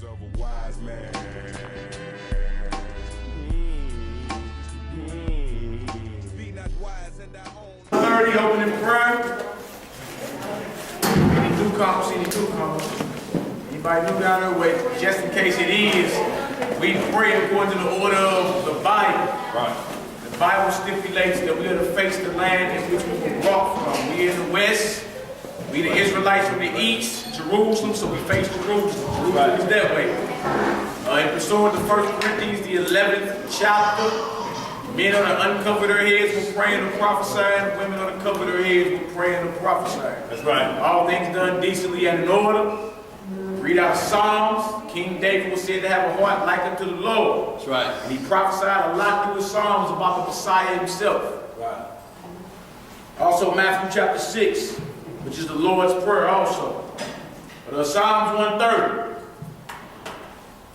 of a wise man. Be not wise in thy own. 30 opening prayer. Any newcomers. Anybody new down there? Wait, just in case it is, we pray according to the order of the Bible. Right. The Bible stipulates that we are to face the land in which we were brought from. We in the west, we the Israelites from the east, Jerusalem, so we face Jerusalem. Jerusalem is that way. In pursuant to 1 Corinthians, the 11th chapter, men are to uncover their heads when praying and prophesying. Women are to cover their heads when praying and prophesying. That's right. All things done decently and in order. Read out Psalms. King David was said to have a heart like unto the Lord. That's right. And he prophesied a lot through his Psalms about the Messiah himself. Right. Also Matthew chapter 6, which is the Lord's Prayer also. But Psalms 130,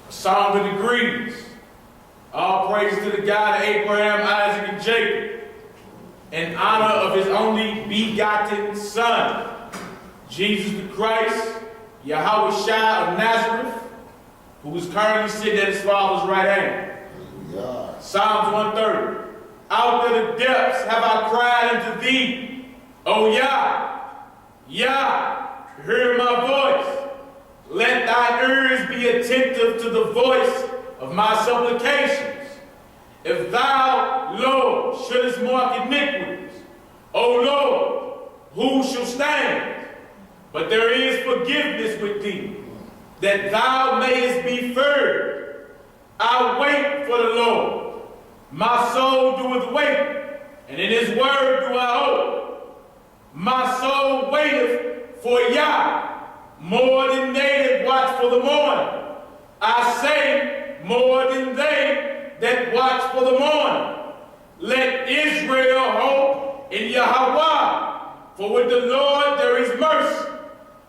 a psalm of degrees. All praise to the God of Abraham, Isaac, and Jacob, in honor of his only begotten Son, Jesus the Christ, Yahweh Shai of Nazareth, who is currently sitting at his Father's right hand. Psalms 130. Out of the depths have I cried unto thee, O Yah. Yah, hear my voice. Let thine ears be attentive to the voice of my supplications. If thou, Lord, shouldest mark iniquities, O Lord, who shall stand? But there is forgiveness with thee, that thou mayest be feared. I wait for the Lord. My soul doeth wait, and in his word do I hope. My soul waiteth for Yah, more than they that watch for the morning. I say, more than they that watch for the morning. Let Israel hope in Yahweh, for with the Lord there is mercy,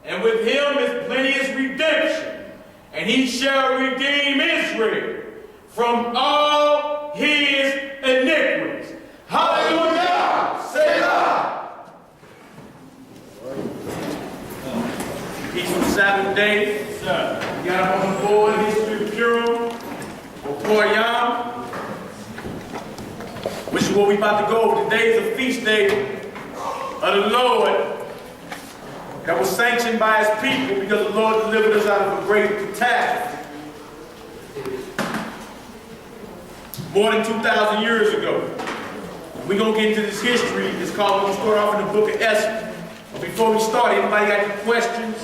and with him is plenteous redemption, and he shall redeem Israel from all his iniquities. Hallelujah! Selah! Peaceful Sabbath day. We got up on the board, history of Purim, or Purim, which is what we about to go over. Today is a feast day of the Lord that was sanctioned by his people because the Lord delivered us out of a great catastrophe more than 2,000 years ago. We're going to get into this history. It's called, we're going to start off in the book of Esther. But before we start, anybody got any questions?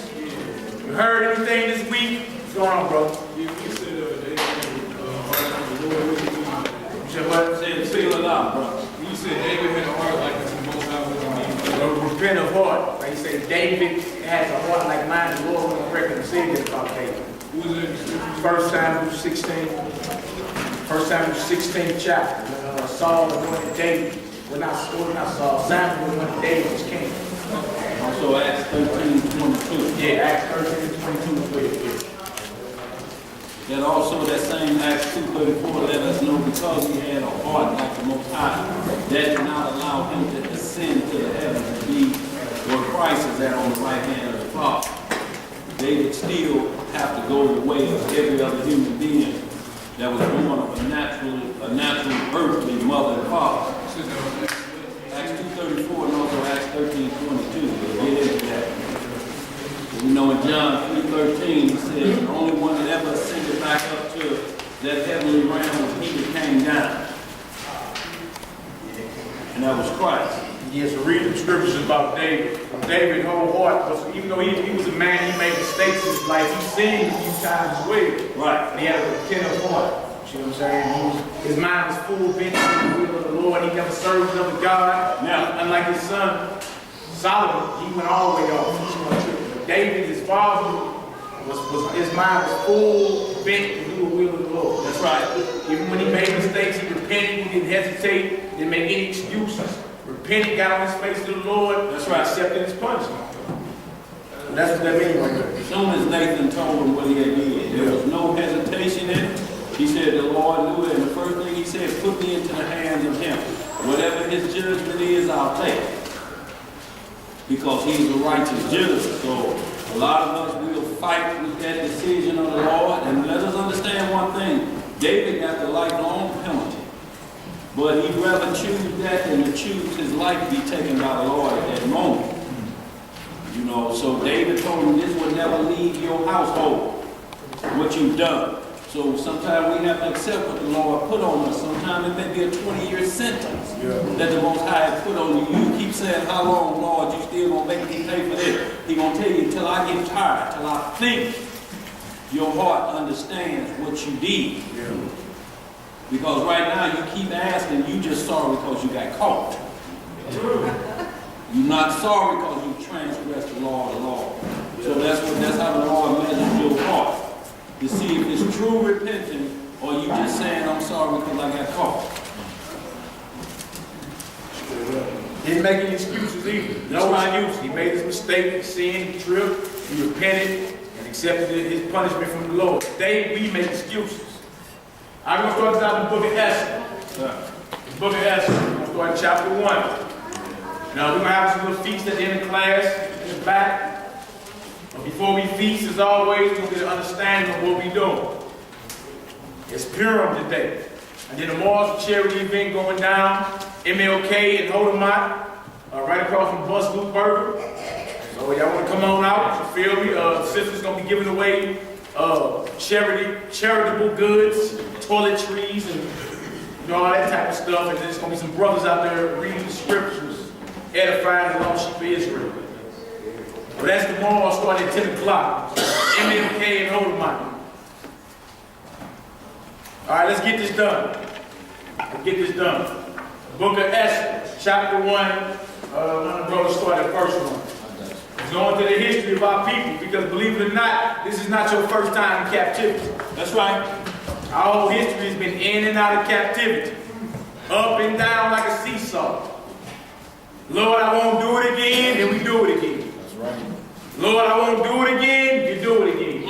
You heard anything this week? What's going on, bro? You said the Lord. You said what? Say it loud, bro. You said David had a heart like this, the Most High was Repent of heart. Like he said, David has a heart like mine. The Lord will correct and say this about David. Who was it? 1 Samuel 16. 1 Samuel 16 chapter. When Saul anointed David. Well, not Saul. Samuel anointed David as king. Also Acts 13:22. Yeah, Acts 13:22. That also that same Acts 2:34 let us know because he had a heart like the Most High, that did not allow him to ascend to the heavens to be where Christ is at on the right hand of the Father. They would still have to go the way of every other human being that was born of a natural earthly mother and father. Acts 2:34 and also Acts 13:22. We'll get into that. We know in John 3:13 he said the only one that ever ascended back up to that heavenly realm was he that came down. And that was Christ. Yes, so read the scriptures about David. David's whole heart was, even though he was a man, he made mistakes in his life. He sinned a few times as well. Right. And he had a repentant heart. You know what I'm saying? His mind was full of vengeance in the will of the Lord. He never served another God. Now, unlike his son, Solomon, he went all the way off. But David, his father, his mind was full bent to do the will of the Lord. that's right. Even when he made mistakes, he repented, he didn't hesitate, didn't make any excuses. Repented, got on his face to the Lord, That's right. accepted his punishment. And that's what that means right there. As soon as Nathan told him what he had did, there was no hesitation in it. He said the Lord knew it, and the first thing he said, put me into the hands of him. Whatever his judgment is, I'll take it. Because he's a righteous judge. So a lot of us will fight fight with that decision of the Lord. And let us understand one thing. David got the lifelong penalty. But he'd rather choose that than to choose his life to be taken by the Lord at that moment. You know, so David told him this would never leave your household, what you've done. So sometimes we have to accept what the Lord put on us. Sometimes it may be a 20-year sentence that the Most High has put on you. You keep saying, how long, Lord, you still going to make me pay for this? He's going to tell you until I get tired, till I think your heart understands what you did. Because right now you keep asking, you just sorry because you got caught. You're not sorry because you transgressed the law of the Lord. So that's how the Lord measures your heart. To see if it's true repentance or you just saying, I'm sorry because I got caught. He didn't make any excuses either. No excuse. He made his mistake, sinned, he tripped, he repented, and accepted his punishment from the Lord. Today we make excuses. I'm going to start this out in the book of Esther. The book of Esther. We're going to start in chapter 1. Now we're going to have some little feast at the end of class in the back. But before we feast, as always, we're going to get an understanding of what we're doing. It's Purim today. And then tomorrow's a charity event going down. MLK and Hodemont, right across from Bus Loop Burger. So y'all want to come on out, you feel me? Sister's going to be giving away charitable goods, toiletries, and all that type of stuff. And there's going to be some brothers out there reading the scriptures, edifying the lost sheep of Israel. But that's tomorrow, starting at 10 o'clock. MLK and Hodemont. All right, let's get this done. Book of Esther, chapter 1. One of the brothers started the first one. It's going to the history of our people, because believe it or not, this is not your first time in captivity. That's right. Our whole history has been in and out of captivity. Up and down like a seesaw. Lord, I won't do it again, and we do it again. That's right. Lord, I won't do it again, you do it again.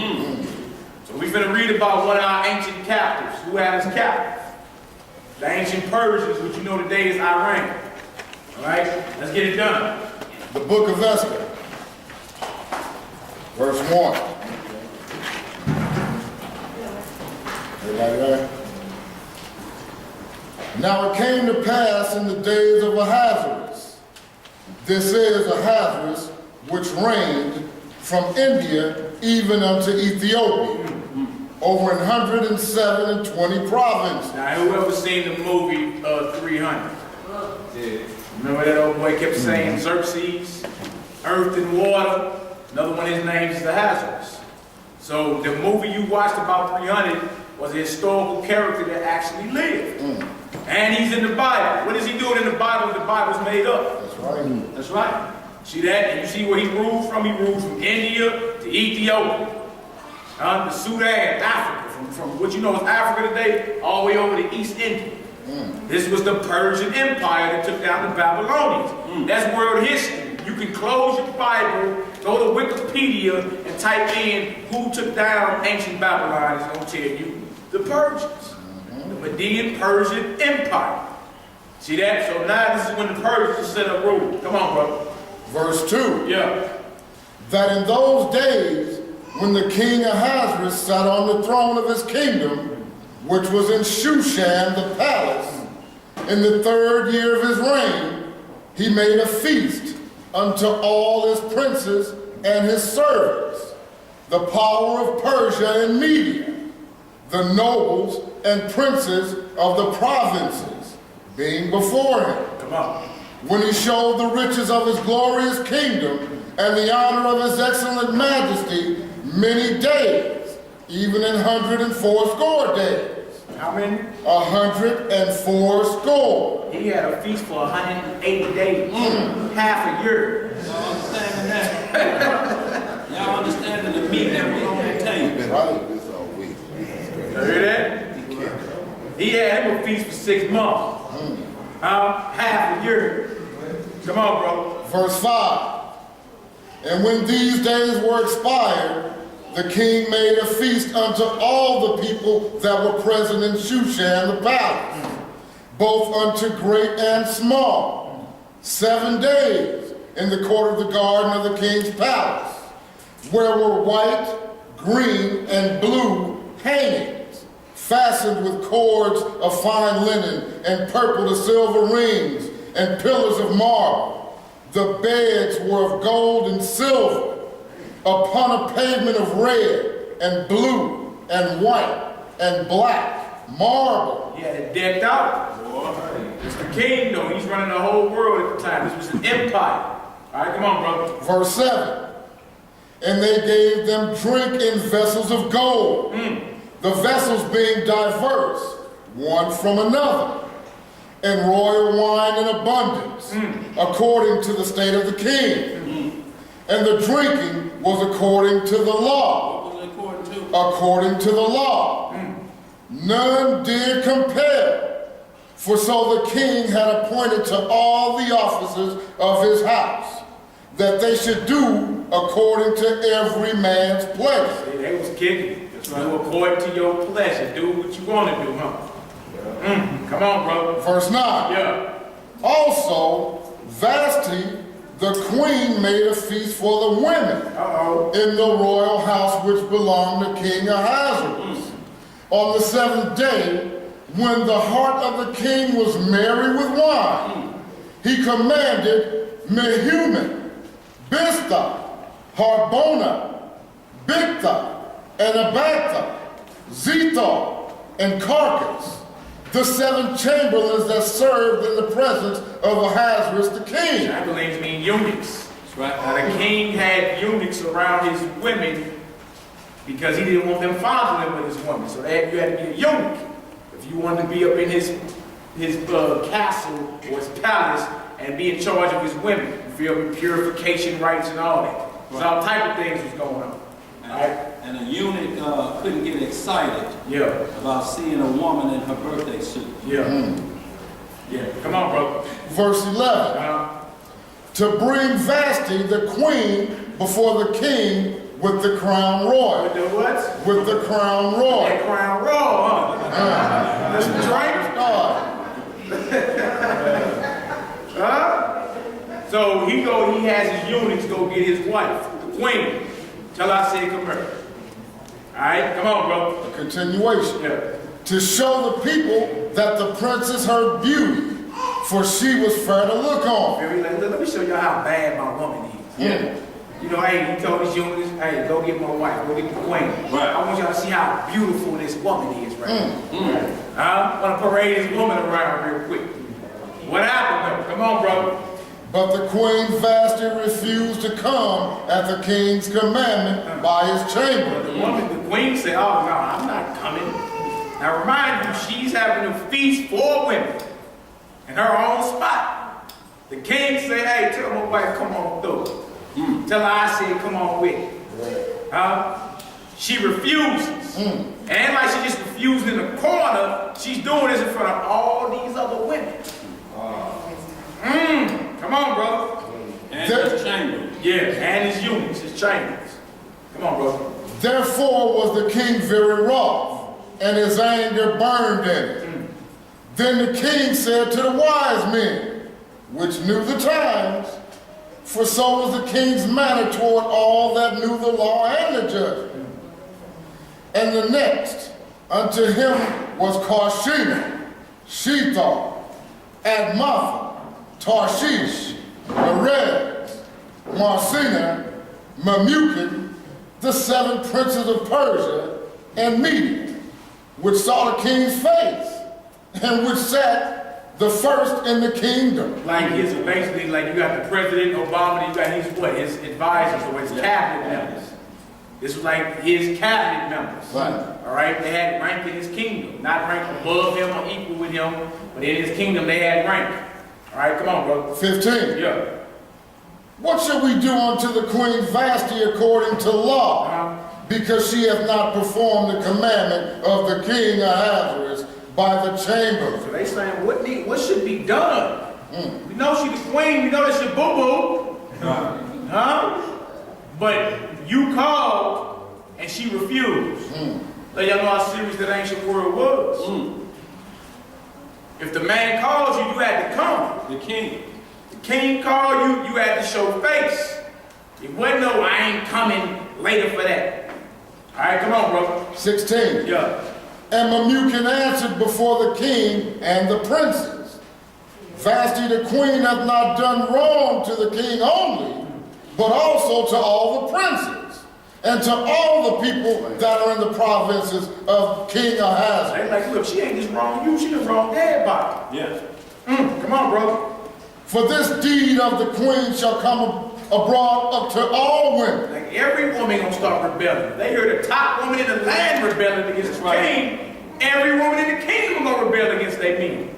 So we're going to read about one of our ancient captives. Who had us captive? The ancient Persians, which you know today is Iran. All right? Let's get it done. The book of Esther, verse 1. Everybody there? Now it came to pass in the days of Ahasuerus. This is Ahasuerus, which reigned from India even unto Ethiopia, over 120 provinces. Now, whoever seen the movie 300? Remember that old boy kept saying Xerxes, earth and water. Another one of his names is Ahasuerus. So the movie you watched about 300 was a historical character that actually lived. And he's in the Bible. What is he doing in the Bible? The Bible's made up. That's right. That's right. See that? And you see where he ruled from? He ruled from India to Ethiopia. To Sudan, Africa, from what you know is Africa today, all the way over to East India. This was the Persian Empire that took down the Babylonians. That's world history. You can close your Bible, go to Wikipedia, and type in who took down ancient Babylon. It's going to tell you the Persians. The Median Persian Empire. See that? So now this is when the Persians set up rule. Come on, brother. Verse 2. Yeah. That in those days, when the king Ahasuerus sat on the throne of his kingdom, which was in Shushan the palace, in the 3rd year of his reign, he made a feast unto all his princes and his servants, the power of Persia and Media, the nobles and princes of the provinces, being before him. Come on. When he showed the riches of his glorious kingdom and the honor of his excellent majesty many days, even 180 days. How many? 180. He had a feast for 180 days. Half a year. Y'all understanding that? Y'all understanding the meat that we on the table? Right. You hear that? He had him a feast for 6 months. Half a year. Come on, bro. Verse 5. And when these days were expired, the king made a feast unto all the people that were present in Shushan the palace, both unto great and small, 7 days in the court of the garden of the king's palace. where were white, green, and blue hangings, fastened with cords of fine linen, and purple to silver rings, and pillars of marble. The beds were of gold and silver, upon a pavement of red, and blue, and white, and black, marble. He had it decked out. It's the king, though. He's running the whole world at the time. This was an empire. All right, come on, brother. Verse 7. And they gave them drink in vessels of gold, the vessels being diverse, one from another, and royal wine in abundance, according to the state of the king. And the drinking was according to the law. What was it according to? According to the law. None did compare, for so the king had appointed to all the officers of his house, that they should do according to every man's pleasure. They was kicking. Do according to your pleasure. Do what you want to do, huh? Come on, brother. Verse 9. Yeah. Also, Vashti, the queen, made a feast for the women in the royal house which belonged to King Ahasuerus. On the 7th day, when the heart of the king was merry with wine, he commanded Mehuman, Biztha, Harbona, Bigtha, and Abatha, Zethar, and Carcass, the 7 chamberlains that served in the presence of Ahasuerus the king. Chamberlains mean eunuchs. That's right. Now, the king had eunuchs around his women because he didn't want them fondling with his women. So you had to be a eunuch if you wanted to be up in his castle or his palace and be in charge of his women. You feel me? Purification rites and all that. So all type of things was going on. And a eunuch couldn't get excited about seeing a woman in her birthday suit. Yeah. Come on, bro. Verse 11. To bring Vashti, the queen, before the king with the crown royal. With the what? With the crown royal. That crown royal, huh? That's right. So he has his eunuchs go get his wife, the queen. Tell her I said come here. All right, come on, bro. A continuation. Yeah. To show the people that the princess her beauty, for she was fair to look on. Like, let me show you how bad my woman is. Yeah. You know, hey, he told his eunuchs, hey, go get my wife, go get the queen. Right. I want y'all to see how beautiful this woman is right now. I want to parade this woman around real quick. What happened though? Come on, brother. But the queen Vashti refused to come at the king's commandment by his chamber. The queen said, oh no, I'm not coming. Now remind you, she's having a feast for women in her own spot. The king said, hey, tell my wife, come on through. Tell her I said, come on with. She refuses. And like she just refused in the corner, she's doing this in front of all these other women. Come on, brother. And his chamber. Yeah, and his eunuchs, his chambers. Come on, brother. Therefore was the king very wroth, and his anger burned in it. Then the king said to the wise men, which knew the times, for so was the king's manner toward all that knew the law and the judgment. And the next unto him was Karshina, Shethar, Admatha, Tarshish, Erez, Marsina, Memucan, the 7 princes of Persia and Media, which saw the king's face, and which sat the first in the kingdom. Like his, basically, like you got the President Obama, you got his advisors or his cabinet members. This was like his cabinet members. Right. All right, they had rank in his kingdom, not rank above him or equal with him, but in his kingdom they had rank. All right, come on, bro. 15. Yeah. What shall we do unto the queen Vashti according to law? Because she hath not performed the commandment of the king Ahasuerus by the chamber. So they saying, what should be done? We know she's the queen, we know that's your boo-boo. But you called and she refused. Let y'all know how serious that ancient word was. If the man calls you, you had to come. The king. The king called you, you had to show face. It wasn't no, I ain't coming later for that. All right, come on, brother. 16. Yeah. And Memucan answered before the king and the princes, Vashti the queen hath not done wrong to the king only, but also to all the princes, and to all the people that are in the provinces of King Ahasuerus. They like, look, she ain't just wrong you, she done wrong everybody. Yeah. Come on, brother. For this deed of the queen shall come abroad up to all women. Like every woman gonna start rebelling. They heard the top woman in the land rebelling against the king. Every woman in the kingdom gonna rebel against their king.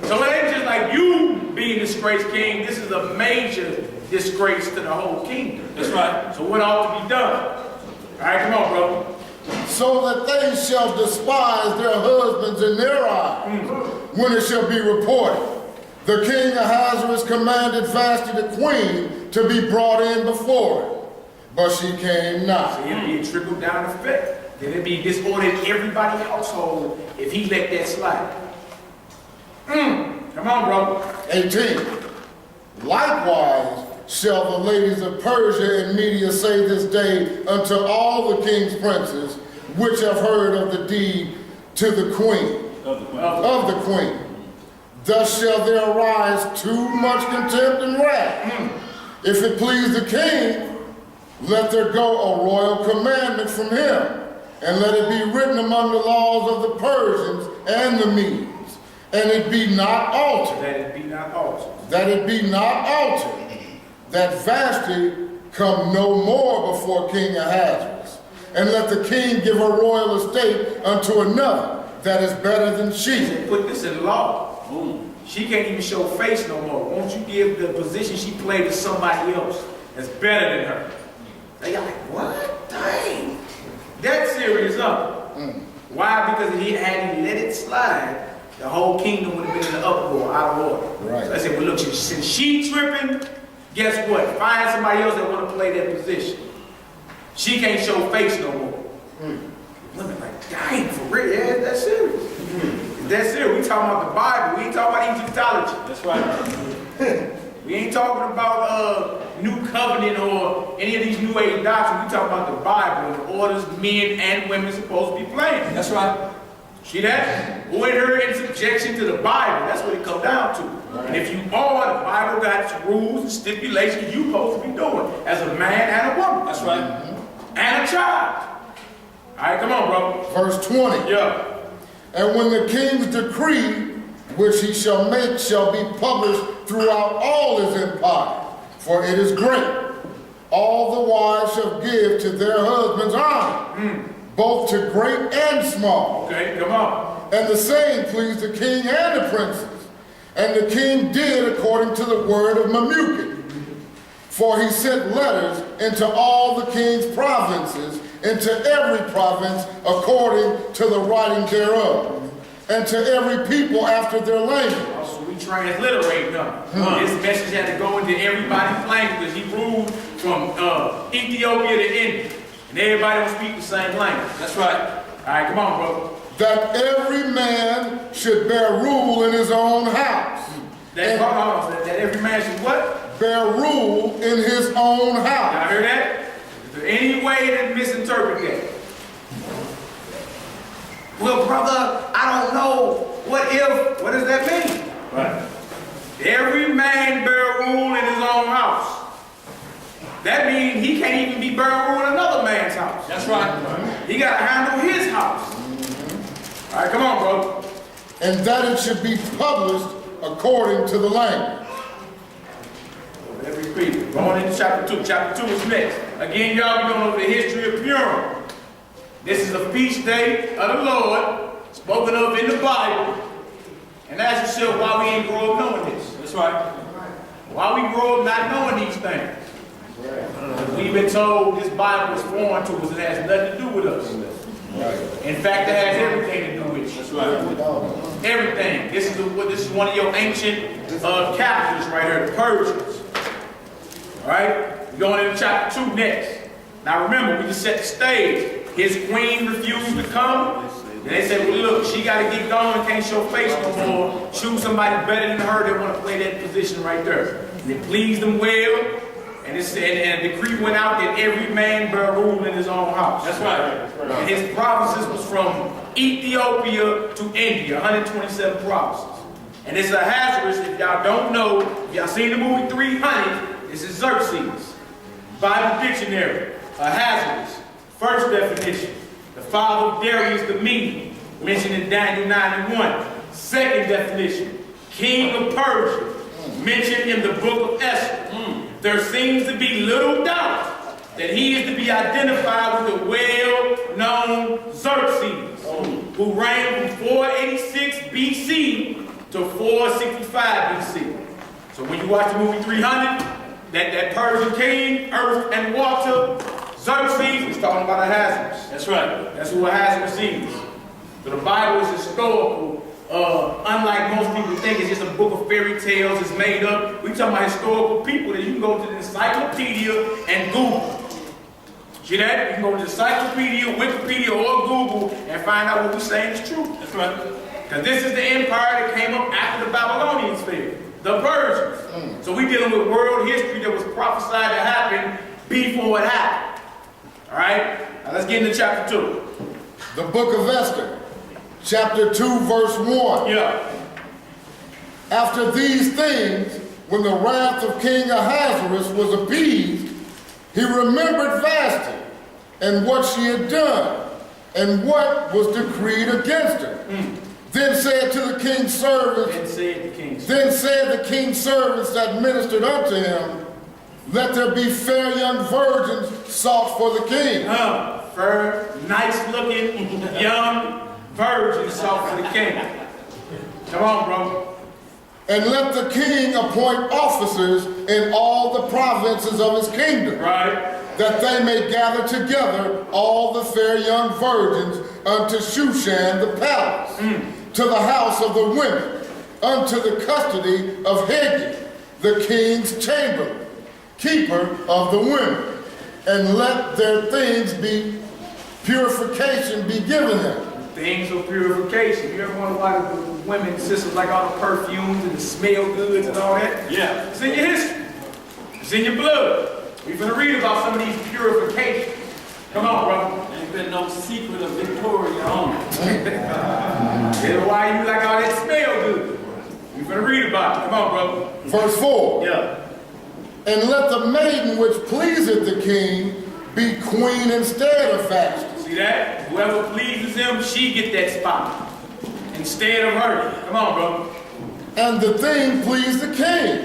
So it ain't just like you being disgraced king. This is a major disgrace to the whole kingdom. That's right. So what ought to be done? All right, come on, brother. So that they shall despise their husbands in their eyes, when it shall be reported. The king Ahasuerus commanded Vashti the queen to be brought in before it, but she came not. So it'll be a trickle down effect. Then it'll be disorder in everybody's household if he let that slide. Come on, brother. 18. Likewise shall the ladies of Persia and Media say this day unto all the king's princes, which have heard of the deed to the queen, of the queen. Thus shall there arise too much contempt and wrath. If it please the king, let there go a royal commandment from him, and let it be written among the laws of the Persians and the Medes, and it be not altered. That it be not altered. That it be not altered, that Vashti come no more before King Ahasuerus, and let the king give a royal estate unto another that is better than she. They put this in law. She can't even show face no more. Won't you give the position she played to somebody else that's better than her? They got like, what? Dang. That's serious, huh? Why? Because if he hadn't let it slide, the whole kingdom would have been in an uproar, out of order. Right. So I said, well, look, since she tripping, guess what? Find somebody else that want to play that position. She can't show face no more. Women like, dang, for real? Yeah, that's serious. That's serious. We talking about the Bible. We ain't talking about Egyptology. That's right. We ain't talking about New Covenant or any of these New Age doctrines. We talking about the Bible and the orders men and women supposed to be playing. That's right. See that? Put her in subjection to the Bible. That's what it comes down to. Right. And if you are, the Bible got its rules and stipulations you're supposed to be doing as a man and a woman. That's right. And a child. All right, come on, bro. Verse 20. Yeah. And when the king's decree, which he shall make, shall be published throughout all his empire, for it is great, all the wives shall give to their husbands honor, both to great and small. Okay, come on. And the same pleased the king and the princes. And the king did according to the word of Memucan. For he sent letters into all the king's provinces, into every province according to the writing thereof, and to every people after their language. So we transliterate them. This message had to go into everybody's language because he ruled from Ethiopia to India. And everybody don't speak the same language. That's right. All right, come on, brother. That every man should bear rule in his own house. That every man should what? Bear rule in his own house. Y'all heard that? Is there any way to misinterpret that? Well, brother, I don't know. What if? What does that mean? Right. Every man bear rule in his own house. That means he can't even be bear rule in another man's house. That's right. He got to handle his house. All right, come on, bro. And that it should be published according to the language. Let's repeat it. Going into chapter 2. Chapter 2 is next. Again, y'all, we're going over the history of Purim. This is a feast day of the Lord, spoken of in the Bible. And ask yourself why we ain't grow up knowing this. That's right. Why we grow up not knowing these things. We've been told this Bible is foreign to us. It has nothing to do with us. In fact, it has everything to do with you. That's right. Everything. This is one of your ancient capitals right here, the Persians. All right? We're going into chapter 2 next. Now remember, we just set the stage. His queen refused to come. And they said, well, look, she got to get going, can't show face no more. Choose somebody better than her that want to play that position right there. And it pleased them well. And And a decree went out that every man bear rule in his own house. That's right. And his provinces was from Ethiopia to India, 127 provinces. And it's Ahasuerus, if y'all don't know, if y'all seen the movie 300, this is Xerxes. Bible dictionary, Ahasuerus. First definition, the father of Darius the Mede, mentioned in Daniel 9 and 1. Second definition, king of Persia, mentioned in the book of Esther. There seems to be little doubt that he is to be identified with the well-known Xerxes, who reigned from 486 BC to 465 BC. So when you watch the movie 300, that Persian king, earth and water, Xerxes is talking about Ahasuerus. That's right. That's who Ahasuerus is. So the Bible is historical. Unlike most people think it's just a book of fairy tales, it's made up. We talking about historical people that you can go to the encyclopedia and Google. See that? You can go to the encyclopedia, Wikipedia, or Google and find out what we're saying is true. That's right. Because this is the empire that came up after the Babylonians fell, the Persians. So we're dealing with world history that was prophesied to happen before it happened. All right? Now let's get into chapter 2. The book of Esther, chapter 2, verse 1. Yeah. After these things, when the wrath of King Ahasuerus was appeased, he remembered Vashti and what she had done and what was decreed against her. Then said the king's servants that ministered unto him, let there be fair young virgins sought for the king. Fair, nice-looking, young virgins sought for the king. Come on, bro. And let the king appoint officers in all the provinces of his kingdom, Right. that they may gather together all the fair young virgins unto Shushan the palace, to the house of the women, unto the custody of Hegi, the king's chamberlain, keeper of the women, and let their things be purification be given them. Things of purification. You ever wonder why the women, sisters, like all the perfumes and the smell goods and all that? Yeah. It's in your history. It's in your blood. We're going to read about some of these purifications. Come on, brother. Ain't been no secret of Victoria on it. That's why you like all that smell good. We're going to read about it. Come on, brother. Verse 4. Yeah. And let the maiden which pleaseth the king be queen instead of Vashti. See that? Whoever pleases him, she get that spot instead of her. Come on, brother. And the thing pleased the king,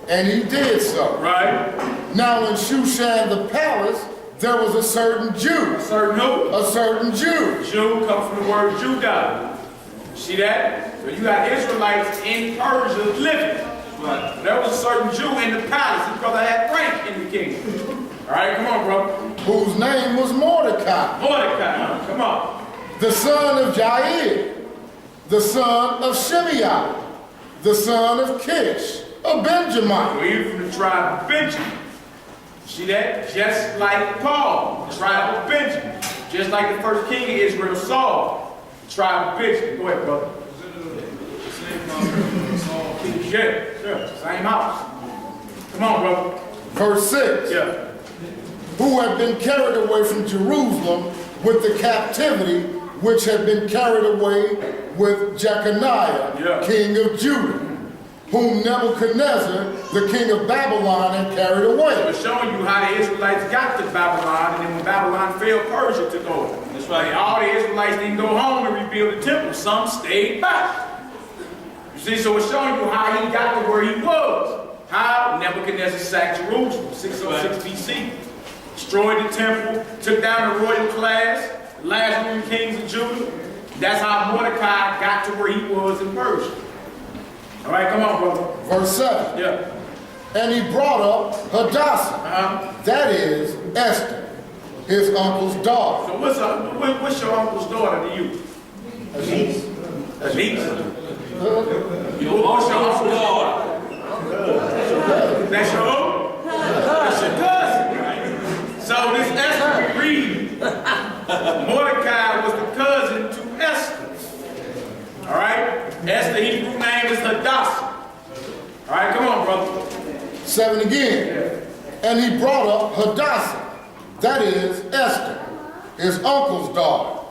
and he did so. Right. Now in Shushan the palace, there was a certain Jew. A certain who? A certain Jew. Jew comes from the word Judah. See that? So you got Israelites in Persia living. Right. There was a certain Jew in the palace. His brother had rank in the kingdom. All right, come on, bro. Whose name was Mordecai. Mordecai, come on. The son of Jair, the son of Shimei, the son of Kish, a Benjamite. So he's from the tribe of Benjamin. See that? Just like Paul, the tribe of Benjamin. Just like the first king of Israel, Saul, the tribe of Benjamin. Go ahead, brother. Yeah, sure. Same house. Come on, brother. Verse 6. Yeah. Who had been carried away from Jerusalem with the captivity which had been carried away with Jeconiah, king of Judah, whom Nebuchadnezzar, the king of Babylon, had carried away. It's showing you how the Israelites got to Babylon, and then when Babylon fell, Persia took over. That's right. All the Israelites didn't go home to rebuild the temple. Some stayed back. You see, so it's showing you how he got to where he was. How Nebuchadnezzar sacked Jerusalem, 606 BC. Destroyed the temple, took down the royal class, the last ruling kings of Judah. That's how Mordecai got to where he was in Persia. All right, come on, brother. Verse 7. Yeah. And he brought up Hadassah, that is, Esther, his uncle's daughter. So what's your uncle's daughter to you? A niece. A niece? Your What's your uncle's uncle's daughter. That's your who? That's your cousin. So this Esther, we read, Mordecai was the cousin to Esther. All right? Esther, Hebrew name is Hadassah. All right, come on, brother. 7 again. And he brought up Hadassah, that is, Esther, his uncle's daughter,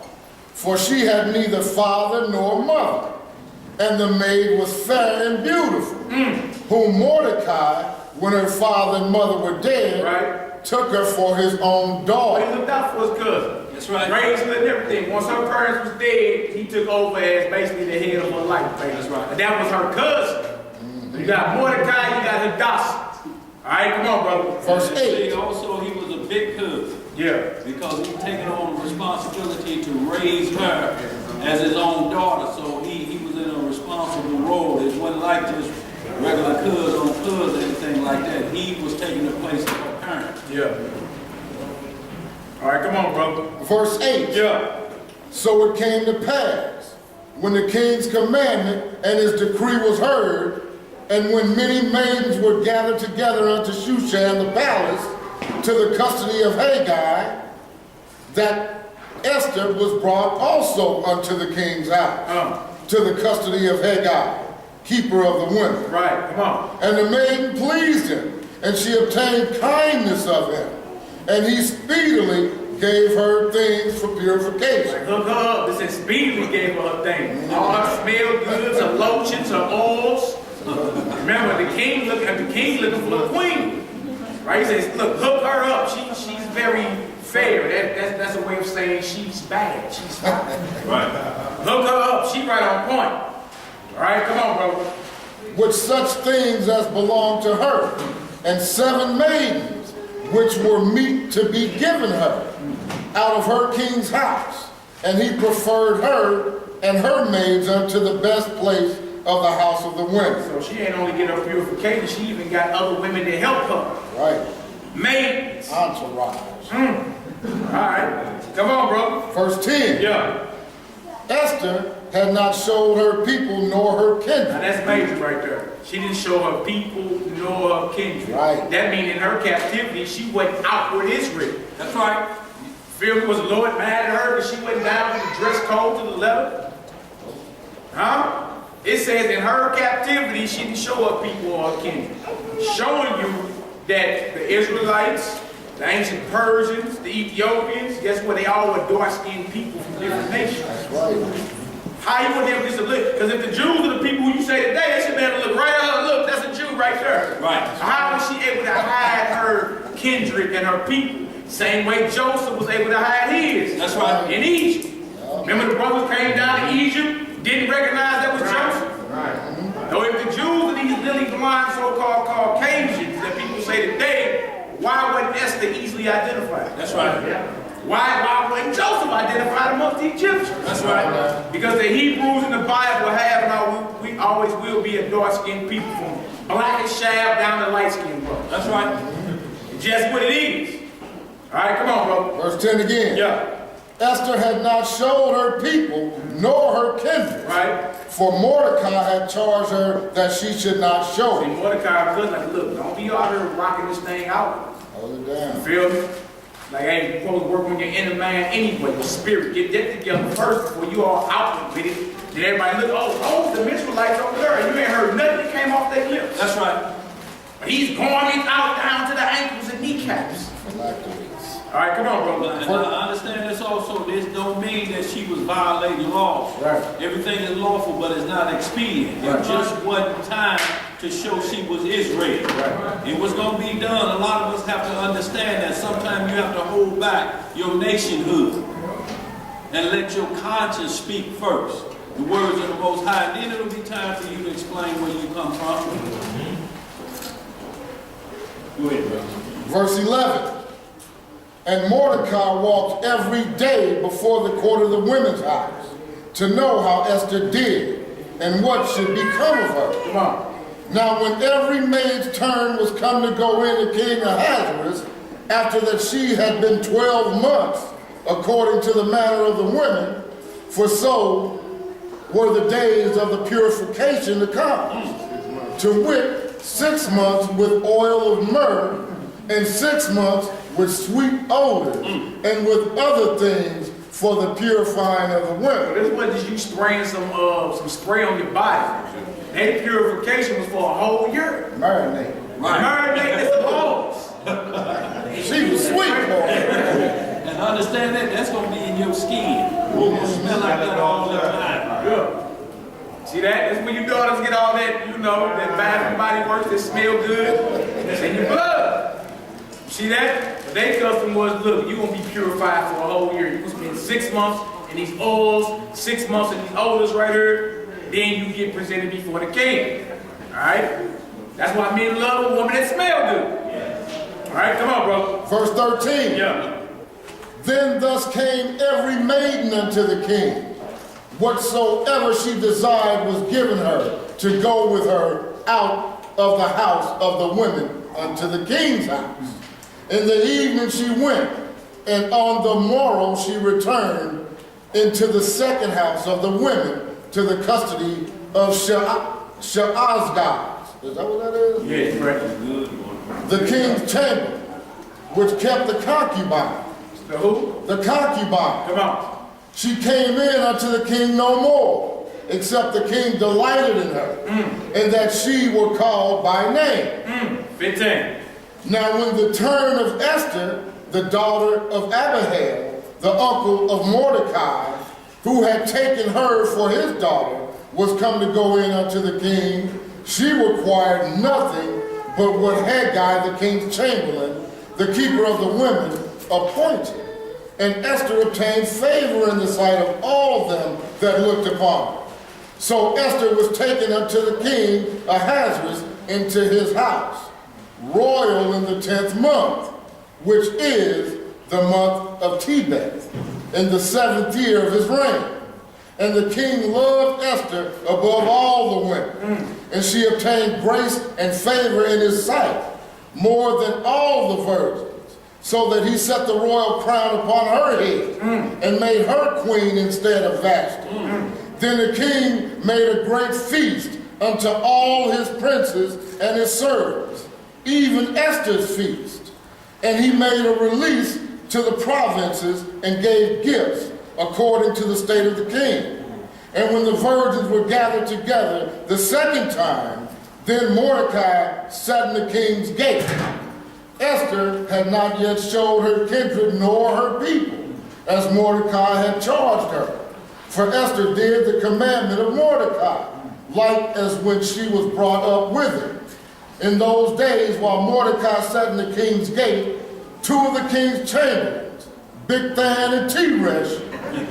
for she had neither father nor mother. And the maid was fair and beautiful, whom Mordecai, when her father and mother were dead, took her for his own daughter. He looked out for his cousin. That's right. Raised her and everything. Once her parents was dead, he took over as basically the head of her life. That's right. And that was her cousin. You got Mordecai, you got Hadassah. All right, come on, brother. Verse 8. Also, he was a big cousin. Yeah. Because he taken on the responsibility to raise her as his own daughter. So he was in a responsible role. It wasn't like just regular cousin on cousin or anything like that. He was taking the place of her parent. Yeah. All right, come on, brother. Verse 8. Yeah. So it came to pass, when the king's commandment and his decree was heard, and when many maidens were gathered together unto Shushan the palace, to the custody of Haggai, that Esther was brought also unto the king's house, to the custody of Haggai, keeper of the women. Right, come on. And the maiden pleased him, and she obtained kindness of him, and he speedily gave her things for purification. Like, hook her up. This is speedily gave her her thing. All her smell goods, her lotions, her oils. Remember, the king looking for the queen. Right? He says, look, hook her up. She's very fair. That's a way of saying she's bad. She's fine. Right. Hook her up. She right on point. All right, come on, brother. With such things as belonged to her, and 7 maidens, which were meet to be given her, out of her king's house. And he preferred her and her maids unto the best place of the house of the women. So she ain't only get her purification, she even got other women to help her. Right. Maidens. Entourage. All right. Come on, bro. Verse 10. Yeah. Esther had not showed her people nor her Now kindred. that's major right there. She didn't show her people nor her kindred. Right. That means in her captivity, she went outward Israel. That's right. Feel me? Was the Lord mad at her that she went down to the dress code to the letter? Huh? It says in her captivity, she didn't show her people or her kindred. Showing you that the Israelites, the ancient Persians, the Ethiopians, guess what? They all were dark-skinned people from different nations. That's right. How you want them just to look? Because if the Jews are the people who you say today, they should be able to look right at her. Look, that's a Jew right there. Right. How was she able to hide her kindred and her people? Same way Joseph was able to hide his. That's right. In Egypt. Remember the brothers came down to Egypt, didn't recognize that was Joseph? Right. So if the Jews are these lily blind so-called Caucasians that people say today, why wasn't Esther easily identified? That's right. Why wasn't Joseph identified amongst the Egyptians? That's right. Because the Hebrews in the Bible have, and we always will be a dark-skinned people from black and shaft down to light-skinned brothers. That's right. Just what it is. All right, come on, bro. Verse 10 again. Yeah. Esther had not showed her people nor her kindred. Right. For Mordecai had charged her that she should not show See, it. Mordecai was like, look, don't be out here rocking this thing out. Hold it down. Feel me? Like, hey, you're supposed to work on your inner man anyway, your spirit. Get that together first before you all out with it. Then everybody look, oh, the Israelites over there. You ain't heard nothing that came off their lips. That's right. But he's garments out down to the ankles and kneecaps. All right, come on, brother. And I understand this also. This don't mean that she was violating laws. Right. Everything is lawful, but it's not expedient. Right. It just wasn't time to show she was Israel. Right. It was going to be done. A lot of us have to understand that sometimes you have to hold back your nationhood and let your conscience speak first. The words of the Most High. And then it'll be time for you to explain where you come from. Go ahead, brother. Verse 11. And Mordecai walked every day before the court of the women's house to know how Esther did and what should become of her. Come on. Now when every maid's turn was come to go in to King Ahasuerus, after that she had been 12 months, according to the manner of the women, for so were the days of the purification accomplished, to wit, 6 months with oil of myrrh, and 6 months with sweet odors, and with other things for the purifying of the women. This wasn't just you spraying some spray on your body. That purification was for a whole year. Marinate. Right. Marinate is the laws. She was sweet, boy. And understand that, that's going to be in your skin. You're going to smell like that all the time. Good. See that? That's when your daughters get all that, you know, that Bath and Body Works that smell good. That's in your blood. See that? But their custom was, look, you're going to be purified for a whole year. You're going to spend 6 months in these oils, 6 months in these odors right here. Then you get presented before the king. All right? That's why men love a woman that smell good. All right? Come on, bro. Verse 13. Yeah. Then thus came every maiden unto the king. Whatsoever she desired was given her to go with her out of the house of the women unto the king's house. In the evening she went, and on the morrow she returned into the second house of the women to the custody of Shaazgaz. Is that what that is? Yeah, right. The king's chamber, which kept the concubine. The who? The concubine. Come on. She came in unto the king no more, except the king delighted in her, and that she were called by name. 15. Now when the turn of Esther, the daughter of Abihail, the uncle of Mordecai, who had taken her for his daughter, was come to go in unto the king, she required nothing but what Haggai, the king's chamberlain, the keeper of the women, appointed. And Esther obtained favor in the sight of all them that looked upon her. So Esther was taken unto the king Ahasuerus into his house, royal in the 10th month, which is the month of Tebeth, in the 7th year of his reign. And the king loved Esther above all the women, and she obtained grace and favor in his sight, more than all the virgins, so that he set the royal crown upon her head, and made her queen instead of Vashti. Then the king made a great feast unto all his princes and his servants, even Esther's feast. And he made a release to the provinces and gave gifts according to the state of the king. And when the virgins were gathered together the second time, then Mordecai sat in the king's gate. Esther had not yet showed her kindred nor her people, as Mordecai had charged her. For Esther did the commandment of Mordecai, like as when she was brought up with him. In those days, while Mordecai sat in the king's gate, 2 of the king's chamberlains, Bigthan and Teresh,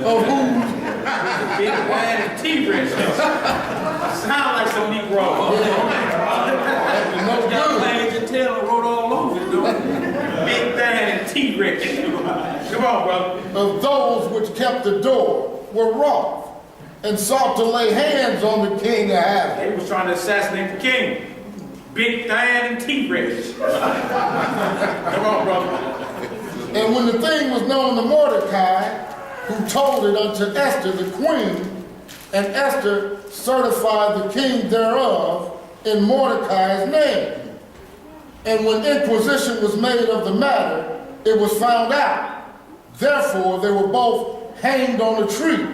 of whom Bigthan and Teresh. Sound like some Negro. no good. Page Taylor wrote all over it, though. Bigthan and Teresh. Come on, brother. Of those which kept the door were wroth, and sought to lay hands on the king Ahasuerus. They was trying to assassinate the king. Bigthan and Teresh. Come on, brother. And when the thing was known to Mordecai, who told it unto Esther the queen, and Esther certified the king thereof in Mordecai's name. And when inquisition was made of the matter, it was found out. Therefore they were both hanged on a tree,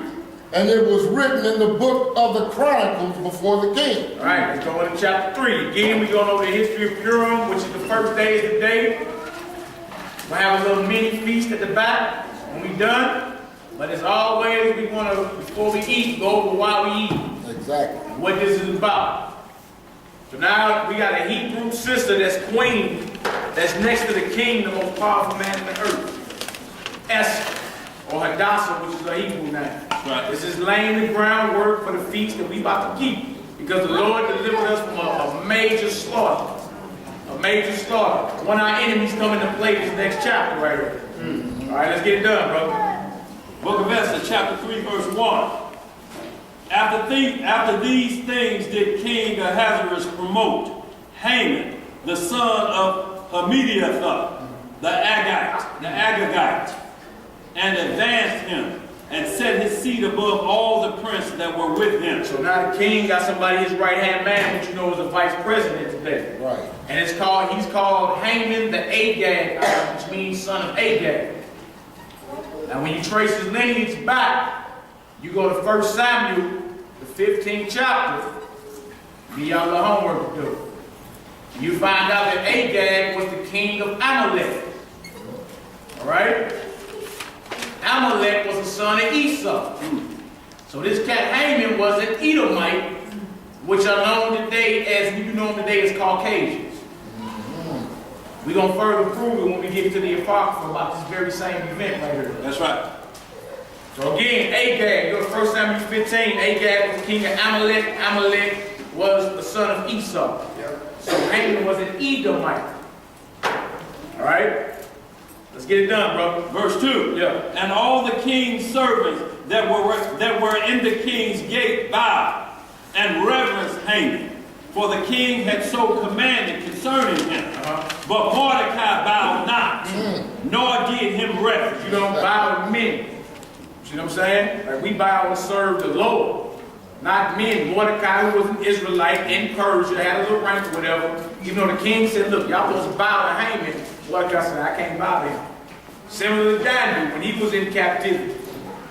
and it was written in the book of the Chronicles before the king. All right, let's go into chapter 3. Again, we're going over the history of Purim, which is the first day of the day. We'll have a little mini feast at the back when we're done. But as always, we want to, before we eat, go over why we eat. Exactly. What this is about. So now we got a Hebrew sister that's queen, that's next to the king, the most powerful man in the earth. Esther, or Hadassah, which is a Hebrew name. Right. This is laying the groundwork for the feast that we about to keep. Because the Lord delivered us from a major slaughter. A major slaughter. One of our enemies coming to play this next chapter right here. All right, let's get it done, brother. Book of Esther, chapter 3, verse 1. After these things did King Ahasuerus promote Haman, the son of Hammedatha, the Agagite, and advanced him, and set his seat above all the princes that were with him. So now the king got somebody, his right-hand man, which you know is a vice president today. Right. And he's called Haman the Agag, which means son of Agag. Now when you trace his lineage back, you go to 1 Samuel, the 15th chapter. Be y'all the homework to do. You find out that Agag was the king of Amalek. All right? Amalek was the son of Esau. So this cat Haman was an Edomite, which are known today as, we know today as Caucasians. We're going to further prove it when we get to the Apocrypha about this very same event right here. That's right. So again, Agag, go to 1 Samuel 15. Agag was the king of Amalek. Amalek was the son of Esau. So Haman was an Edomite. All right? Let's get it done, brother. Verse 2. Yeah. And all the king's servants that were in the king's gate bowed and reverenced Haman, for the king had so commanded concerning him. But Mordecai bowed not, nor did him reverence. You don't bow to men. See what I'm saying? Like we bow and serve the Lord, not men. Mordecai, who was an Israelite in Persia, had a little rank or whatever. Even though the king said, look, y'all supposed to bow to Haman, Mordecai said, I can't bow to him. Similar to Daniel, when he was in captivity.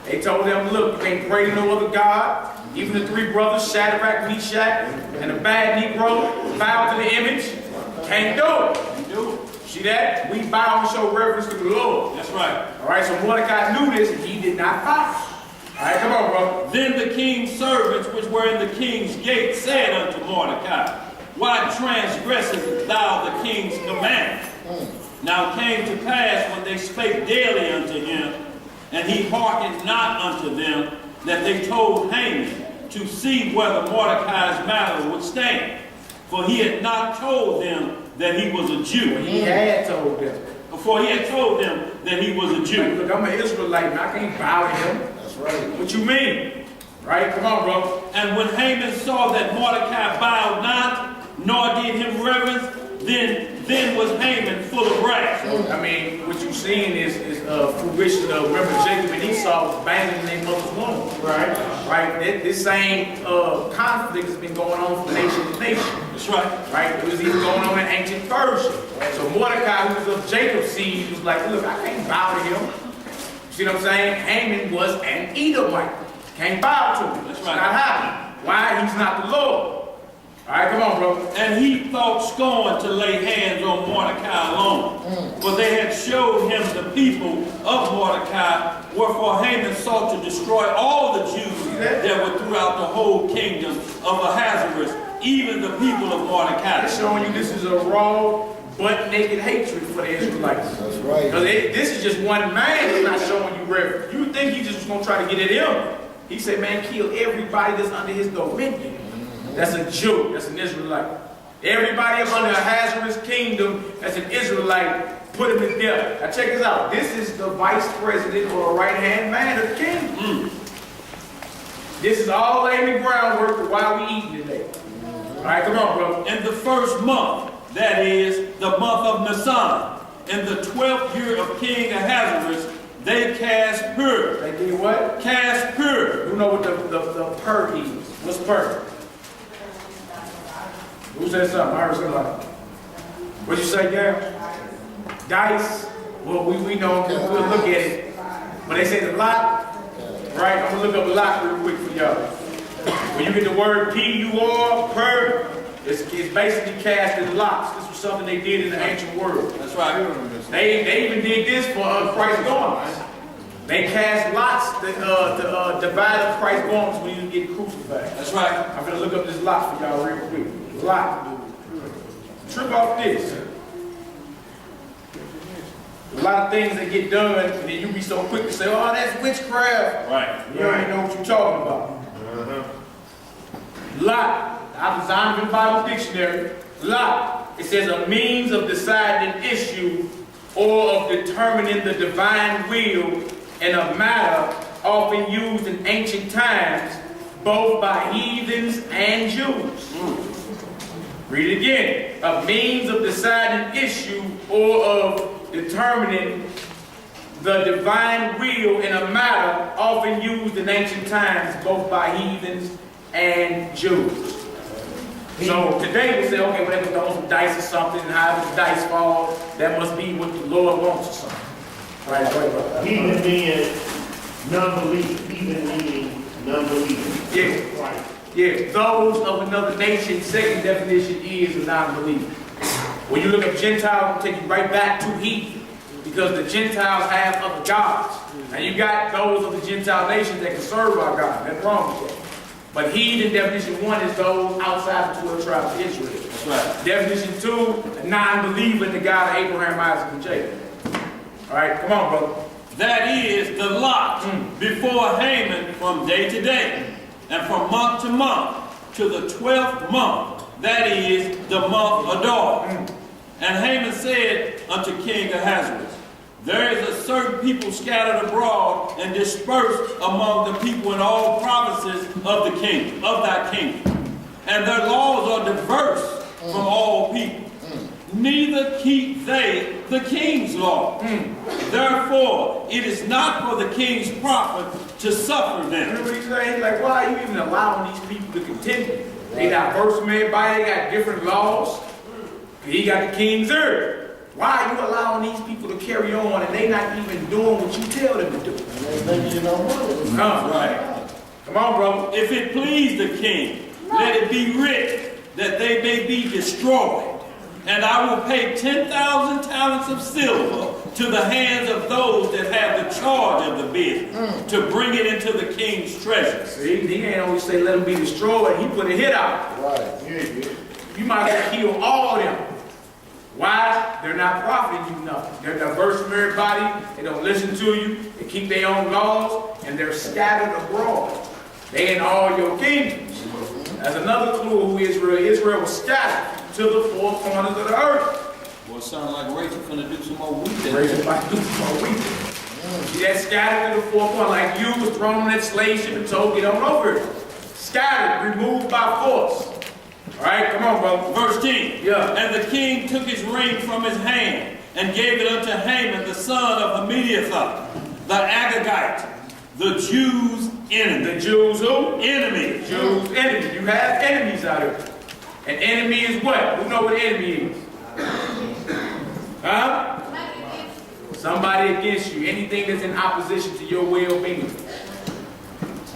They told him, look, you can't pray to no other God. Even the three brothers, Shadrach, Meshach, and the bad Negro, bow to the image. Can't do it. See that? We bow and show reverence to the Lord. That's right. All right, so Mordecai knew this, and he did not bow. All right, come on, bro. Then the king's servants which were in the king's gate said unto Mordecai, Why transgressest thou the king's command? Now it came to pass when they spake daily unto him, and he hearkened not unto them, that they told Haman to see whether Mordecai's matter would stand. For he had not told them that he was a Jew. He had told them. Before he had told them that he was a Jew. Look, I'm an Israelite, and I can't bow to him. That's right. What you mean? Right? Come on, bro. And when Haman saw that Mordecai bowed not, nor did him reverence, then was Haman full of wrath. I mean, what you're seeing is fruition of, remember Jacob and Esau was banging their mother's womb. Right. Right? This same conflict has been going on from nation to nation. That's right. Right? It was even going on in ancient Persia. So Mordecai, who was of Jacob's seed, was like, look, I can't bow to him. See what I'm saying? Haman was an Edomite. Can't bow to him. That's It's right. not happening. Why? He's not the Lord. All right, come on, bro. And he thought scorn to lay hands on Mordecai alone. For they had showed him the people of Mordecai, wherefore Haman sought to destroy all the Jews that were throughout the whole kingdom of Ahasuerus, even the people of Mordecai. It's showing you this is a raw, butt-naked hatred for the Israelites. That's right. Because this is just one man that's not showing you reverence. You think he just was going to try to get at him. He said, man, kill everybody that's under his dominion. That's a Jew. That's an Israelite. Everybody up under Ahasuerus' kingdom that's an Israelite, put him to death. Now check this out. This is the vice president or right-hand man of the king. This is all laying the groundwork for why we eating today. All right, come on, bro. In the first month, that is, the month of Nisan, in the 12th year of King Ahasuerus, they cast Purim. They did what? Cast Purim. You know what the pur is? What's pur? Who said something? I heard somebody. What'd you say, Gail? Dice. Well, we know. We'll look at it. When they say the lot, right? I'm gonna look up lot real quick for y'all. When you get the word P-U-R, pur, it's basically casting lots. This was something they did in the ancient world. That's right. They even did this for Christ's garments. They cast lots to divide up Christ's garments when he was getting crucified. That's right. I'm gonna look up this lot for y'all real quick. Lot. Trip off this. A lot of things that get done, and then you be so quick to say, oh, that's witchcraft. Right. You already know what you're talking about. Lot. I designed in the Bible dictionary. Lot. It says a means of deciding an issue or of determining the divine will in a matter often used in ancient times, both by heathens and Jews. Read it again. A means of deciding issue or of determining the divine will in a matter often used in ancient times, both by heathens and Jews. So today we say, okay, well, they throw some dice or something, and however the dice fall, that must be what the Lord wants or something. Right, brother. Heathen meaning non-belief. Heathen meaning non-belief. Yeah. Right. Yeah, those of another nation, second definition is a non-believer. When you look up Gentiles, it'll take you right back to heathen, because the Gentiles have other gods. Now you got those of the Gentile nations that can serve our God. Nothing wrong with that. But heathen, definition 1, is those outside the 12 tribes of Israel. That's right. Definition 2, a non-believer in the God of Abraham, Isaac, and Jacob. All right, come on, brother. That is the lot before Haman from day to day, and from month to month, to the 12th month, that is the month Adar. And Haman said unto King Ahasuerus, there is a certain people scattered abroad and dispersed among the people in all provinces of the kingdom, of thy kingdom. And their laws are diverse from all people. Neither keep they the king's law. Therefore, it is not for the king's profit to suffer them. You know what he's saying? Like, why are you even allowing these people to continue? They diverse from everybody, they got different laws. He got the king's earth. Why are you allowing these people to carry on and they not even doing what you tell them to do? Maybe you know what? Right. Come on, brother. If it please the king, let it be written that they may be destroyed. And I will pay 10,000 talents of silver to the hands of those that have the charge of the business, to bring it into the king's treasure. See, he ain't always say let them be destroyed. He put a hit out. Right. You might as well kill all of them. Why? They're not profiting you nothing. They're diverse from everybody. They don't listen to you. They keep their own laws, and they're scattered abroad. They in all your kingdoms. That's another clue who Israel is. Israel was scattered to the four corners of the earth. Well, it sounds like Rachel finna do some more wheat. Rachel might do some more wheat. See that scattered to the four corners, like you was thrown in that slave ship and told get on over it. Scattered, removed by force. All right, come on, brother. Verse 10. Yeah. And the king took his ring from his hand and gave it unto Haman, the son of Hammedatha, the Agagite, the Jews' enemy. The Jews who? Enemy. Jews' enemy. You have enemies out here. An enemy is what? Who know what an enemy is? Huh? Somebody against you. Anything that's in opposition to your well-being.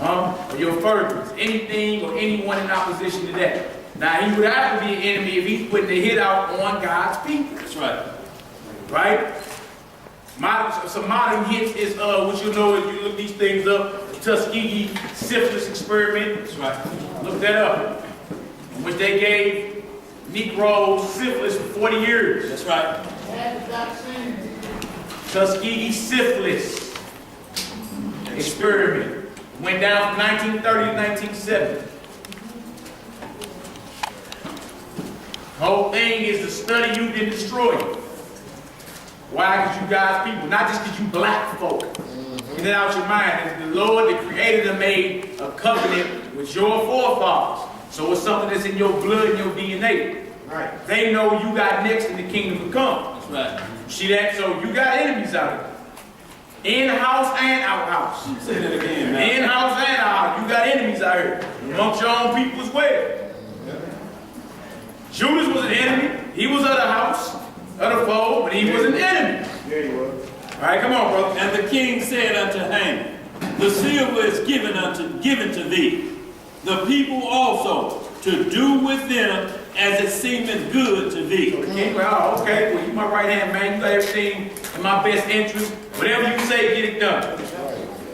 Or your furtherance. Anything or anyone in opposition to that. Now, he would have to be an enemy if he's putting the hit out on God's people. That's right. Right? Some modern hits is, what you know is you look these things up, the Tuskegee syphilis experiment. That's right. Look that up. In which they gave Negroes syphilis for 40 years. That's right. Tuskegee syphilis experiment. Went down from 1930 to 1970. The whole thing is to study you, then destroy you. Why? Because you guys people, not just because you black folk. Get it out your mind. It's the Lord, the Creator, that made a covenant with your forefathers. So it's something that's in your blood and your DNA. Right. They know you got next in the kingdom to come. That's right. See that? So you got enemies out there. In-house and out-house. Say that again, man. In-house and out-house. You got enemies out here. Amongst your own people as well. Judas was an enemy. He was of the house, of the fold, but he was an enemy. Yeah, he was. All right, come on, brother. And the king said unto Haman, the silver is given to thee, the people also, to do with them as it seemeth good to thee. So the king, well, okay, well, you my right hand man, you got everything in my best interest. Whatever you say, get it done.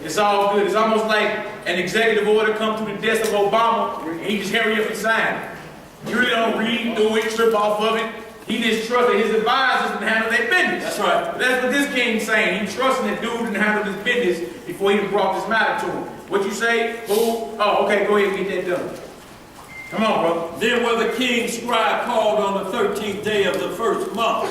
It's all good. It's almost like an executive order come through the desk of Obama, and he just hurry up and sign it. You really don't read through it, trip off of it. He just trusted his advisors and handle their business. That's right. That's what this king's saying. He trusted the dude and handled his business before he even brought this matter to him. What you say? Who? Oh, okay, go ahead and get that done. Come on, brother. Then were the king's scribe called on the 13th day of the first month,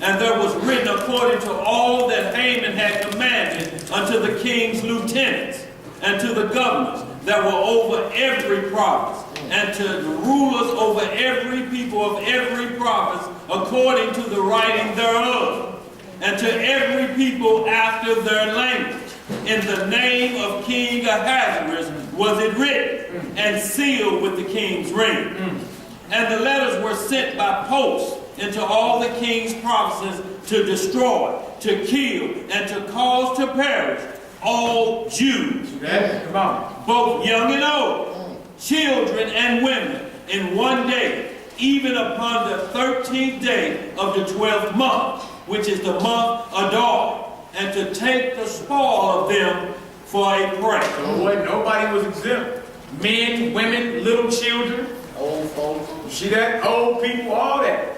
and there was written according to all that Haman had commanded unto the king's lieutenants, and to the governors that were over every province, and to the rulers over every people of every province, according to the writing thereof, and to every people after their language. In the name of King Ahasuerus was it written, and sealed with the king's ring. And the letters were sent by post into all the king's provinces to destroy, to kill, and to cause to perish all Jews, Come on. both young and old, children and women, in one day, even upon the 13th day of the 12th month, which is the month Adar, and to take the spoil of them for a prey. So what? Nobody was exempt. Men, women, little children, Old folks. you see that? Old people, all that.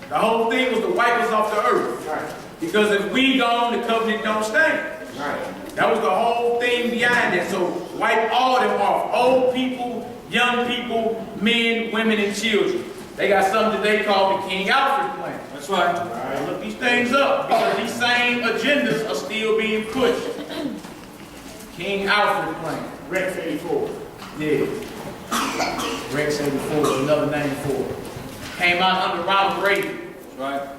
The whole thing was to wipe us off the earth. Right. Because if we gone, the covenant don't stand. Right. That was the whole thing behind it. So wipe all of them off. Old people, young people, men, women, and children. They got something they call the King Alfred plan. That's right. All right, look these things up because these same agendas are still being pushed. King Alfred plan. Rex 84. Yeah. Rex 84 is another name for it. Came out under Ronald Reagan. That's right.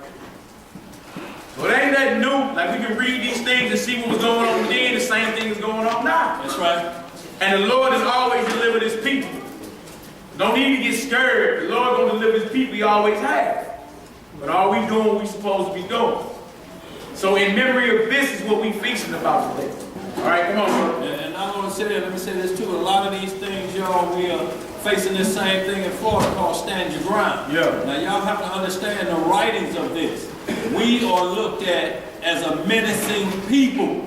So it ain't that new. Like we can read these things and see what was going on then. The same thing is going on now. That's right. And the Lord has always delivered his people. Don't need to get scared. The Lord gonna deliver his people. He always has. But are we doing what we supposed to be doing? So in memory of this is what we feasting about today. All right, come on, bro. And I'm going to say, let me say this too. A lot of these things, y'all, we are facing this same thing in Florida called stand your ground. Yeah. Now, y'all have to understand the writings of this. We are looked at as a menacing people.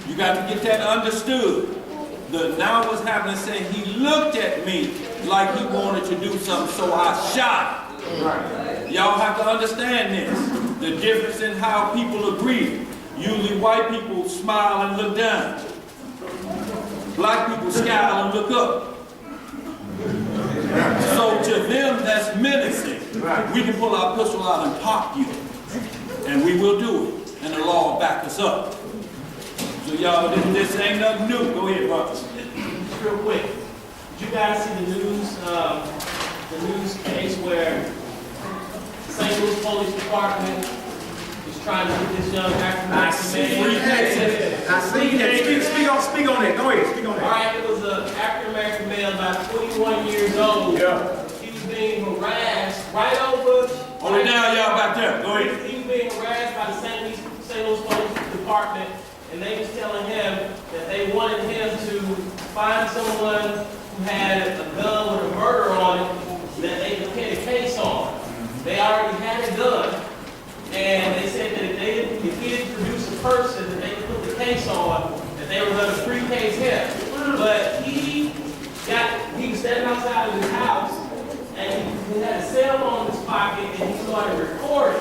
You got to get that understood. Now what's happening, saying he looked at me like he wanted to do something, so I shot him. Right. Y'all have to understand this. The difference in how people agree. Usually white people smile and look down. Black people scowl and look up. So to them, that's menacing. We can pull our pistol out and pop you. And we will do it. And the law will back us up. So y'all, this ain't nothing new. Go ahead, brothers. Just real quick, did you guys see the news case where St. Louis Police Department is trying to get this young African American man? I see that. Speak on that. Go ahead. Speak on All that. right, it was an African American male about 21 years old. Yeah. He was being harassed right over. Hold it down, y'all, back there. Go ahead. He was being harassed by the St. Louis Police Department, and they was telling him that they wanted him to find someone who had a gun with a murder on it that they could pin a case on. They already had a gun, and they said that if he didn't produce a person that they could put the case on, that they were going to pre-case him. But he was standing outside of his house, and he had a cell phone in his pocket, and he started recording.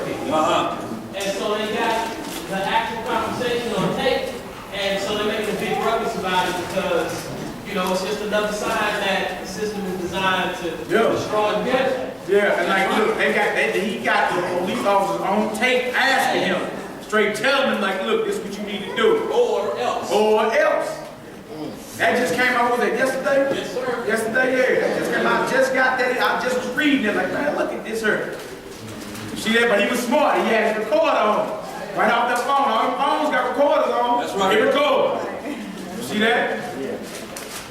And so they got the actual conversation on tape, and so they're making a big ruckus about it because, you know, it's just another sign that the system is designed to destroy the country. Yeah, and like, look, he got the police officers on tape asking him, straight telling him, like, look, this is what you need to do. Or else. Or else. That just came out, was that yesterday? Yes, sir. Yesterday, yeah. That just came out. I just got that. I just was reading it, like, man, look at this here. You see that? But he was smart. He had his recorder on. Right off that phone. All the phones got recorders on. That's right. He record. You see that?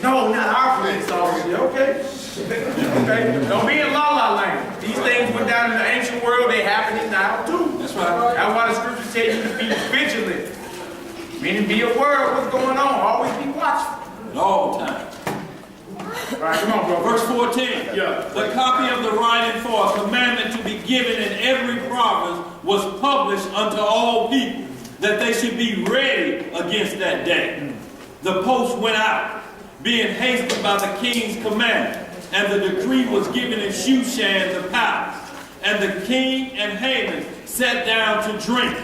No, not our police officer. Okay. Okay. Don't be in la-la land. These things went down in the ancient world. They happening now too. That's right. That's why the scriptures tell you to be vigilant. Meaning be aware of what's going on. Always be watchful. At all times. All right, come on, bro. Verse 14. Yeah. The copy of the writing for a commandment to be given in every province was published unto all people, that they should be ready against that day. The post went out, being hastened by the king's commandment, and the decree was given in Shushan the palace. And the king and Haman sat down to drink.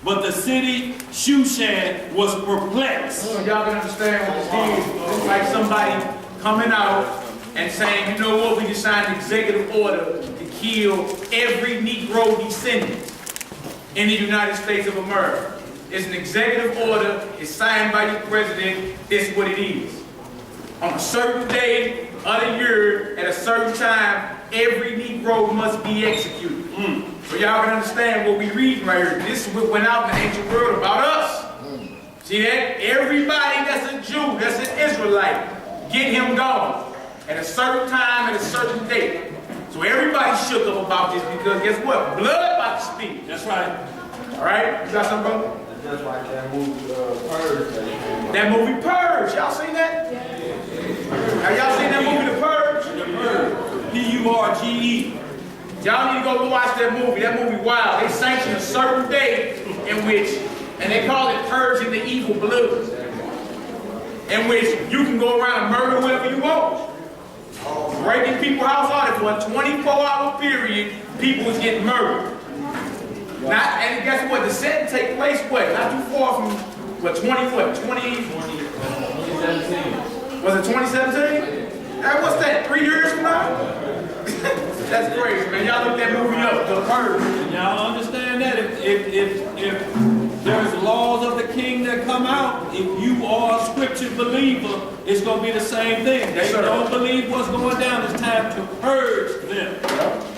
But the city Shushan was perplexed. So y'all can understand what this is. It's like somebody coming out and saying, you know what, we just signed an executive order to kill every Negro descendant in the United States of America. It's an executive order, it's signed by the president, this is what it is. On a certain day of the year, at a certain time, every Negro must be executed. So y'all can understand what we're reading right here. This is what went out in the ancient world about us. See that? Everybody that's a Jew, that's an Israelite, get him gone at a certain time, at a certain date. So everybody shook up about this because guess what? Blood about to speak. That's right. All right? You got something, brother? That's like that movie, Purge. That movie Purge. Y'all seen that? Have y'all seen that movie, The Purge? The Purge. P-U-R-G-E. Y'all need to go watch that movie. That movie wild. They sanction a certain day in which, and they call it purging the evil blood, in which you can go around and murder whoever you want. Breaking people's house out for a 24-hour period, people was getting murdered. And guess what? The setting take place what? Not too far from what? 2017. Was it 2017? What's that? 3 years from now? That's crazy, man. Y'all look that movie up, The Purge. Y'all understand that if there's laws of the king that come out, if you are a scripture believer, it's going to be the same thing. They don't believe what's going down. It's time to purge them.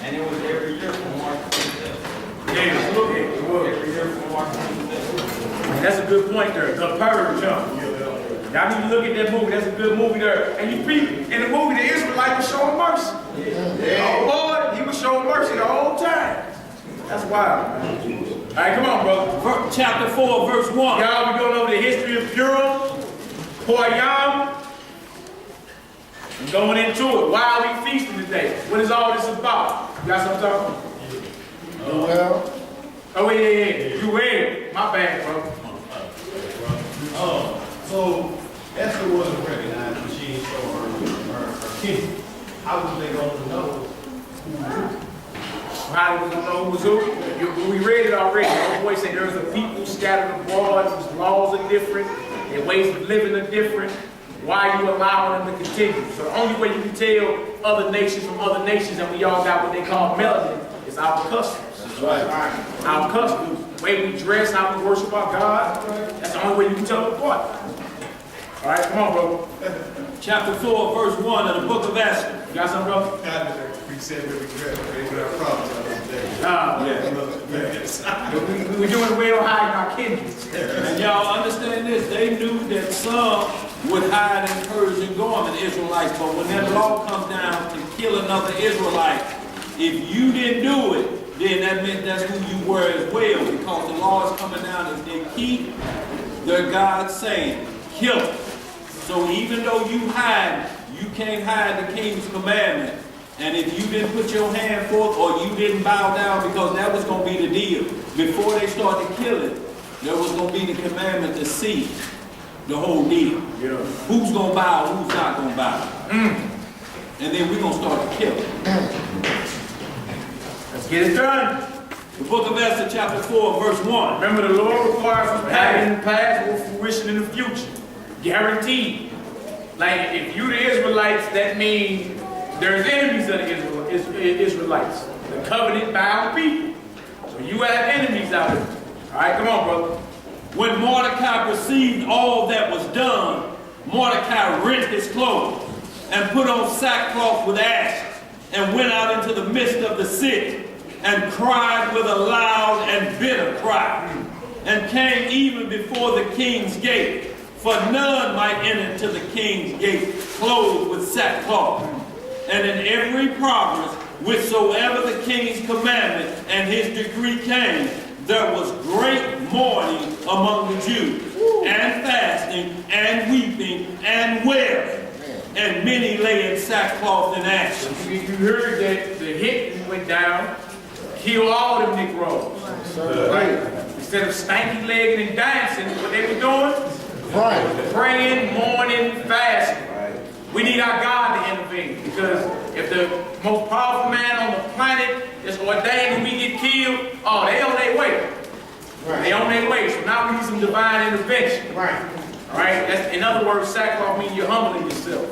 And it was every year from March 27th. Yeah, look at it. Every year from March 27th. That's a good point there. The Purge, huh? Y'all need to look at that movie. That's a good movie there. And you see, in the movie, the Israelite was showing mercy. Oh, Lord, he was showing mercy the whole time. That's wild. All right, come on, brother. Chapter 4, verse 1. Y'all, we going over the history of Purim, Purim, and going into it. Why are we feasting today? What is all this about? You got something to talk about? Well, Oh, yeah. You in. My bad, bro. So Esther wasn't recognized when she showed her king. How was they going to know? How was it know who was who? We read it already. The boy said there's a people scattered abroad, whose laws are different, their ways of living are different. Why are you allowing them to continue? So the only way you can tell other nations from other nations, and we all got what they call melanin, is our customs. that's right. Our customs, the way we dress, how we worship our God. That's the only way you can tell them apart. All right, come on, bro. Chapter 4, verse 1 of the book of Esther. You got something, bro? We said we regret, we have problems the other day. We're doing away on hiding our kindreds. And y'all understand this, they knew that some would hide in Persian garment, Israelites, but when that law comes down to kill another Israelite, if you didn't do it, then that meant that's who you were as well, because the law is coming down if they keep their God saying, kill them. So even though you hide, you can't hide the king's commandment. And if you didn't put your hand forth or you didn't bow down, because that was going to be the deal. Before they started killing, there was going to be the commandment to see the whole deal. Yeah. Who's going to bow, who's not going to bow. And then we're going to start to kill. Let's get it done. The book of Esther, chapter 4, verse 1. Remember, the Lord requires us to have it in the past will fruition in the future. Guaranteed. Like, if you the Israelites, that means there's enemies of the Israelites. The covenant-bound people. So you have enemies out there. All right, come on, brother. When Mordecai perceived all that was done, Mordecai rent his clothes and put on sackcloth with ashes and went out into the midst of the city and cried with a loud and bitter cry, and came even before the king's gate, for none might enter to the king's gate clothed with sackcloth. And in every province, whichsoever the king's commandment and his decree came, there was great mourning among the Jews, and fasting, and weeping, and wailing. And many lay in sackcloth and ashes. You heard that the hit went down, killed all them Negroes. Right? Instead of stanky legging and dancing, what they were doing? Right. Praying, mourning, fasting. We need our God to intervene, because if the most powerful man on the planet is ordained and we get killed, oh, they on their way. Right. They on their way. So now we need some divine intervention. Right. All right? That's, in other words, sackcloth means you're humbling yourself.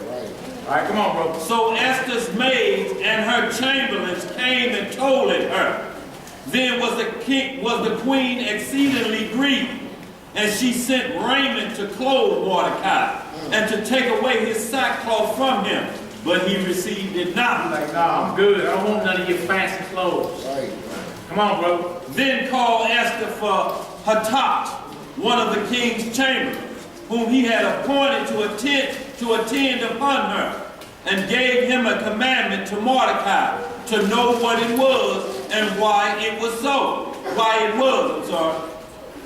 All right, come on, bro. So Esther's maids and her chamberlains came and told it her. Then was the queen exceedingly grieved, and she sent raiment to clothe Mordecai, and to take away his sackcloth from him. But he received it not. Like, nah, I'm good. I don't want none of your fancy clothes. Right. Come on, bro. Then called Esther for Hatat, one of the king's chamberlains, whom he had appointed to attend upon her, and gave him a commandment to Mordecai to know what it was and why it was so.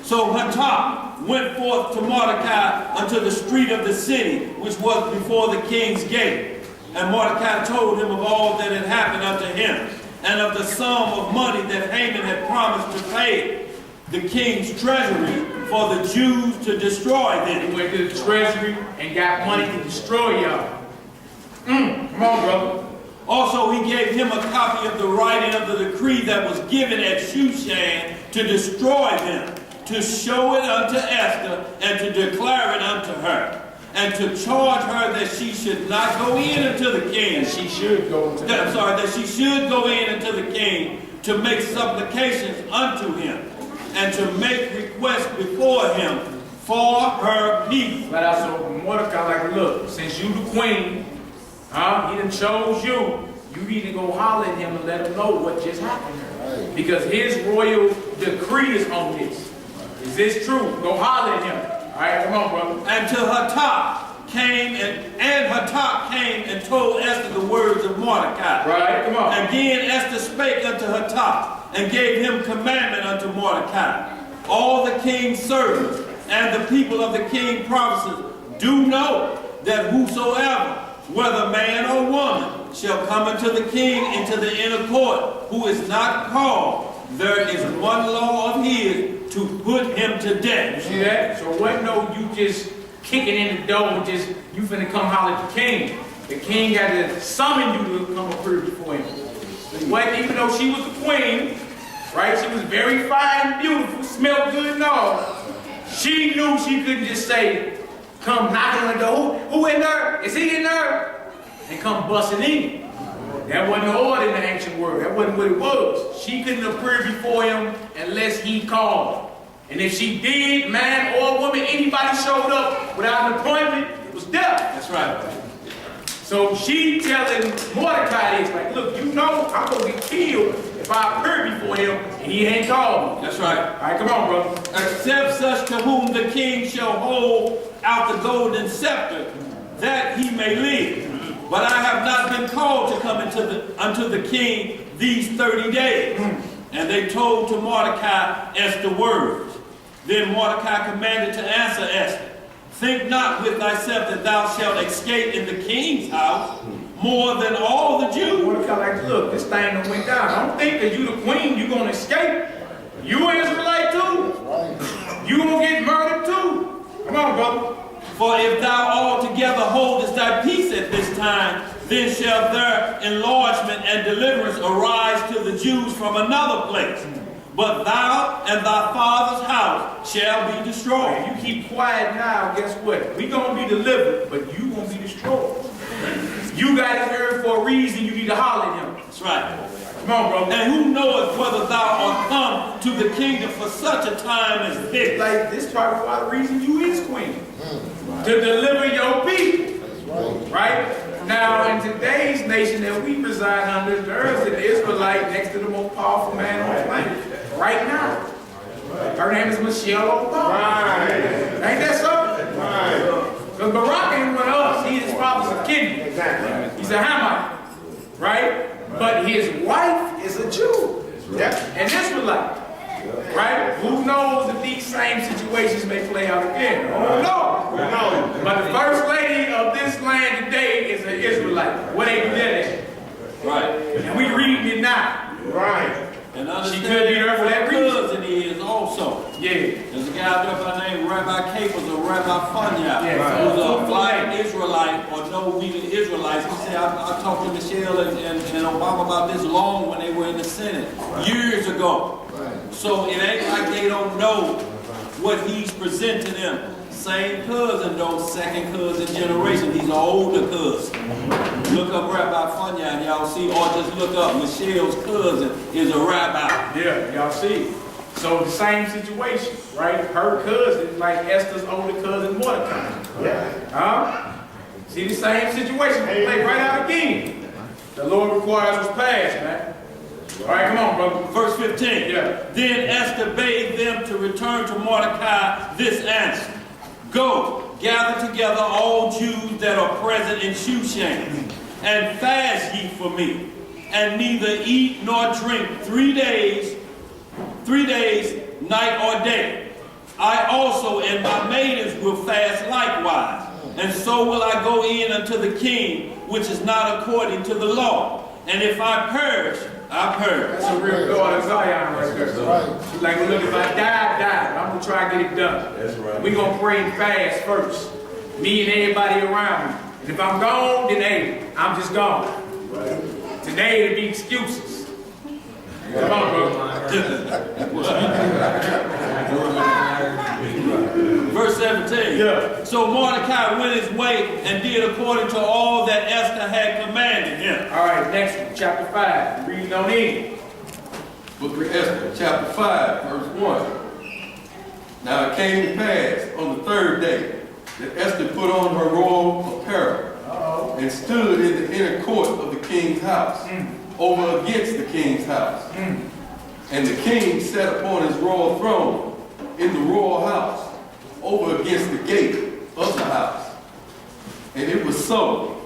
So Hatat went forth to Mordecai unto the street of the city, which was before the king's gate. And Mordecai told him of all that had happened unto him. and of the sum of money that Haman had promised to pay the king's treasury for the Jews to destroy them. He went to the treasury and got money to destroy y'all. Come on, brother. Also, he gave him a copy of the writing of the decree that was given at Shushan to destroy them, to show it unto Esther, and to declare it unto her, and to charge her that she should not go in unto the king. She should go into That she should go in unto the king to make supplications unto him, and to make requests before him for her people. But also Mordecai like, look, since you the queen, he done chose you. You need to go holler at him and let him know what just happened. Right. Because his royal decree is on this. Is this true? Go holler at him. All right, come on, brother. And to Hatak came and told Esther the words of Mordecai. Right, come on. Again Esther spake unto Hatak, and gave him commandment unto Mordecai. All the king's servants and the people of the king's provinces do know that whosoever, whether man or woman, shall come unto the king into the inner court, who is not called, there is one law of his to put him to death. See that? So what no you just kicking in the door and just you finna come holler at the king. The king had to summon you to come appear before him. What, even though she was the queen, right? She was very fine, beautiful, smelled good and all. She knew she couldn't just say, come knocking on the door. Who in there? Is he in there? And come busting in. That wasn't the order in the ancient world. That wasn't what it was. She couldn't appear before him unless he called. And if she did, man or woman, anybody showed up without an appointment, it was death. That's right. So she telling Mordecai this, like, look, you know I'm going to get killed if I appear before him and he ain't called me. That's right. All right, come on, brother. Except such to whom the king shall hold out the golden scepter, that he may live. But I have not been called to come unto the king these 30 days. And they told to Mordecai Esther words. Then Mordecai commanded to answer Esther, think not with thyself that thou shalt escape in the king's house more than all the Jews. Mordecai like, look, this thing done went down. Don't think that you the queen, you going to escape. You an Israelite too. Right. You going to get murdered too. Come on, brother. For if thou altogether holdest thy peace at this time, then shall their enlargement and deliverance arise to the Jews from another place. But thou and thy father's house shall be destroyed. If you keep quiet now, guess what? We going to be delivered, but you going to be destroyed. You got his earth for a reason. You need to holler at him. That's right. Come on, brother. And who knoweth whether thou art come to the kingdom for such a time as this? Like, this probably why the reason you is queen. To deliver your people. That's right. Right? Now, in today's nation that we reside under, there's an Israelite next to the most powerful man on the planet. Right now. Her name is Michelle Obama. Ain't that something? Because Barack ain't one of us. He is father's a kid. Exactly. He's a Hamite. Right? But his wife is a Jew. An Israelite. Right? Who knows if these same situations may play out again? Oh no. No. But the first lady of this land today is an Israelite. What they do that at? Right. And we reading it now. Right. And She understand could be there for that reason. cousin is also. Yeah. There's a guy out there by the name of Rabbi Capers or Rabbi Funya, Yeah. who's a blind Israelite or no meaning Israelites. He said, I talked to Michelle and Obama about this long when they were in the Senate years ago. So it ain't like they don't know what he's presenting them. Same cousin though, second cousin generation. These are older cousins. Look up Rabbi Funya and y'all see, or just look up Michelle's cousin is a rabbi. Yeah, y'all see. So the same situation, right? Her cousin, like Esther's older cousin Mordecai. Yeah. Huh? See the same situation play right out again. The Lord requires was passed, man. All right, come on, brother. Verse 15. Yeah. Then Esther bade them to return to Mordecai this answer. Go, gather together all Jews that are present in Shushan, and fast ye for me, and neither eat nor drink 3 days, night or day. I also and my maidens will fast likewise, and so will I go in unto the king, which is not according to the law. And if I perish, I've heard. That's a real daughter of Zion right there. Right. She's like, well, look, if I die, I'm gonna try to get it done. That's right. We gonna pray and fast first. Me and everybody around me. And if I'm gone, then hey, I'm just gone. Today it'll be excuses. Come on, bro. Verse 17. Yeah. So Mordecai went his way and did according to all that Esther had commanded him. All right, next one, chapter 5. Reading on in. Book of Esther, chapter 5, verse 1. Now it came to pass on the third day that Esther put on her royal apparel and stood in the inner court of the king's house, over against the king's house. And the king sat upon his royal throne in the royal house, over against the gate of the house. And it was so,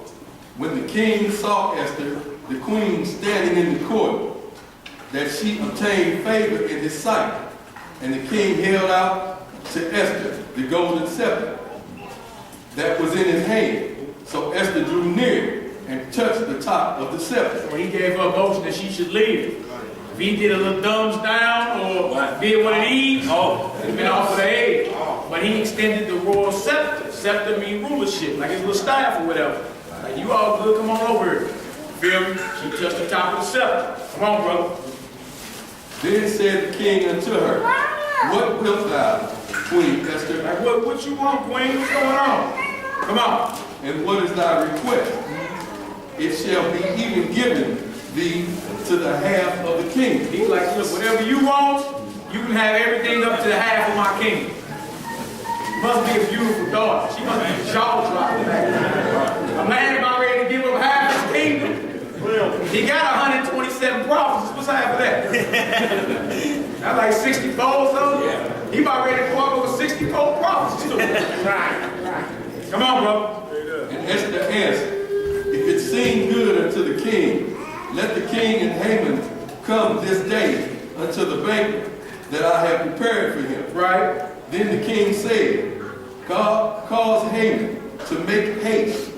when the king saw Esther, the queen, standing in the court, that she obtained favor in his sight. And the king held out to Esther the golden scepter that was in his hand. So Esther drew near and touched the top of the scepter. So he gave her a motion that she should leave. If he did a little thumbs down or did one of these, it'd been off of the edge. But he extended the royal scepter. Scepter means rulership, like his little staff or whatever. Like, you all good, come on over here. Feel me? She touched the top of the scepter. Come on, brother. Then said the king unto her, What wilt thou, Queen Esther? Like, what you want, queen? What's going on? Come on. And what is thy request? It shall be even given thee to the half of the kingdom. He's like, look, whatever you want, you can have everything up to the half of my kingdom. Must be a beautiful daughter. She must be a jaw dropping back there. A man about ready to give up half his kingdom. He got 127 prophets. What's half of that? That's like 64 or something. He about ready to walk over 64 prophets too. Right. Come on, bro. And Esther answered, If it seem good unto the king, let the king and Haman come this day unto the banquet that I have prepared for him. Right. Then the king said, Cause Haman to make haste,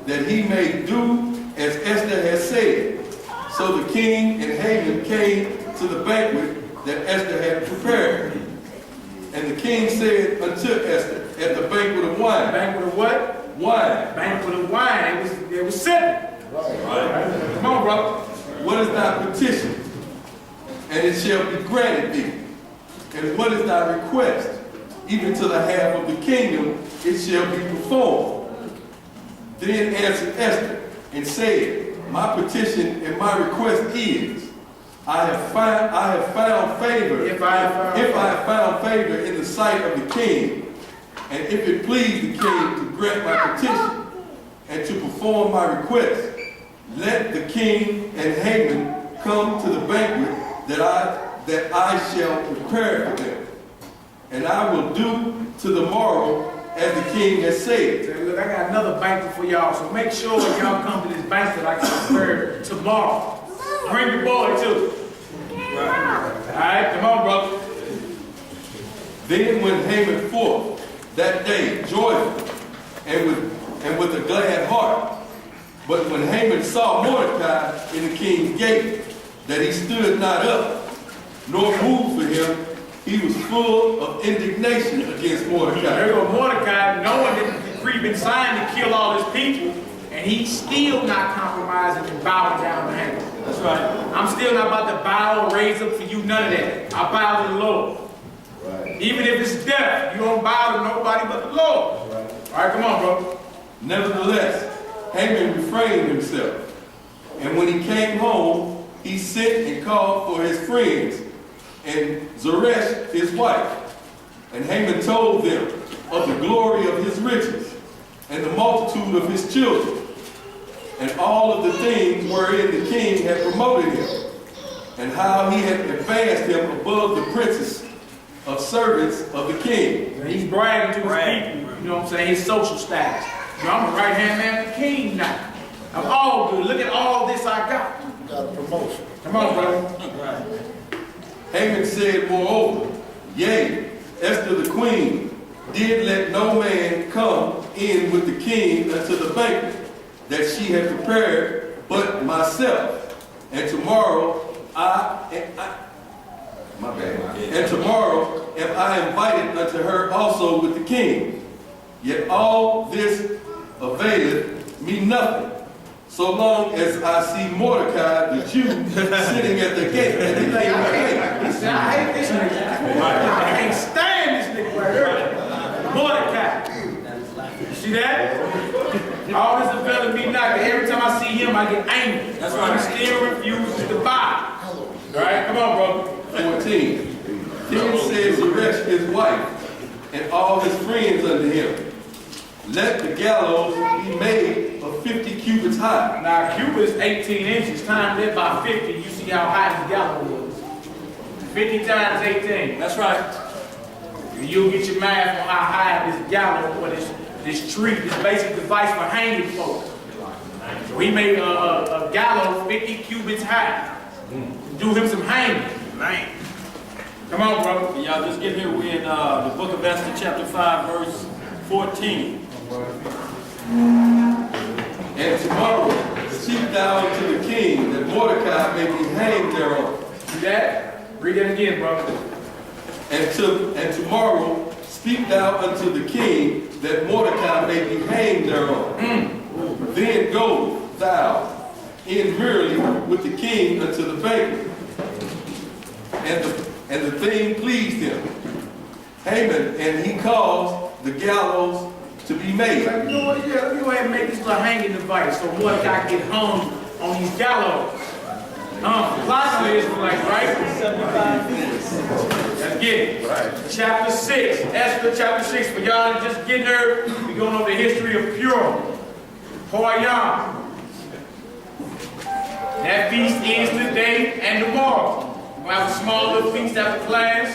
that he may do as Esther has said. So the king and Haman came to the banquet that Esther had prepared. And the king said unto Esther at the banquet of wine. Banquet of what? Wine. Banquet of wine. It was sipping. Right. Come on, brother. What is thy petition? And it shall be granted thee. And what is thy request? Even to the half of the kingdom it shall be performed. Then answered Esther and said, My petition and my request is, I have found favor. If I have found favor in the sight of the king, and if it please the king to grant my petition and to perform my request, let the king and Haman come to the banquet that I shall prepare for them. And I will do to the morrow as the king has said. Say, look, I got another banquet for y'all, so make sure y'all come to this banquet like I prepared tomorrow. Bring your boy too. Right. All right, come on, brother. Then went Haman forth that day joyful and with a glad heart. But when Haman saw Mordecai in the king's gate, that he stood not up, nor moved for him, he was full of indignation against Mordecai. There go Mordecai, knowing that the decree been signed to kill all his people, and he's still not compromising and bowing down to Haman. That's right. I'm still not about to bow or raise up for you, none of that. I bow to the Lord. Right. Even if it's death, you don't bow to nobody but the Lord. Right. All right, come on, bro. Nevertheless, Haman refrained himself. And when he came home, he sent and called for his friends and Zeresh his wife. And Haman told them of the glory of his riches and the multitude of his children, and all of the things wherein the king had promoted him, and how he had advanced him above the princes of servants of the king. And he's bragging to his people, you know what I'm saying, his social status. You know, I'm a right-hand man of the king now. I'm all good. Look at all this I got. You got a promotion. Come on, brother. Haman said, moreover, Yea, Esther the queen did let no man come in with the king unto the banquet that she had prepared but myself. And tomorrow my bad. And tomorrow am I invited unto her also with the king. Yet all this availeth me nothing, so long as I see Mordecai the Jew sitting at the gate. And he like, I hate this nigga. I can't stand this nigga right here. Mordecai. You see that? All this availeth me not. Every time I see him, I get angry. That's why he still refuses to buy. All right, come on, bro. 14. King says to arrest his wife and all his friends unto him. Let the gallows be made of 50 cubits high. Now, a cubit is 18 inches. Times that by 50, you see how high this gallows was. 50 times 18. That's right. You'll get your math on how high this gallows or this tree, this basic device for hanging folks. So he made a gallows 50 cubits high. Do him some hanging. Man. Come on, brother. Y'all just get here. We're in the book of Esther, chapter 5, verse 14. And tomorrow speak thou to the king that Mordecai may be hanged thereon. See that? Read that again, brother. And tomorrow speak thou unto the king that Mordecai may be hanged thereon. Then go thou in merrily with the king unto the banquet. And the thing pleased him. Haman, and he caused the gallows to be made. You know what? Yeah, let me go ahead and make this little hanging device so Mordecai get hung on these gallows. Lots of Israelites, right? 75 feet. Let's get it. Right. Chapter 6. Esther chapter 6. For y'all to just get there, we're going over the history of Purim. Purim. That feast ends today and tomorrow. We'll have a small little feast after class,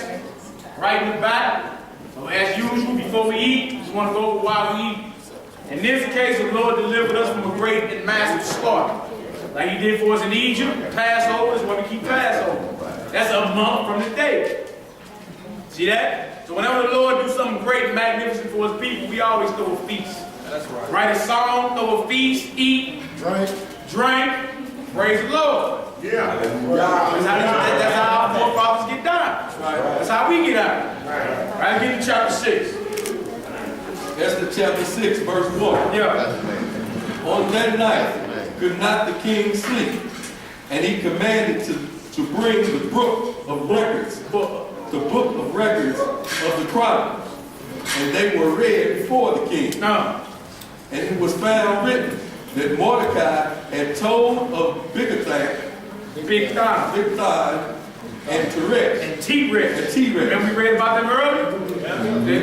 right in the back. So as usual, before we eat, we just want to go over why we eat. In this case, the Lord delivered us from a great and massive slaughter. Like he did for us in Egypt, Passover is what we keep Passover. That's a month from the day. See that? So whenever the Lord do something great and magnificent for his people, we always throw a feast. That's right. Write a song, throw a feast, eat, drink, praise the Lord. Yeah. That's how our forefathers get done. That's how we get out. Right, get to chapter 6. Esther chapter 6, verse 1. Yeah. On that night could not the king sleep, and he commanded to bring the book of records, the book of records of the Chronicles, and they were read before the king. No. And it was found written that Mordecai had told of Bigthai, and Teresh. And T-Rex. Remember we read about them earlier?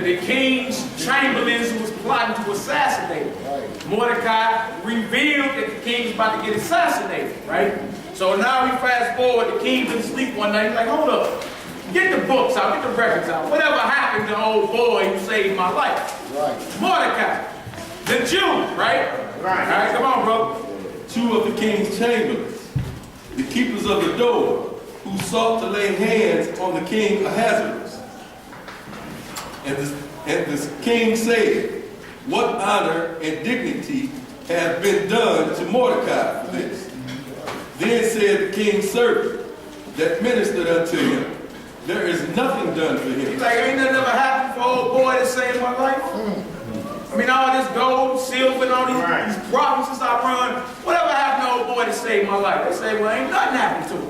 The king's chamberlains who was plotting to assassinate him. Mordecai revealed that the king was about to get assassinated, right? So now we fast forward, the king couldn't sleep one night. He's like, hold up. Get the books out, get the records out. Whatever happened to old boy who saved my life? Right. Mordecai, the Jew, right? Right. All right, come on, bro. 2 of the king's chamberlains, the keepers of the door, who sought to lay hands on the king Ahasuerus. And the king said, what honor and dignity have been done to Mordecai for this? Then said the king's servant that ministered unto him, there is nothing done for him. He's like, ain't nothing ever happened for old boy that saved my life? I mean, all this gold, silver, and all these provinces I run, whatever happened to old boy that saved my life? They say, well, ain't nothing happened to him.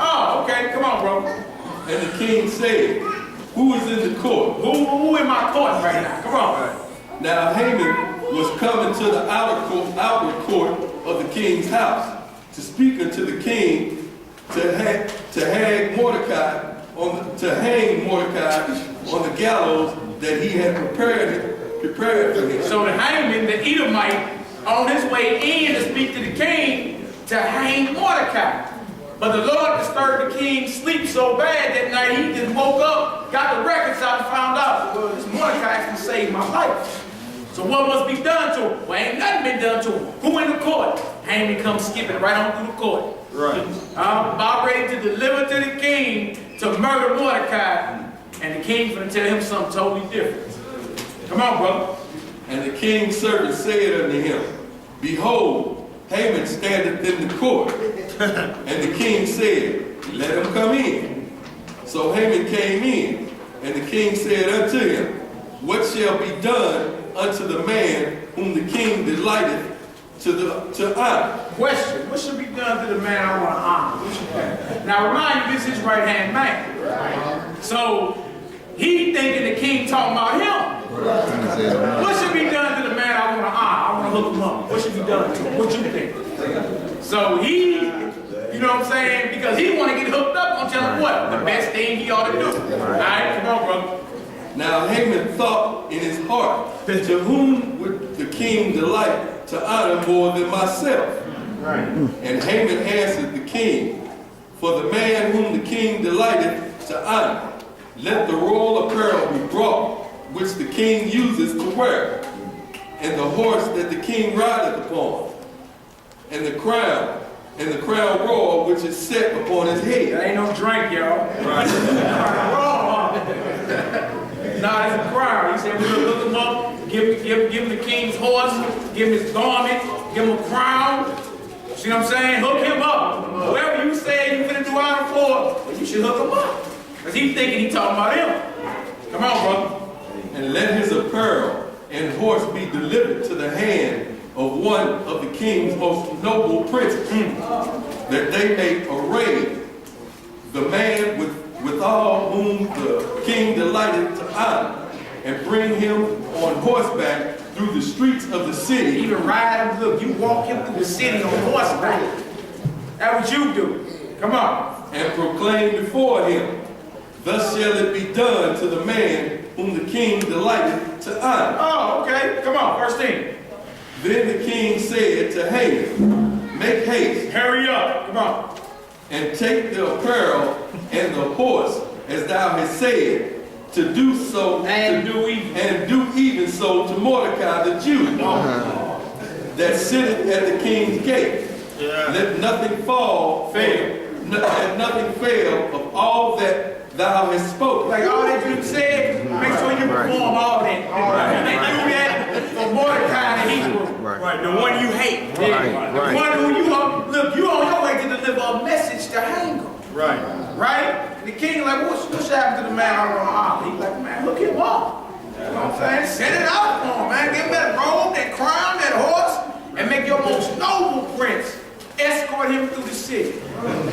Oh, okay, come on, bro. And the king said, who is in the court? Who in my court right now? Come on. Now Haman was coming to the outward court of the king's house to speak unto the king to hang Mordecai on the gallows that he had prepared for him. So the Haman, the Edomite, on his way in to speak to the king to hang Mordecai. But the Lord disturbed the king's sleep so bad that night he just woke up, got the records out, and found out, well, this Mordecai actually saved my life. So what must be done to him? Well, ain't nothing been done to him. Who in the court? Haman comes skipping right on through the court. Right. About ready to deliver to the king to murder Mordecai. And the king's going to tell him something totally different. Come on, brother. And the king's servant said unto him, behold, Haman standeth in the court. And the king said, let him come in. So Haman came in, and the king said unto him, what shall be done unto the man whom the king delighteth to honor? Question, what should be done to the man I want to honor? What should be done? Now remind you, this is his right-hand man. Right. So he thinking the king talking about him. Right. What should be done to the man I want to honor? I want to hook him up. What should be done to him? What you think? So he, you know what I'm saying? Because he want to get hooked up, I'm telling him what? The best thing he ought to do. All right, come on, brother. Now Haman thought in his heart, to whom would the king delight to honor more than myself? Right. And Haman answered the king, for the man whom the king delighteth to honor, let the royal apparel be brought, which the king uses to wear, and the horse that the king rideth upon, and the crown royal which is set upon his head. That ain't no drink, y'all. Right. Nah, it's a crown. He said we're gonna look him up, give him the king's horse, give him his garment, give him a crown. See what I'm saying? Hook him up. Whoever you say you finna do honor for, you should hook him up. Because he's thinking he talking about him. Come on, brother. And let his apparel and horse be delivered to the hand of one of the king's most noble princes, that they may array the man with all whom the king delighted to honor, and bring him on horseback through the streets of the city. Even ride him, look, you walk him through the city on horseback. That's what you do. Come on. And proclaim before him, thus shall it be done to the man whom the king delighted to honor. Oh, okay. Come on, first thing. Then the king said to Haman, make haste. Hurry up. Come on. And take the apparel and the horse, as thou hast said, to do so, and do even so to Mordecai the Jew, that sitteth at the king's gate. Yeah. Let nothing fail of all that thou hast spoken. Like all that you said, make sure you perform all that. And do that for Mordecai the Hebrew. Right. The one you hate. The one who you look, you on your way to deliver a message to Haman. Right? And the king like, what's happened to the man I want to honor? He's like, man, hook him up. You know what I'm saying? Set it out for him, man. Give him that robe, that crown, that horse, and make your most noble prince escort him through the city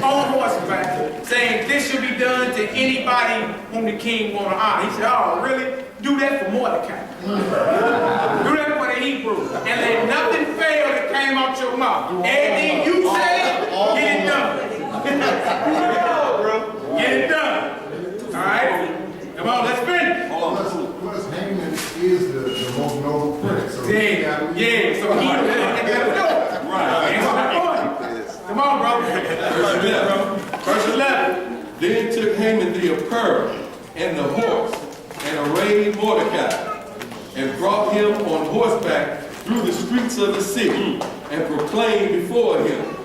on horseback, saying this should be done to anybody whom the king want to honor. He said, oh, really? Do that for Mordecai. Do that for the Hebrew. And let nothing fail that came out your mouth. Everything you say, get it done. Get it done. All right? Come on, let's finish. Plus, Haman is the most noble prince. So yeah, so he right. Come on, bro. Verse 11. Then took Haman the apparel and the horse, and arrayed Mordecai, and brought him on horseback through the streets of the city, and proclaimed before him,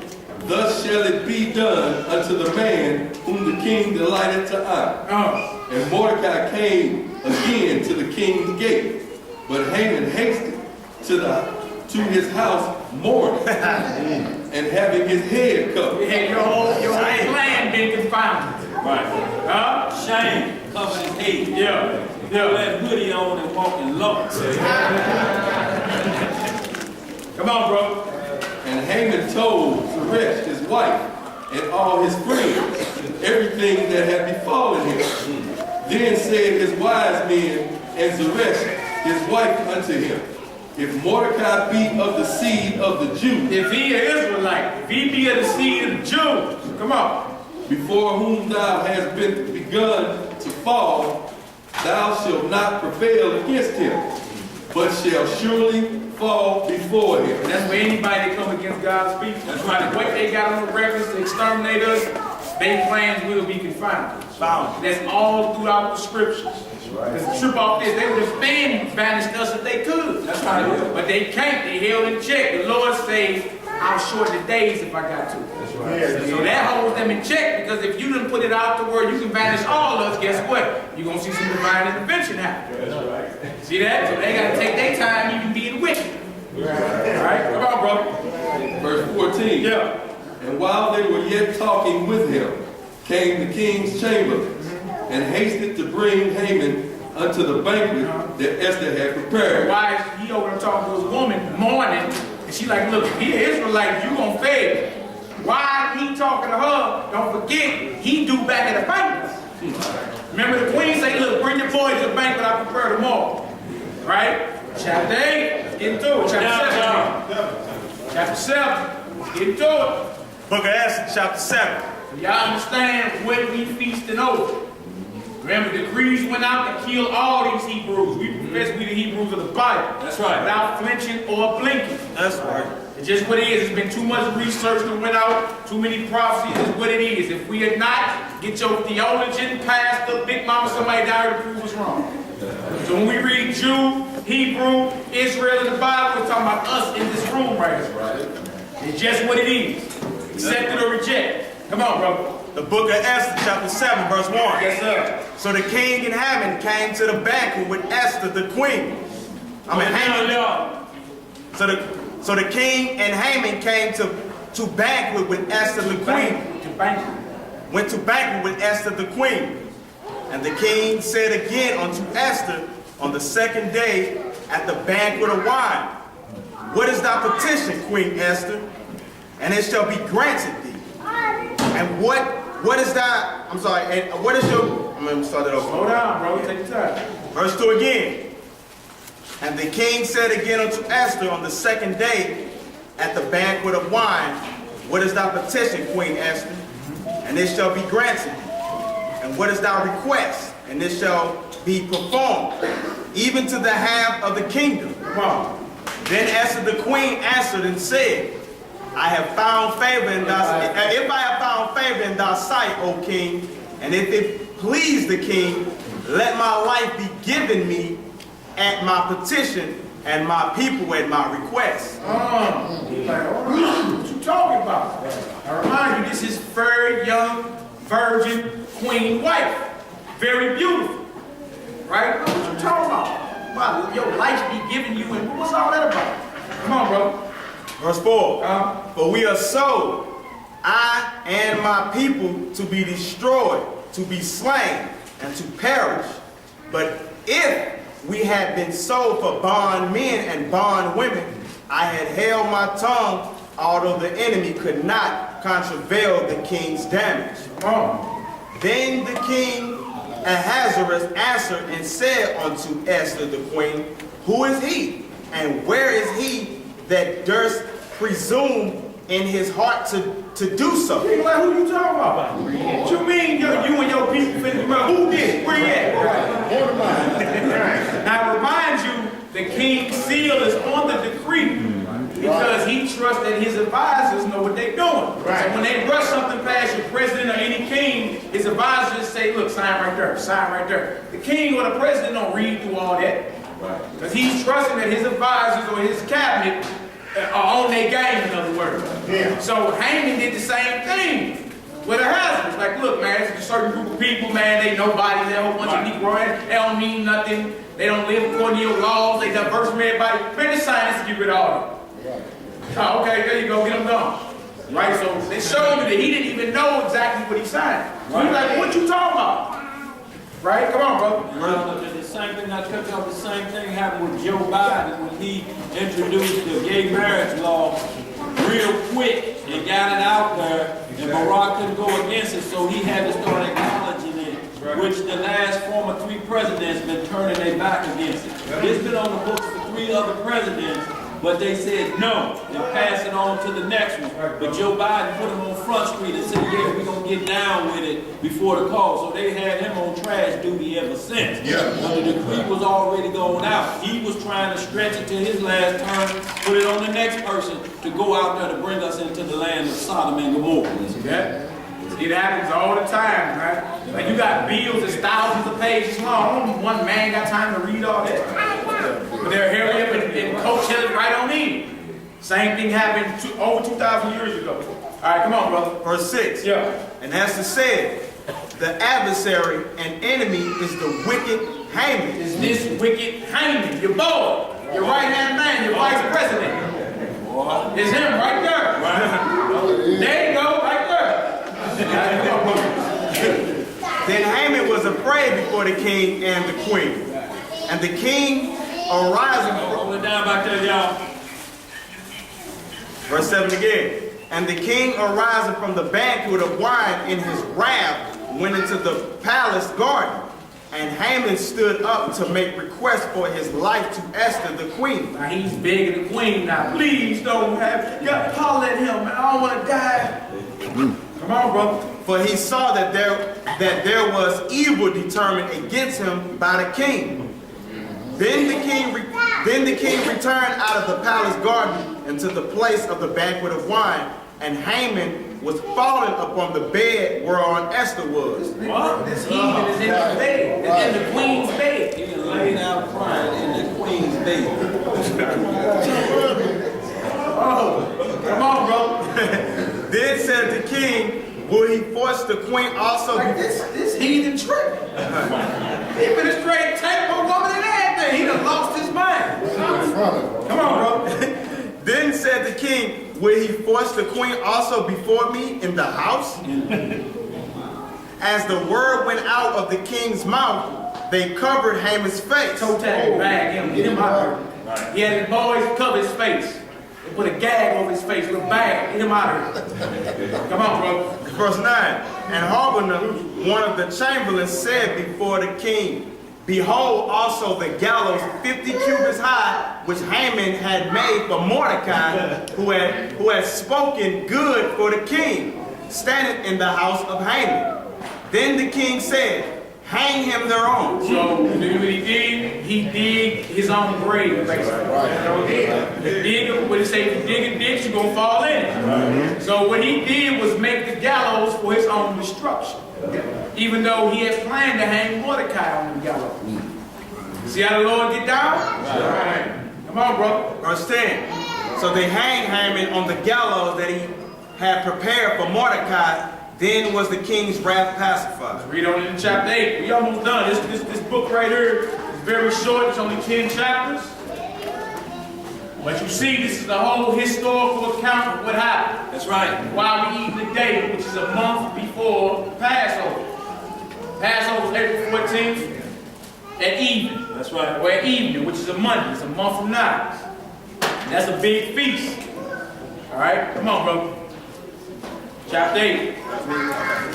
thus shall it be done unto the man whom the king delighted to honor. And Mordecai came again to the king's gate, but Haman hasted to his house mourning, and having his head covered. Your whole plan been confounded. Right. Shame covered his head. Yeah. Put that hoodie on and walking low. Come on, bro. And Haman told Zeresh, his wife, and all his friends, everything that had befallen him. Then said his wise men and Zeresh, his wife, unto him, if Mordecai be of the seed of the Jews, if he is Israelite, if he be of the seed of the Jews, come on, before whom thou hast been begun to fall, thou shalt not prevail against him, but shall surely fall before him. And that's for anybody that come against God's people. That's right. The way they got on the records to exterminate us, their plans will be confounded. That's all throughout the scriptures. Because the truth about this, they would have banished us if they could. That's right. But they can't. They held in check. The Lord says, I'll shorten the days if I got to. That's right. So that holds them in check, because if you didn't put it out to where you can banish all of us, guess what? You're going to see some divine intervention happen. That's right. See that? So they got to take their time even being wicked. All right? Come on, brother. Verse 14. Yeah. And while they were yet talking with him, came the king's chamber and hasted to bring Haman unto the banquet that Esther had prepared. Why is he over there talking to his woman mourning? And she like, look, he an Israelite, you gonna fail. Why he talking to her? Don't forget, he do back at the banquet. Remember the queen say, look, bring your boys to the banquet, I prepare them all. Right? Chapter 8, let's get into it. Chapter 7. Chapter 7, let's get into it. Book of Esther, chapter 7. So y'all understand what we feasting over. Remember, decrees went out to kill all these Hebrews. We profess we the Hebrews of the Bible. That's right. Without flinching or blinking. That's right. It's just what it is. It's been too much research that went out, too many prophecies. It's what it is. If we are not, get your theologian, pastor, big mama, somebody down here to prove us wrong. So when we read Jew, Hebrew, Israel in the Bible, we're talking about us in this room right here. Right. It's just what it is. Accept it or reject it. Come on, brother. The book of Esther, chapter 7, verse 1. Yes, sir. So the king and Haman came to the banquet with Esther, the queen. So the king and Haman came to banquet with Esther, the queen. Went to banquet with Esther, the queen. And the king said again unto Esther on the second day at the banquet of wine, what is thy petition, Queen Esther? And it shall be granted thee. And what is thy, I'm sorry, and what is your, I'm going to start it over. Slow down, bro. Take your time. Verse 2 again. And the king said again unto Esther on the second day at the banquet of wine, what is thy petition, Queen Esther? And it shall be granted thee. And what is thy request? And it shall be performed, even to the half of the kingdom. Come on. Then Esther the queen answered and said, I have found favor in thy if I have found favor in thy sight, O king, and if it please the king, let my life be given me at my petition and my people at my request. What you talking about? I remind you, this is very young, virgin, queen wife. Very beautiful. Right? What you talking about? About your life be given you, and what's all that about? Come on, bro. Verse 4. For we are sold, I and my people, to be destroyed, to be slain, and to perish. But if we had been sold for bondmen and bondwomen, I had held my tongue, although the enemy could not contravail the king's damage. Then the king Ahasuerus answered and said unto Esther the queen, who is he, and where is he that durst presume in his heart to do so? Who you talking about? What you mean you and your people finna do? Who did it? Where you at? Now I remind you, the king's seal is on the decree because he trusts that his advisors know what they're doing. So when they rush something past your president or any king, his advisors say, look, sign right there, sign right there. The king or the president don't read through all that because he's trusting that his advisors or his cabinet are on their game, in other words. Yeah. So Haman did the same thing with her husbands. Like, look, man, it's a certain group of people, man, they nobody, they a whole bunch of Negroes, they don't mean nothing, they don't live according to your laws, they diverse from everybody. Man, this sign is to get rid of all of them. Oh, okay, there you go, get them gone. Right, so they showed you that he didn't even know exactly what he signed. So he's like, what you talking about? Right, come on, bro. The same thing, I cut off, the same thing happened with Joe Biden when he introduced the gay marriage law real quick and got it out there, and Barack couldn't go against it, so he had to start acknowledging it, which the last former 3 presidents been turning their back against it. It's been on the books for 3 other presidents, but they said no and passed it on to the next one. But Joe Biden put him on Front Street and said, yeah, we're going to get down with it before the call. So they had him on trash duty ever since. But the decree was already going out. He was trying to stretch it to his last term, put it on the next person to go out there to bring us into the land of Sodom and Gomorrah. Yeah. It happens all the time, right? Like you got bills that's thousands of pages long. Only one man got time to read all that. But they'll hurry up and coach it right on in. Same thing happened over 2,000 years ago. All right, come on, brother. Verse 6. Yeah. And Esther said, the adversary and enemy is the wicked Haman. Is this wicked Haman, your boy, your right-hand man, your vice president? It's him right there. There you go, right there. Come on, brother. way before the king and the queen. And the king arising Hold it down back there, y'all. Verse 7 again. And the king arising from the banquet of wine in his wrath went into the palace garden. And Haman stood up to make request for his life to Esther the queen. Now he's begging the queen now, please don't have, you gotta holler at him, man, I don't want to die. Come on, brother. For he saw that there was evil determined against him by the king. Then the king returned out of the palace garden into the place of the banquet of wine, and Haman was fallen upon the bed whereon Esther was. What? This heathen is in the bed. It's in the queen's bed. He laid out crying in the queen's bed. Oh, come on, bro. Then said the king, will he force the queen also? Like this heathen trick. He been a straight take a woman and everything. He done lost his mind. Come on, bro. Then said the king, will he force the queen also before me in the house? As the word went out of the king's mouth, they covered Haman's face. Toe tag, bag him, get him out of here. He had his boys cover his face. They put a gag over his face, little bag, get him out of here. Come on, bro. Verse 9, and Harbonah, one of the chamberlains, said before the king, behold also the gallows 50 cubits high, which Haman had made for Mordecai, who had spoken good for the king, standing in the house of Haman. Then the king said, hang him thereon. So, you know what he did? He digged his own grave, basically. What he say, if you dig a ditch, you're going to fall in it. So what he did was make the gallows for his own destruction. Even though he had planned to hang Mordecai on the gallows. See how the Lord get down? Right. Come on, bro. Verse 10, so they hanged Haman on the gallows that he had prepared for Mordecai. Then was the king's wrath pacified. Read on in chapter 8. We almost done. This book right here is very short. It's only 10 chapters. But you see, this is the whole historical account of what happened. That's right. Why we eat the day, which is a month before Passover. Passover is April 14th at evening. That's right. Or at evening, which is a Monday. It's a month from now. That's a big feast. All right? Come on, bro. Chapter 8.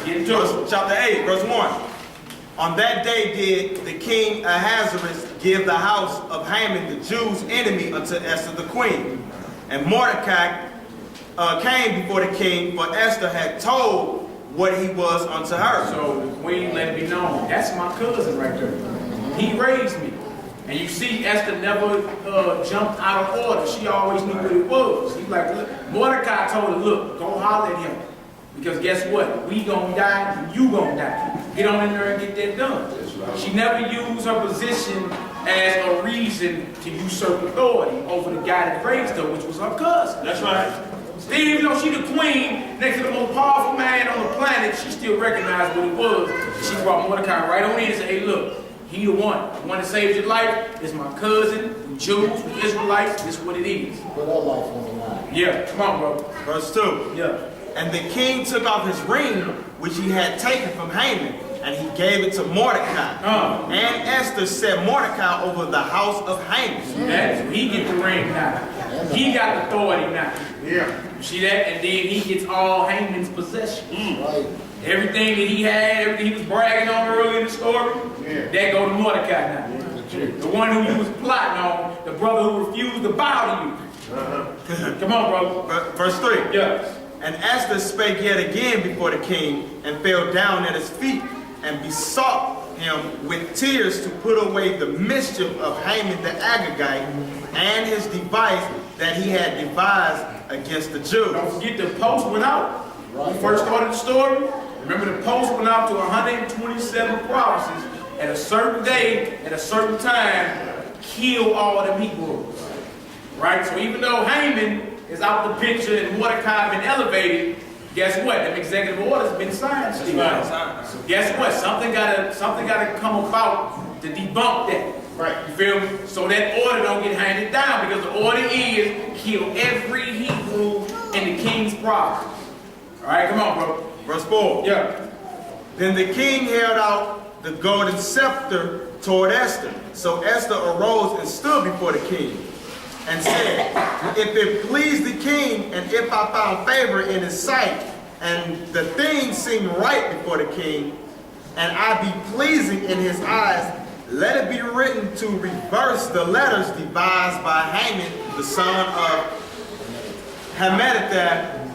Get into it. Chapter 8, verse 1. On that day did the king Ahasuerus give the house of Haman, the Jews' enemy, unto Esther the queen. And Mordecai came before the king, for Esther had told what he was unto her. So the queen let it be known. That's my cousin right there. He raised me. And you see, Esther never jumped out of order. She always knew what it was. He's like, look, Mordecai told her, look, go holler at him. Because guess what? We gonna die and you gonna die. Get on in there and get that done. She never used her position as a reason to usurp authority over the guy that raised her, which was her cousin. That's right. Still, even though she the queen, next to the most powerful man on the planet, she still recognized what it was. She brought Mordecai right on in and said, hey, look, he the one that saved your life. Is my cousin, we Jews, we Israelites, this is what it is. Put our life on the line. Yeah, come on, bro. Verse 2. Yeah. And the king took off his ring, which he had taken from Haman, and he gave it to Mordecai. And Esther set Mordecai over the house of Haman. That's, he get the ring now. He got authority now. Yeah. You see that? And then he gets all Haman's possessions. Right. Everything that he had, everything he was bragging on early in the story, that go to Mordecai now. The one who you was plotting on, the brother who refused to bow to you. Come on, bro. Verse 3. Yeah. And Esther spake yet again before the king, and fell down at his feet, and besought him with tears to put away the mischief of Haman the Agagite, and his device that he had devised against the Jews. Don't forget the post went out. When we first started the story, remember the post went out to 127 provinces at a certain day, at a certain time, kill all of them Hebrews. Right? So even though Haman is out the picture and Mordecai been elevated, guess what? Them executive orders been signed still. So guess what? Something gotta come about to debunk that. Right. You feel me? So that order don't get handed down, because the order is kill every Hebrew in the king's province. Alright, come on, bro. Verse 4. Yeah. Then the king held out the golden scepter toward Esther. So Esther arose and stood before the king and said, if it please the king, and if I found favor in his sight, and the thing seemed right before the king, and I be pleasing in his eyes, let it be written to reverse the letters devised by Haman, the son of Hammedatha,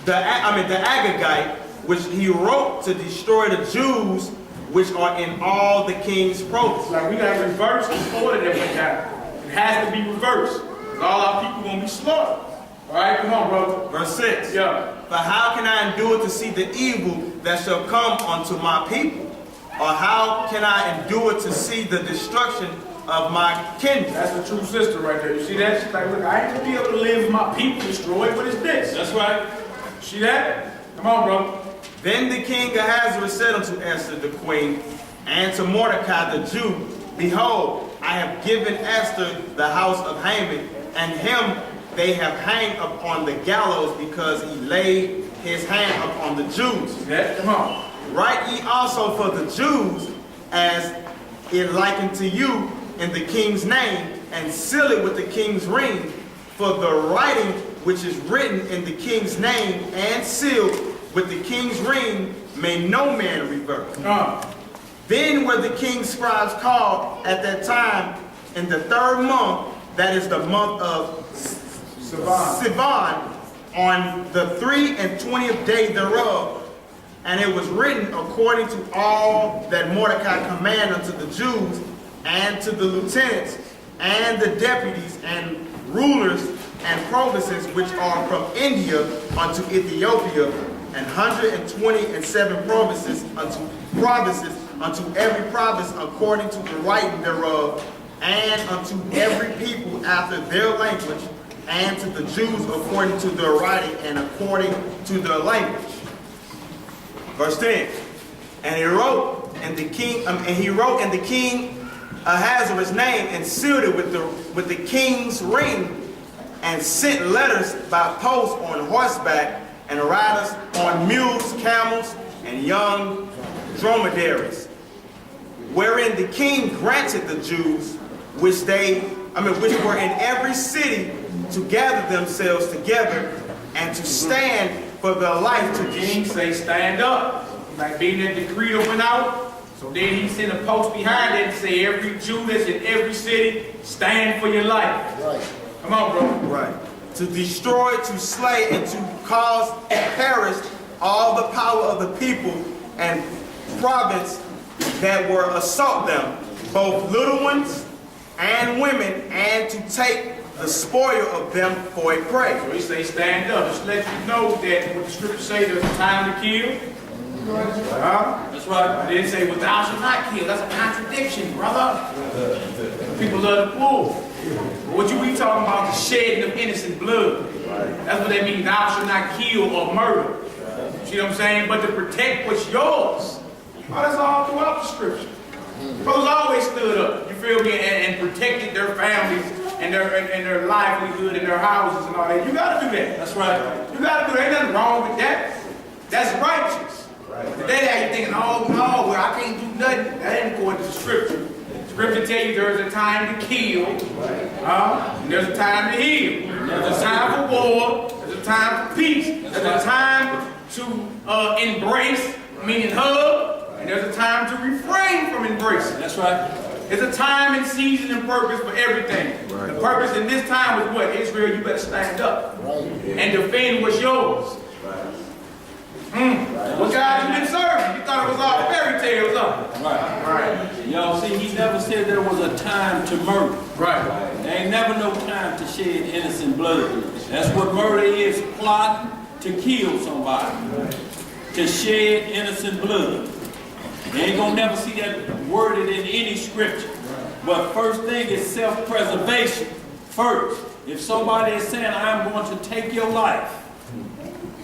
the Agagite, which he wrote to destroy the Jews which are in all the king's provinces. Like we got to reverse the order that went down. It has to be reversed. All our people gonna be slaughtered. All right, come on, brother. Verse 6. Yeah. For how can I endure to see the evil that shall come unto my people? Or how can I endure to see the destruction of my kindred? That's a true sister right there. You see that? She's like, look, I ain't gonna be able to live with my people destroyed. What is this? That's right. See that? Come on, brother. Then the king Ahasuerus said unto Esther the queen, and to Mordecai the Jew, behold, I have given Esther the house of Haman, and him they have hanged upon the gallows because he laid his hand upon the Jews. See that? Come on. Write ye also for the Jews as it likened to you in the king's name, and seal it with the king's ring, for the writing which is written in the king's name and sealed with the king's ring may no man reverse. Then were the king's scribes called at that time in the 3rd month, that is the month of Sivan, on the 23rd day thereof. And it was written according to all that Mordecai commanded unto the Jews, and to the lieutenants, and the deputies, and rulers, and provinces which are from India unto Ethiopia, and 127 provinces unto every province according to the writing thereof, and unto every people after their language, and to the Jews according to their writing and according to their language. Verse 10. And he wrote in the king Ahasuerus' name, and sealed it with the king's ring, and sent letters by post on horseback, and riders on mules, camels, and young dromedaries, wherein the king granted the Jews, which were in every city, to gather themselves together and to stand for their life to The king say, stand up. Like being that decree that went out. So then he sent a post behind it and say, every Jew that's in every city, stand for your life. Right. Come on, bro. right, to destroy, to slay, and to cause perish all the power of the people and province that were assault them, both little ones and women, and to take the spoil of them for a prey. So he say, stand up. Just let you know that what the scriptures say, there's a time to kill. That's right. They say, well, thou shalt not kill. That's a contradiction, brother. People love to pull. But what you be talking about, the shedding of innocent blood. That's what they mean, thou shalt not kill or murder. See what I'm saying? But to protect what's yours. Oh, that's all throughout the scripture. Brothers always stood up, you feel me, and protected their families and their livelihood and their houses and all that. You gotta do that. That's right. You gotta do that. Ain't nothing wrong with that. That's righteous. Today they ain't thinking, oh no, well, I can't do nothing. That ain't according to the scripture. Scripture tell you there's a time to kill, and there's a time to heal. There's a time for war, there's a time for peace, there's a time to embrace, meaning hug, and there's a time to refrain from embracing. That's right. There's a time and season and purpose for everything. The purpose in this time was what? Israel, you better stand up and defend what's yours. What God you been serving? You thought it was all fairy tales, huh? Right. Y'all see, he never said there was a time to murder. Right. There ain't never no time to shed innocent blood. That's what murder is, plotting to kill somebody. To shed innocent blood. You ain't gonna never see that worded in any scripture. But first thing is self-preservation. First, if somebody is saying, I'm going to take your life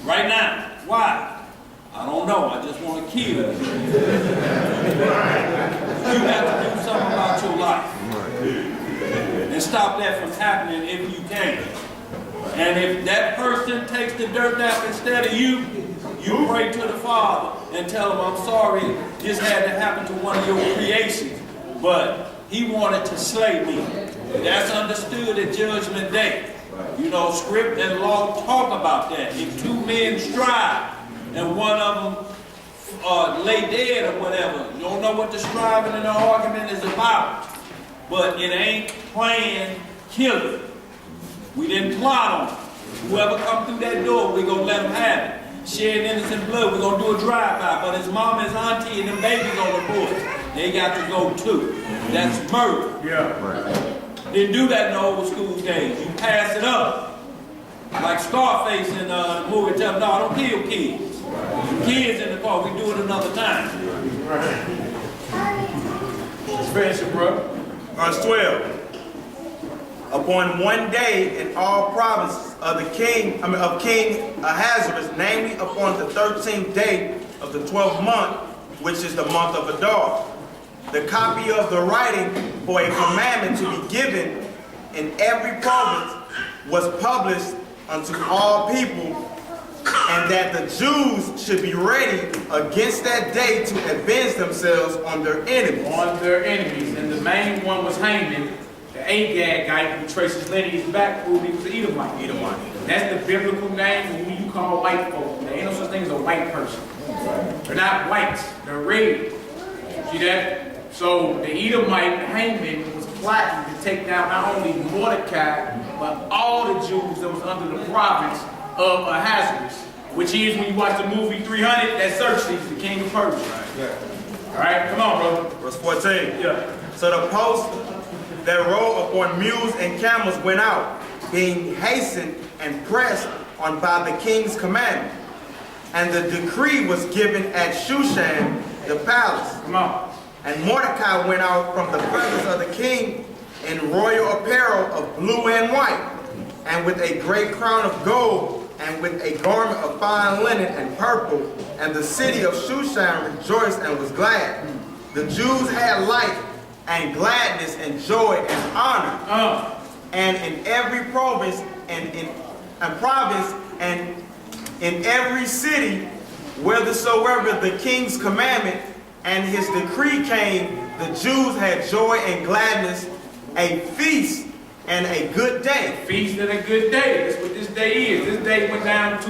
right now, why? I don't know, I just want to kill you. You have to do something about your life. And stop that from happening if you can. And if that person takes the dirt nap instead of you, You pray to the Father and tell him, I'm sorry, this had to happen to one of your creations, but he wanted to slay me. That's understood at Judgment Day. You know, script and law talk about that. If two men strive and one of them lay dead or whatever, you don't know what the striving and the argument is about. But it ain't planned killing. We didn't plot on it. Whoever come through that door, we're going to let them have it. Shedding innocent blood, we're going to do a drive-by. But his mama, his auntie, and them babies on the board, they got to go too. That's murder. Yeah. Didn't do that in the old school days. You pass it up. Like Scarface in the movie, tell them, no, don't kill kids. Kids in the car, we do it another time. Let's finish it, bro. Verse 12. Upon one day in all provinces of King Ahasuerus, namely upon the 13th day of the 12th month, which is the month of Adar, the copy of the writing for a commandment to be given in every province was published unto all people, and that the Jews should be ready against that day to avenge themselves on their enemies. On their enemies. And the main one was Haman, the Agag guy who traces lineage back, who he was the Edomite. That's the biblical name for who you call white folk. There ain't no such thing as a white person. They're not whites, they're red. See that? So the Edomite, Haman, was plotting to take down not only Mordecai, but all the Jews that was under the province of Ahasuerus, which is, when you watch the movie 300, that Xerxes, the king of Persia. All right, come on, brother. Verse 14. Yeah. So the post that rode upon mules and camels went out, being hastened and pressed on by the king's commandment. And the decree was given at Shushan, the palace. Come on. And Mordecai went out from the presence of the king in royal apparel of blue and white, and with a great crown of gold, and with a garment of fine linen and purple. And the city of Shushan rejoiced and was glad. The Jews had life and gladness and joy and honor. And in every province and in every city, whithersoever the king's commandment and his decree came, the Jews had joy and gladness, a feast and a good day. Feast and a good day. That's what this day is. This day went down over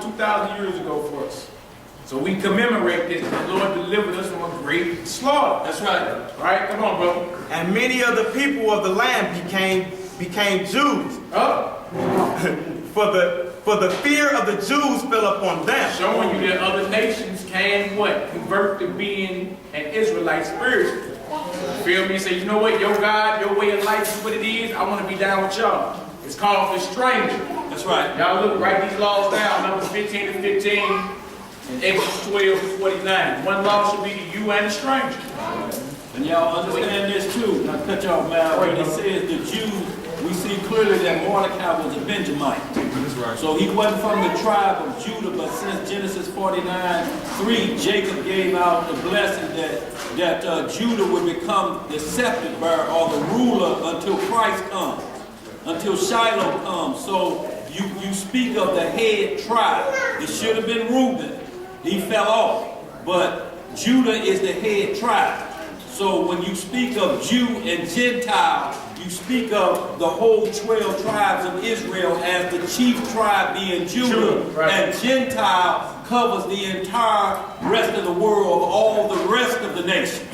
2,000 years ago for us. So we commemorate this. The Lord delivered us from a great slaughter. That's right. All right, come on, bro. And many of the people of the land became Jews. For the fear of the Jews fell upon them. Showing you that other nations can what? Convert to being an Israelite spiritually. Feel me? Say, you know what? Your God, your way of life is what it is. I want to be down with y'all. It's called the stranger. That's right. Y'all look, write these laws down. Numbers 15 and 15 and Exodus 12 and 49. One law should be to you and the stranger. And y'all understand this too. Not cut y'all mouth. When it says the Jews, we see clearly that Mordecai was a Benjamite. So he wasn't from the tribe of Judah, but since Genesis 49:3, Jacob gave out the blessing that Judah would become the scepter bearer or the ruler until Christ comes, until Shiloh comes. So you speak of the head tribe. It should have been Reuben. He fell off. But Judah is the head tribe. So when you speak of Jew and Gentile, you speak of the whole 12 tribes of Israel as the chief tribe being Judah, right. And Gentile covers the entire rest of the world, all the rest of the nations.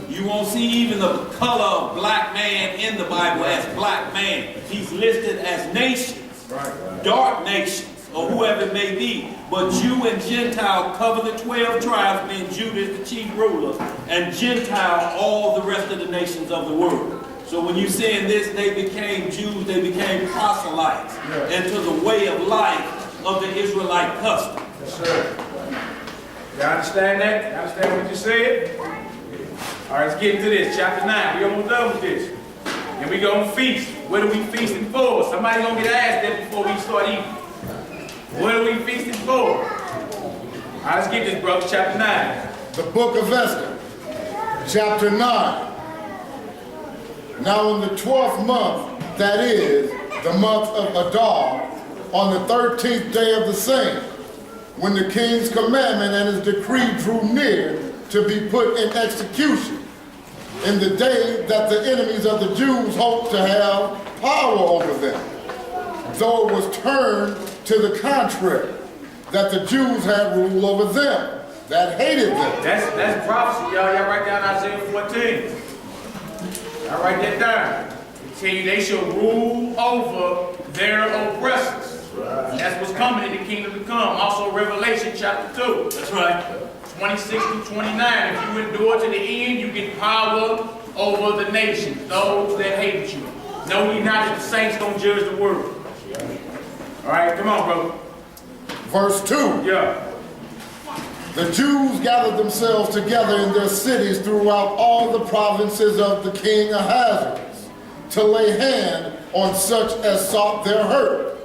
You won't see even the color of black man in the Bible as black man. He's listed as nations, dark nations, or whoever it may be. But Jew and Gentile cover the 12 tribes, being Judah is the chief ruler, and Gentile all the rest of the nations of the world. So when you saying this, they became Jews, they became proselytes into the way of life of the Israelite custom. Yes, sir. You understand that? You understand what you said? All right, let's get into this. Chapter 9. We're almost done with this. And we're going to feast. What are we feasting for? Somebody going to get asked that before we start eating. What are we feasting for? All right, let's get this, brother. Chapter 9. The book of Esther, chapter 9. Now in the 12th month, that is, the month of Adar, on the 13th day of the same, when the king's commandment and his decree drew near to be put in execution, in the day that the enemies of the Jews hoped to have power over them, though it was turned to the contrary, that the Jews had rule over them, that hated them. That's prophecy, y'all. Y'all write down Isaiah 14. Y'all write that down. It tell you they shall rule over their oppressors. That's what's coming in the kingdom to come. Also Revelation chapter 2. That's right. 26 to 29. If you endure to the end, you get power over the nations, those that hate you. Know ye not that the saints don't judge the world. All right, come on, brother. Verse 2. Yeah. The Jews gathered themselves together in their cities throughout all the provinces of the king Ahasuerus to lay hand on such as sought their hurt,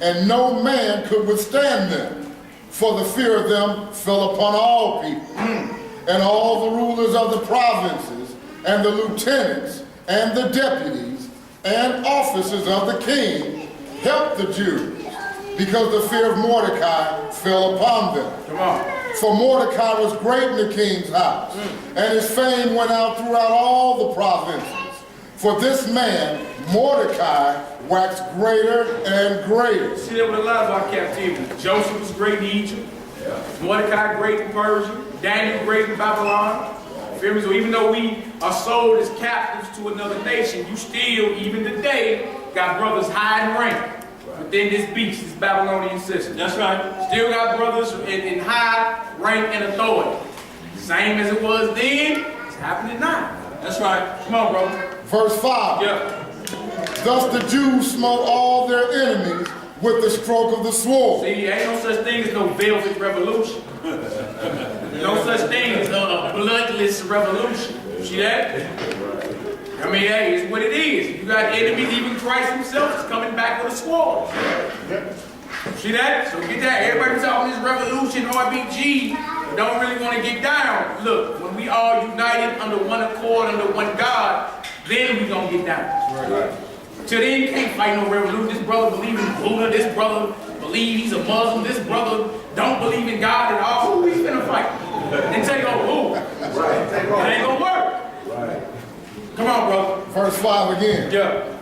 and no man could withstand them, for the fear of them fell upon all people. And all the rulers of the provinces, and the lieutenants, and the deputies, and officers of the king helped the Jews, because the fear of Mordecai fell upon them. Come on. For Mordecai was great in the king's house, and his fame went out throughout all the provinces. For this man, Mordecai, waxed greater and greater. See that with a lot of our captivity. Joseph was great in Egypt. Mordecai great in Persia. Daniel great in Babylon. Feel me? So even though we are sold as captives to another nation, you still, even today, got brothers high in rank within this beast, this Babylonian system. That's right. Still got brothers in high rank and authority. Same as it was then, it's happening now. That's right. Come on, bro. Verse 5. Yeah. Thus the Jews smote all their enemies with the stroke of the sword. See, ain't no such thing as no velvet revolution. No such thing as a bloodless revolution. See that? I mean, hey, it's what it is. You got enemies, even Christ himself is coming back with a sword. See that? So get that. Everybody talking this revolution, RBG, don't really want to get down. Look, when we all united under one accord, under one God, then we gonna get down. Right. Till then, you can't fight no revolution. This brother believe in Buddha. This brother believe he's a Muslim. This brother don't believe in God at all. Who we finna fight? And take over who? Right. It ain't gonna work. Right. Come on, brother. Verse 5 again. Yeah.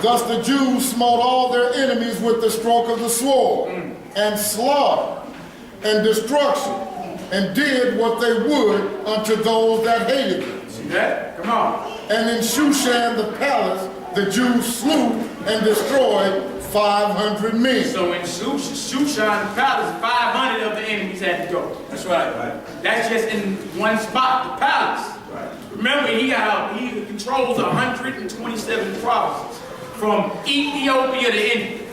Thus the Jews smote all their enemies with the stroke of the sword, and slaughter, and destruction, and did what they would unto those that hated them. See that? Come on. And in Shushan the palace, the Jews slew and destroyed 500 men. So in Shushan palace, 500 of the enemies had to go. That's right. That's just in one spot, the palace. Right. Remember, he controls 127 provinces, from Ethiopia to India.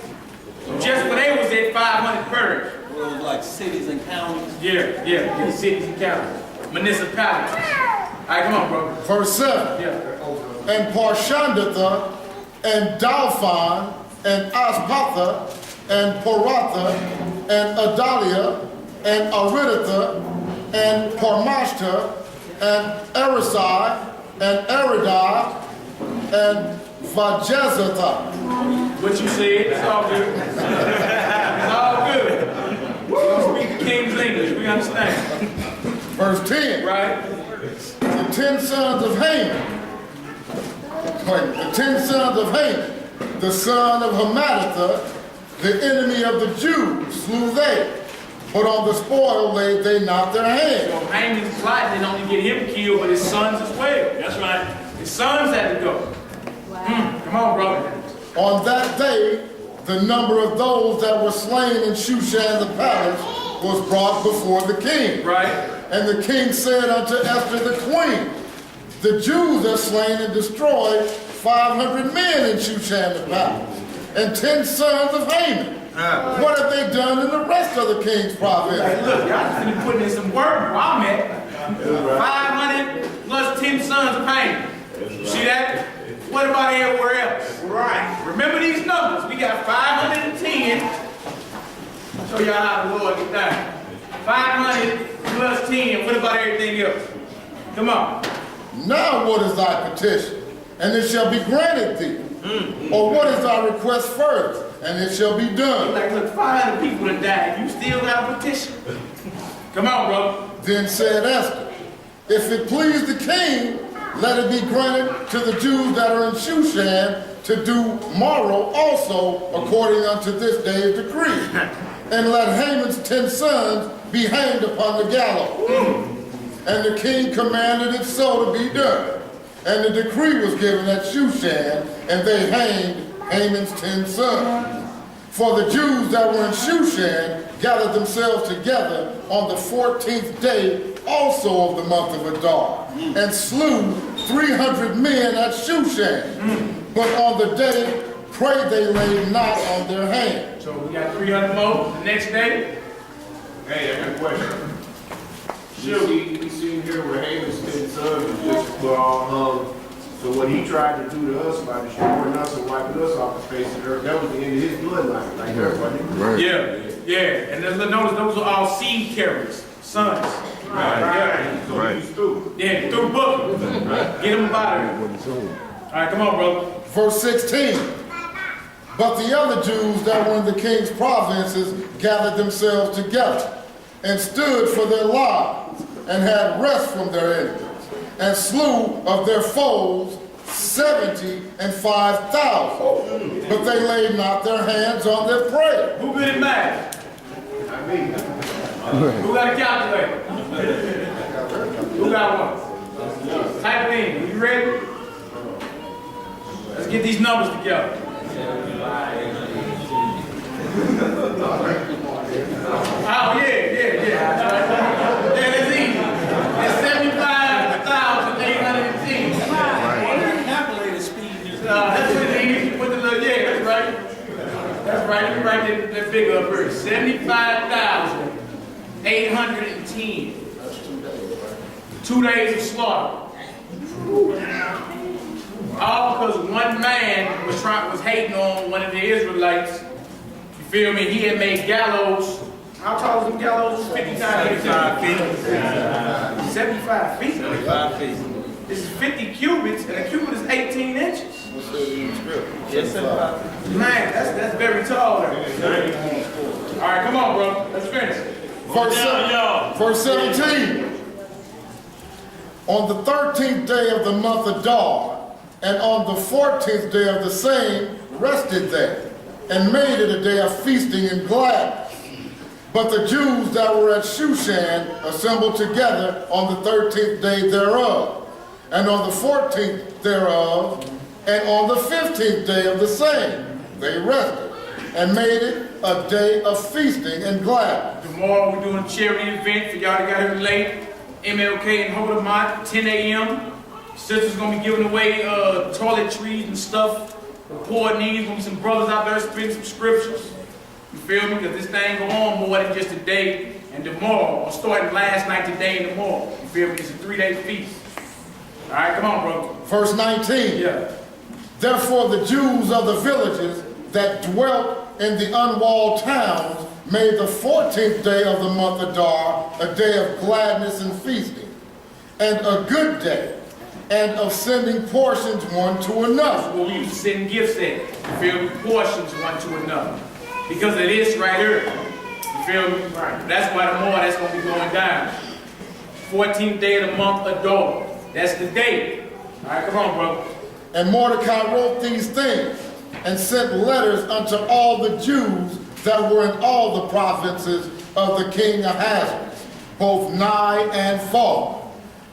So just when they was at 500 perished. Well, it was like cities and counties. Yeah, cities and counties, municipalities. All right, come on, bro. Verse 7. Yeah. And Parshandatha, and Dalphon, and Aspatha, and Poratha, and Adalia, and Aridatha, and Parmashta, and Arisai, and Aridai, and Vajezatha. What you said, it's all good. It's all good. We don't speak the King's English, we understand. Verse 10. Right? The 10 sons of Haman. The 10 sons of Haman, the son of Hammedatha, the enemy of the Jews, slew they. But on the spoil laid they not their hand. So Haman's plot didn't only get him killed, but his sons as well. That's right. His sons had to go. Come on, brother. On that day, the number of those that were slain in Shushan the palace was brought before the king. Right. And the king said unto Esther the queen, the Jews have slain and destroyed 500 men in Shushan the palace, and 10 sons of Haman. What have they done in the rest of the king's province? Hey, look, y'all just been putting in some work where I'm at. 500 plus 10 sons of Haman. See that? What about everywhere else? Right. Remember these numbers. We got 510. I'll show y'all how the Lord get down. 500 plus 10. What about everything else? Come on. Now what is thy petition? And it shall be granted thee. Or what is thy request first? and it shall be done. Like, look, 500 people that died. You still got a petition. Come on, bro. Then said Esther, if it please the king, let it be granted to the Jews that are in Shushan to do morrow also according unto this day's decree. And let Haman's 10 sons be hanged upon the gallows. And the king commanded it so to be done. And the decree was given at Shushan, and they hanged Haman's 10 sons. For the Jews that were in Shushan gathered themselves together on the 14th day also of the month of Adar, and slew 300 men at Shushan. But on the day, pray they laid not on their hands. So we got 300 more the next day. Hey, I got a question. Sure, we seen here where Haman's 10 sons was just put all hung. So what he tried to do to us by destroying us and wiping us off the face of the earth, that was the end of his bloodline, like that, wasn't it? Right. Yeah. And then notice those are all seed carriers, sons. Right. So he's through. Yeah, through book. Get them out of here. All right, come on, bro. Verse 16. But the other Jews that were in the king's provinces gathered themselves together and stood for their lives and had rest from their enemies, and slew of their foes 75,000. But they laid not their hands on their prey. Who good at math? I mean, Who got a calculator? Who got one? Type it in. You ready? Let's get these numbers together. Oh, yeah. Yeah, that's easy. It's 75,810. Calculator speed is That's what it is. Put the little, yeah, that's right. That's right. Let me write that figure up first. 75,810. 2 days of slaughter. All because one man was hating on one of the Israelites. You feel me? He had made gallows. How tall is them gallows? 50 times 75 feet. 75 feet? 75 feet. This is 50 cubits, and a cubit is 18 inches. Yes, 75 feet. Man, that's very tall there. All right, come on, bro. Let's finish. Verse 17. On the 13th day of the month Adar, and on the 14th day of the same, rested they, and made it a day of feasting and gladness. But the Jews that were at Shushan assembled together on the 13th day thereof, and on the 14th thereof, and on the 15th day of the same, they rested, and made it a day of feasting and gladness. Tomorrow we're doing a charity event for y'all that got here late. MLK and Hodemont, 10 a.m. Sisters gonna be giving away toiletries and stuff for poor needs. Gonna be some brothers out there spitting some scriptures. You feel me? Because this thing go on more than just today and tomorrow. Or starting last night, today, and tomorrow. You feel me? It's a 3-day feast. All right, come on, bro. Verse 19. Yeah. Therefore the Jews of the villages that dwelt in the unwalled towns made the 14th day of the month Adar a day of gladness and feasting, and a good day, and of sending portions one to another. What we used to send gifts in. You feel me? Portions one to another. Because of this right here. You feel me? Right. That's why the more that's going to be going down. 14th day of the month Adar. That's the day. All right, come on, bro. And Mordecai wrote these things, and sent letters unto all the Jews that were in all the provinces of the king Ahasuerus, both nigh and far,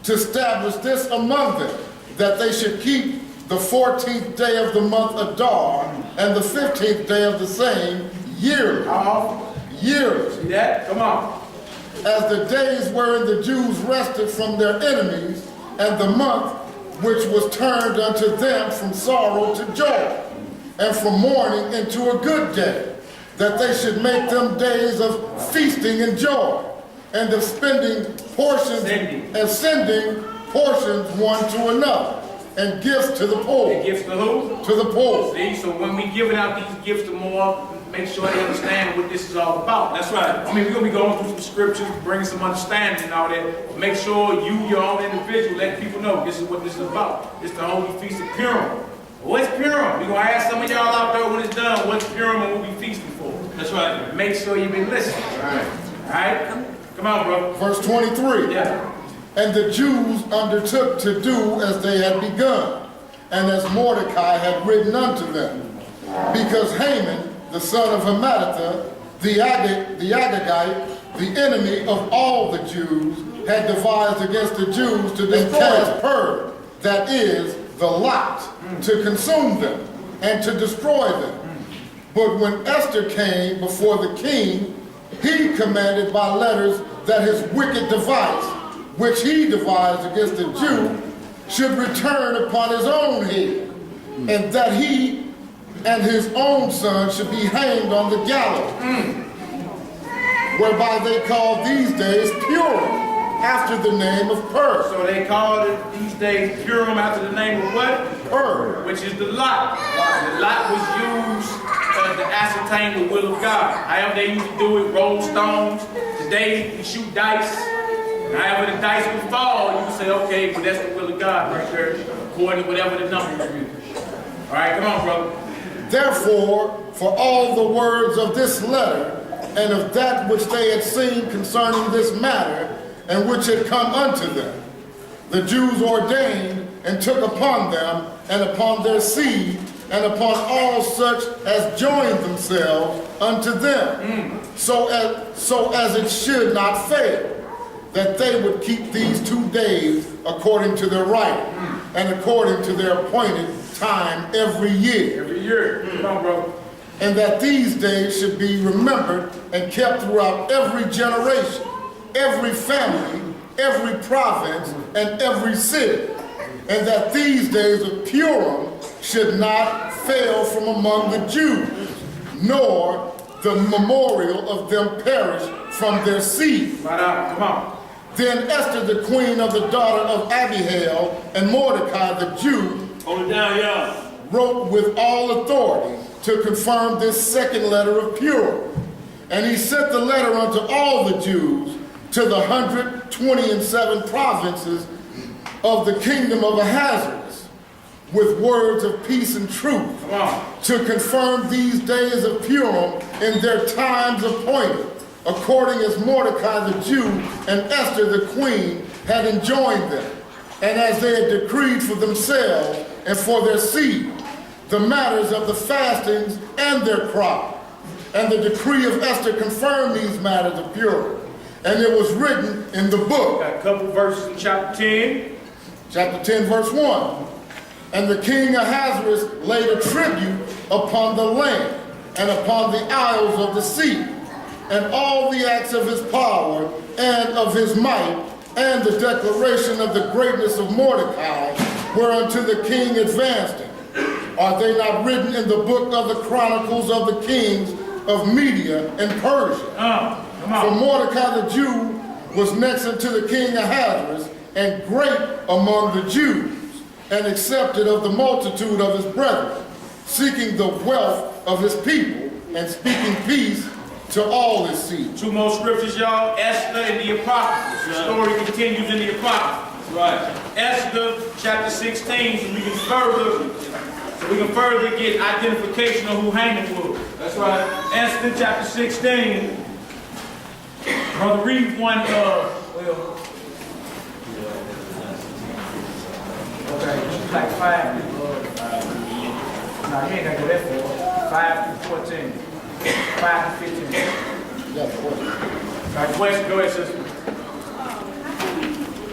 to establish this among them, that they should keep the 14th day of the month Adar, and the 15th day of the same, yearly. How often? Yearly. See that? Come on. As the days wherein the Jews rested from their enemies, and the month which was turned unto them from sorrow to joy, and from mourning into a good day, that they should make them days of feasting and joy, and of spending portions and sending portions one to another, and gifts to the poor. And gifts to who? To the poor. See, so when we giving out these gifts to more, make sure they understand what this is all about. That's right. I mean, we're going to be going through some scriptures, bringing some understanding and all that. But make sure you, your own individual, let people know this is what this is about. It's the Holy Feast of Purim. What's Purim? We're going to ask some of y'all out there when it's done, what's Purim and what we feasting for? That's right. Make sure you've been listening. All right? Come on, bro. Verse 23. Yeah. And the Jews undertook to do as they had begun, and as Mordecai had written unto them. Because Haman, the son of Hammedatha, the Agagite, the enemy of all the Jews, had devised against the Jews to cast purge, that is, the lot, to consume them and to destroy them. But when Esther came before the king, he commanded by letters that his wicked device, which he devised against the Jew, should return upon his own head, and that he and his own son should be hanged on the gallows, whereby they call these days Purim, after the name of Pur. So they called it these days Purim after the name of what? Pur. Which is the lot. The lot was used to ascertain the will of God. However they used to do it, roll stones. Today you shoot dice. However the dice would fall, you can say, okay, well that's the will of God right there, according to whatever the number is. All right, come on, brother. Therefore, for all the words of this letter, and of that which they had seen concerning this matter, and which had come unto them, the Jews ordained and took upon them, and upon their seed, and upon all such as joined themselves unto them, so as it should not fail, that they would keep these 2 days according to their right, and according to their appointed time every year. Every year. Come on, brother. And that these days should be remembered and kept throughout every generation, every family, every province, and every city. And that these days of Purim should not fail from among the Jews, nor the memorial of them perish from their seed. Right out. Come on. Then Esther, the queen of the daughter of Abihail, and Mordecai the Jew, Hold it down, y'all. wrote with all authority to confirm this second letter of Purim. And he sent the letter unto all the Jews to the 127 provinces of the kingdom of Ahasuerus, with words of peace and truth, to confirm these days of Purim in their times appointed, according as Mordecai the Jew and Esther the queen had enjoined them, and as they had decreed for themselves and for their seed, the matters of the fastings and their crop. And the decree of Esther confirmed these matters of Purim. And it was written in the book. Got a couple verses in chapter 10. Chapter 10, verse 1. And the king Ahasuerus laid a tribute upon the land and upon the isles of the sea, and all the acts of his power and of his might, and the declaration of the greatness of Mordecai, whereunto the king advanced him. Are they not written in the book of the chronicles of the kings of Media and Persia? For Mordecai the Jew was next unto the king Ahasuerus, and great among the Jews, and accepted of the multitude of his brethren, seeking the wealth of his people, and speaking peace to all his seed. 2 more scriptures, y'all. Esther and the Apocrypha. The story continues in the Apocrypha. Right. Esther chapter 16, so we can further get identification of who Haman was. That's right. Esther chapter 16. Brother, read one okay, like 5 to no, you ain't gotta go that far. 5 to 14. 5 to 15. Right, question, go ahead, sister.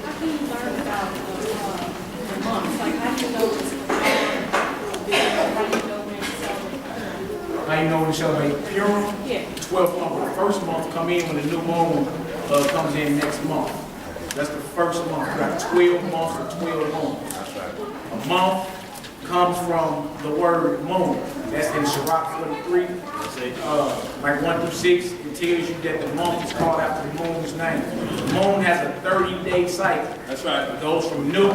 How can you learn about the months? Like, how do you know it's how you know when to celebrate Purim? How you know when to celebrate Purim? Yeah. 12th month. The first month come in when the new moon comes in next month. That's the first month. You got 12 months or 12 moons. A month comes from the word moon. That's in Sirach 43. Like 1 through 6, it tells you that the month is called after the moon's name. The moon has a 30-day cycle. That's right. It goes from new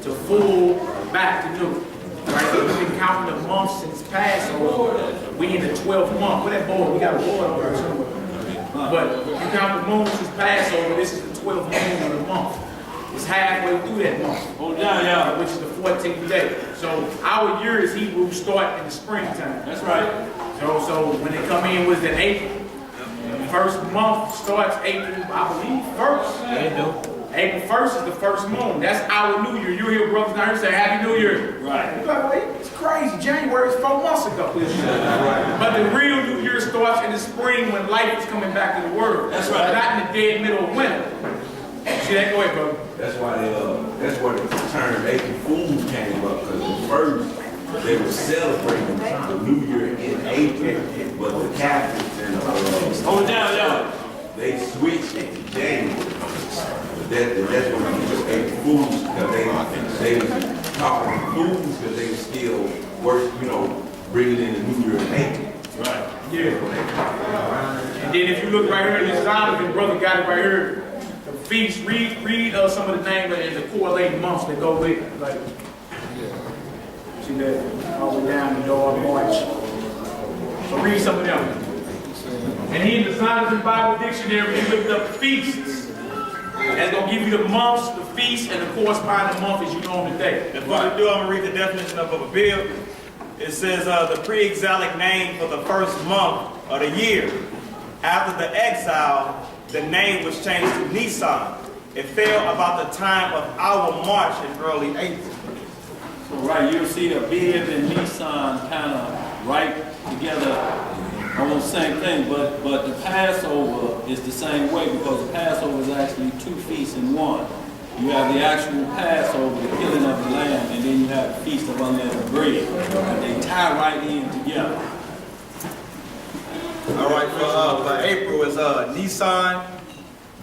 to full back to new. Right, so we've been counting the months since Passover. We in the 12th month. Where that board? We got a board over there too. But you count the moon since Passover, this is the 12th moon of the month. is halfway through that month. Hold down, y'all. Which is the 14th day. So our year is Hebrew start in the springtime. That's right. So when they come in was in April. The first month starts April, I believe, 1st. They do. April 1st is the first moon. That's our New Year. You hear brothers down here say Happy New Year. Right. You're like, wait, it's crazy. January is 4 months ago. But the real New Year starts in the spring when life is coming back to the world. That's right. Not in the dead middle of winter. See that? Go ahead, bro. That's why that's where the term April Fool's came up, because at first they were celebrating the New Year in April, but the Catholics and Hold down, y'all. they switched it to January. That's what we do April Fools, because they was calling fools because they were still bringing in the New Year in April. Right. Yeah. And then if you look right here in this Donovan, brother got it right here. The feast, read some of the names and the correlating months that go with it. Like, see that all the way down to March. So read some of them. And he in the Donovan Bible Dictionary, he looked up feasts. That's going to give you the months, the feasts, and the corresponding month as you know them today. Before I do, I'm going to read the definition of a bill. It says the pre-exilic name for the first month of the year. After the exile, the name was changed to Nisan. It fell about the time of our march in early April. So, right, you'll see the Bib and Nisan kind of right together, almost same thing, but the Passover is the same way because the Passover is actually two feasts in one. You have the actual Passover, the killing of the lamb, and then you have the Feast of Unleavened Bread. And they tie right in together. All right, for April is Nisan,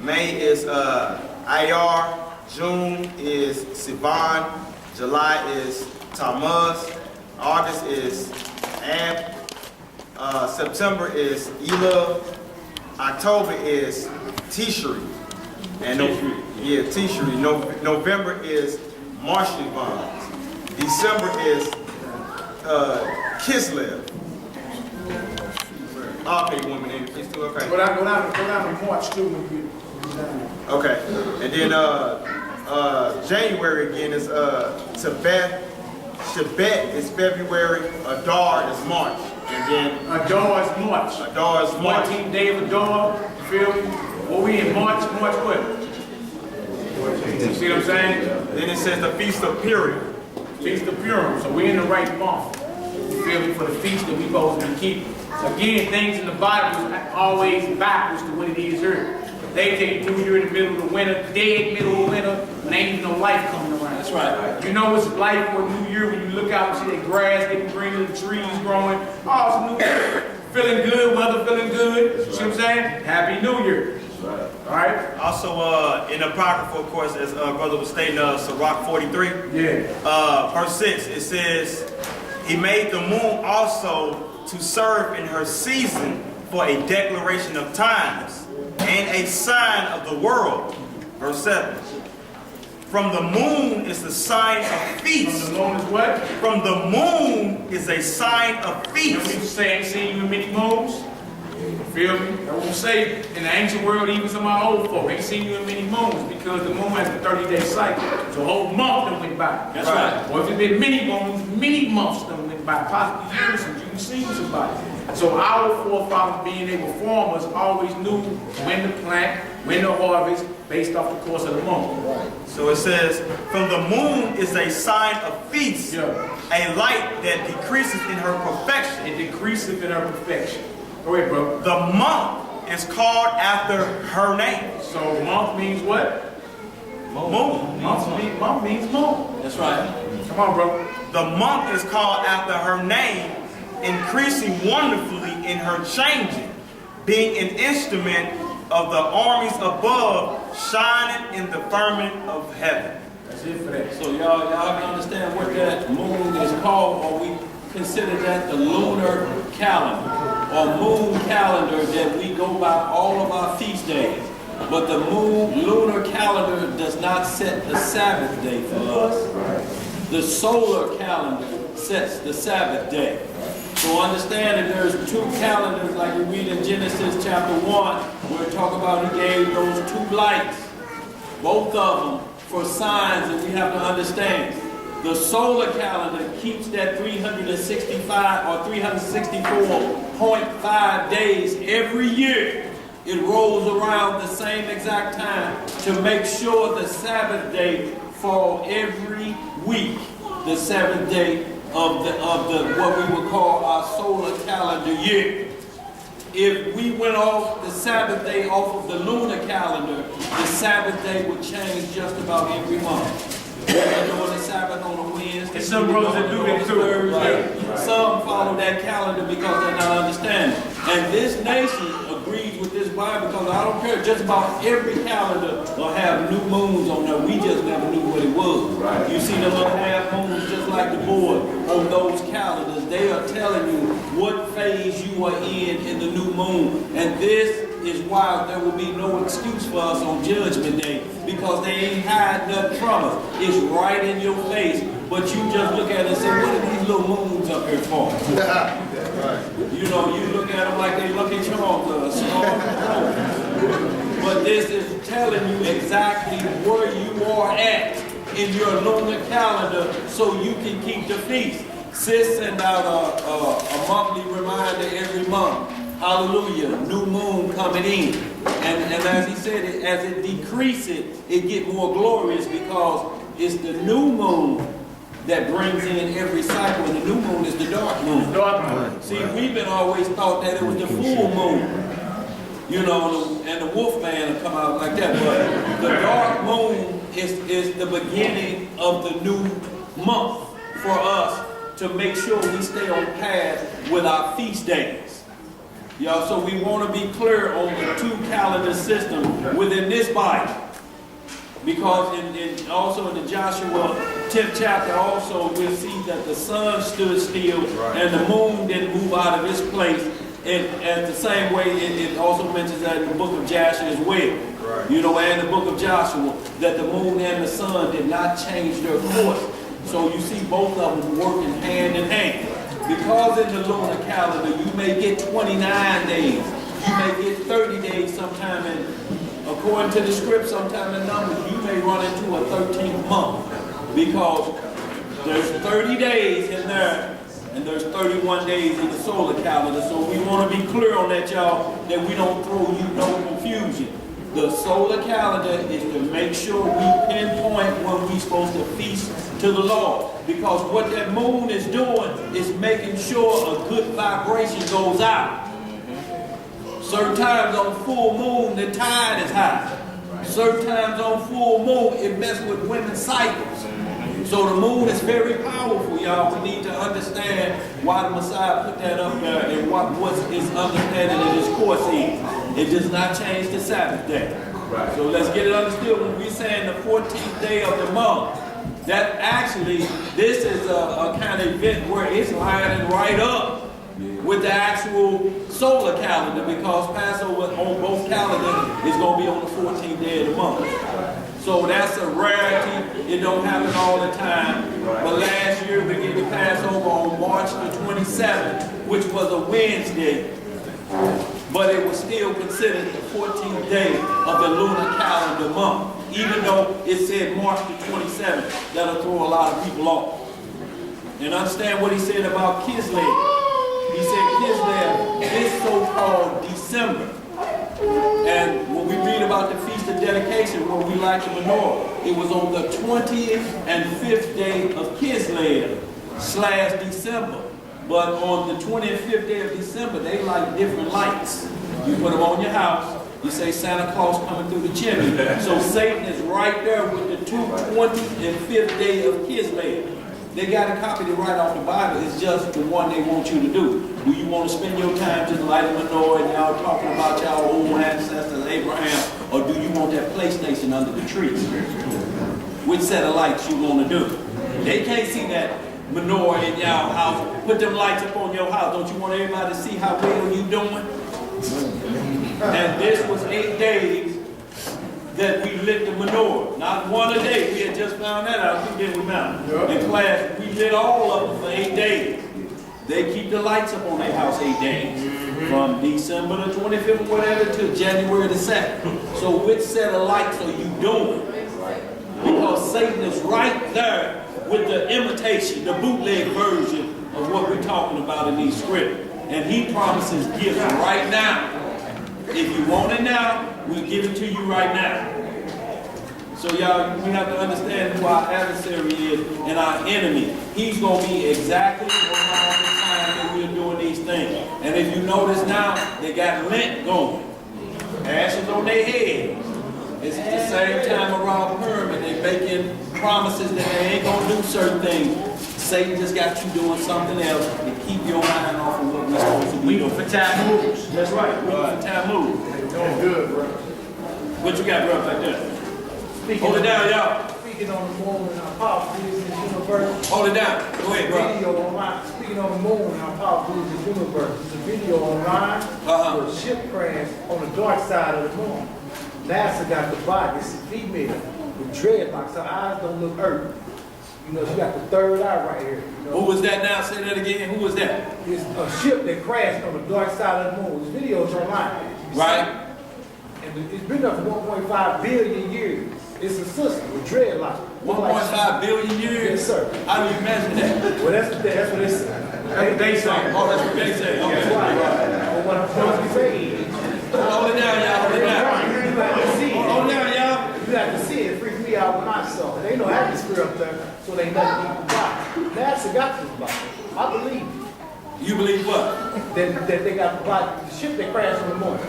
May is Iyar, June is Sivan, July is Tammuz, August is Ab, September is Elul, October is Tishri, and Tishri. November is Marshivan, December is Kislev. Okay, woman, it's still okay. Go down to March too when you get down. Okay, and then January again is Tebet. Tebet is February. Adar is March, and then Adar is March. Adar is March. 14th day of Adar. You feel me? Well, we in March. March what? You see what I'm saying? Then it says the Feast of Purim. Feast of Purim. So we in the right month. You feel me? For the feast that we supposed to be keeping. Again, things in the Bible is always backwards to what it is here. They take New Year in the middle of the winter, dead middle of winter, when ain't even no life coming around. That's right. You know it's life for New Year when you look out and see that grass getting greener, the trees growing. Oh, it's a new year. Feeling good, weather feeling good. You see what I'm saying? Happy New Year. All right? Also, in the Apocrypha, of course, as brother was stating, Sirach 43. Yeah. Verse 6, it says, he made the moon also to serve in her season for a declaration of times and a sign of the world. Verse 7. From the moon is the sign of feast. From the moon is what? From the moon is a sign of feast. You know what say, ain't seen you in many moons? Feel me? I won't say in the ancient world, even some of my old folk, ain't seen you in many moons because the moon has a 30-day cycle. So a whole month done went by. That's right. Or if it's been many moons, many months done went by, possibly years since you've seen somebody. So our forefathers, being able farmers, always knew when to plant, when to harvest, based off the course of the moon. Right. So it says, from the moon is a sign of feast, Yeah. a light that decreases in her perfection. It decreases in her perfection. Go ahead, bro. The month is called after her name. So month means what? Moon. Month means moon. That's right. Come on, bro. The month is called after her name, increasing wonderfully in her changing, being an instrument of the armies above, shining in the firmament of heaven. That's it for that. So y'all can understand what that moon is called, or we consider that the lunar calendar, or moon calendar that we go by all of our feast days. But the lunar calendar does not set the Sabbath day for us. The solar calendar sets the Sabbath day. So understand that there's two calendars, like we read in Genesis chapter 1, where it talk about he gave those two lights, both of them for signs, and we have to understand. The solar calendar keeps that 365 or 364.5 days every year. It rolls around the same exact time to make sure the Sabbath day fall every week. The seventh day of the what we would call our solar calendar year. If we went off the Sabbath day off of the lunar calendar, the Sabbath day would change just about every month. We're doing the Sabbath on a Wednesday. And some brothers that do that too. Thursday. Some follow that calendar because they're not understanding. And this nation agrees with this Bible because I don't care. Just about every calendar will have new moons on there. We just never knew what it was. Right. You see the little half moons just like the board on those calendars. They are telling you what phase you are in the new moon. And this is why there will be no excuse for us on Judgment Day, because they ain't hiding nothing from us. It's right in your face, but you just look at it and say, what are these little moons up here for? You know, you look at them like they Lucky Charms or a small. But this is telling you exactly where you are at in your lunar calendar so you can keep the feast. Sis send out a monthly reminder every month. Hallelujah, new moon coming in. And as he said, as it decreases, it gets more glorious because it's the new moon that brings in every cycle, and the new moon is the dark moon. See, we've been always thought that it was the full moon. You know, and the wolf man will come out like that. But the dark moon is the beginning of the new month for us to make sure we stay on path with our feast days. Y'all, so we want to be clear on the two calendar system within this Bible. Because also in the Joshua 10th chapter also we'll see that the sun stood still and the moon didn't move out of its place. And the same way it also mentions that in the book of Joshua as well. Right. You know, and the book of Joshua, that the moon and the sun did not change their course. So you see both of them working hand in hand. Because in the lunar calendar, you may get 29 days. You may get 30 days sometime, and according to the script, sometime in Numbers, you may run into a 13th month. Because there's 30 days in there, and there's 31 days in the solar calendar. So we want to be clear on that, y'all, that we don't throw you no confusion. The solar calendar is to make sure we pinpoint when we're supposed to feast to the Lord. Because what that moon is doing is making sure a good vibration goes out. Certain times on full moon, the tide is high. Certain times on full moon, it messes with women's cycles. So the moon is very powerful, y'all. We need to understand why the Messiah put that up there and what his understanding of his course is. It does not change the Sabbath day. Right. So let's get it understood. When we're saying the 14th day of the month, that actually, this is a kind of event where it's lining right up with the actual solar calendar, because Passover on both calendars is going to be on the 14th day of the month. So that's a rarity. It don't happen all the time. But last year we did the Passover on March the 27th, which was a Wednesday. But it was still considered the 14th day of the lunar calendar month. Even though it said March the 27th, that'll throw a lot of people off. And understand what he said about Kislev. He said Kislev is so-called December. And when we read about the Feast of Dedication, where we light the menorah, it was on the 20th and 5th day of Kislev/December. But on the 25th day of December, they light different lights. You put them on your house. You say Santa Claus coming through the chimney. So Satan is right there with the 20th and 5th day of Kislev. They got to copy it right off the Bible. It's just the one they want you to do. Do you want to spend your time just lighting menorah and y'all talking about y'all old ancestors, Abraham, or do you want that PlayStation under the tree? Which set of lights you want to do? They can't see that menorah in y'all house. Put them lights up on your house. Don't you want everybody to see how well you doing? And this was 8 days that we lit the menorah. Not one a day. We had just found that out. We did in class. We lit all of them for 8 days. They keep the lights up on their house 8 days. From December the 25th or whatever to January the 2nd. So which set of lights are you doing? Because because Satan is right there with the imitation, the bootleg version of what we're talking about in these scripts. And he promises gifts right now. If you want it now, we give it to you right now. So y'all, we have to understand who our adversary is and our enemy. He's going to be exactly around the time that we're doing these things. And if you notice now, they got lint going. Ashes on their head. It's at the same time around Purim, and they're making promises that they ain't going to do certain things. Satan just got you doing something else to keep your mind off of what we're supposed to be doing. For time moves. That's right. We for time moves. Doing good, bro. What you got, bro, right there? Hold it down, y'all. Speaking on the moon and our power is in the universe. Hold it down. Go ahead, bro. Video online. Speaking on the moon and our power is in the universe. There's a video online of a ship crash on the dark side of the moon. NASA got the body. It's a female with dreadlocks. Her eyes don't look earth. You know, she got the third eye right here. You know? Who was that now? Say that again. Who was that? It's a ship that crashed on the dark side of the moon. This video is online. Right. And it's been up for 1.5 billion years. It's a sister with dreadlocks. 1.5 billion years? Yes, sir. How do you measure that? Well, that's what they say. That's what they say. Oh, that's what they say. Okay. That's right. But what I'm trying to say is, Hold it down, y'all. Hold it down. you have to see it. Hold it down, y'all. You have to see it. It freaked me out when I saw it. There ain't no atmosphere up there, so they nothing equal body. NASA got this body. I believe You believe what? that they got the body. The ship that crashed on the moon.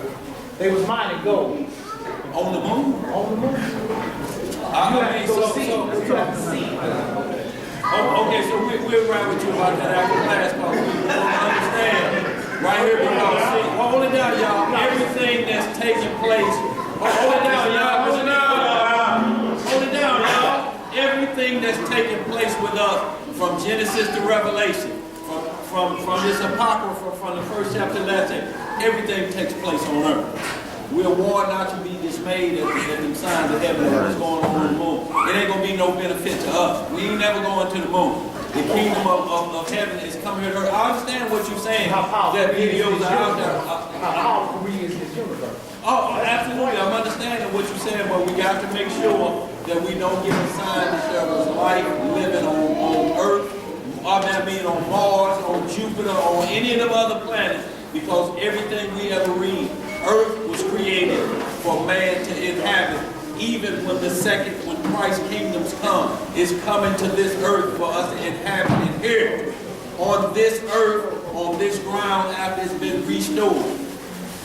They was mining gold On the moon? on the moon. You have to go see it. You have to see it. Okay, so we'll ride with you about that after class, but we understand right here because, see, hold it down, y'all. Everything that's taking place, hold it down, y'all. Hold it down, hold it down, y'all. Everything that's taking place with us from Genesis to Revelation, from this apocrypha, from the first chapter to last chapter, everything takes place on earth. We're warned not to be dismayed at the signs of heaven and what's going on the moon. It ain't going to be no benefit to us. We ain't never going to the moon. The kingdom of heaven is coming here to earth. I understand what you're saying, that videos are out there. How powerful we is in this universe. Oh, absolutely. I'm understanding what you're saying, but we got to make sure that we don't give a sign that there was life living on earth, I mean on Mars, on Jupiter, on any of the other planets, because everything we ever read, earth was created for man to inhabit. Even when Christ's kingdoms come, it's coming to this earth for us to inhabit and here. On this earth, on this ground, after it's been restored.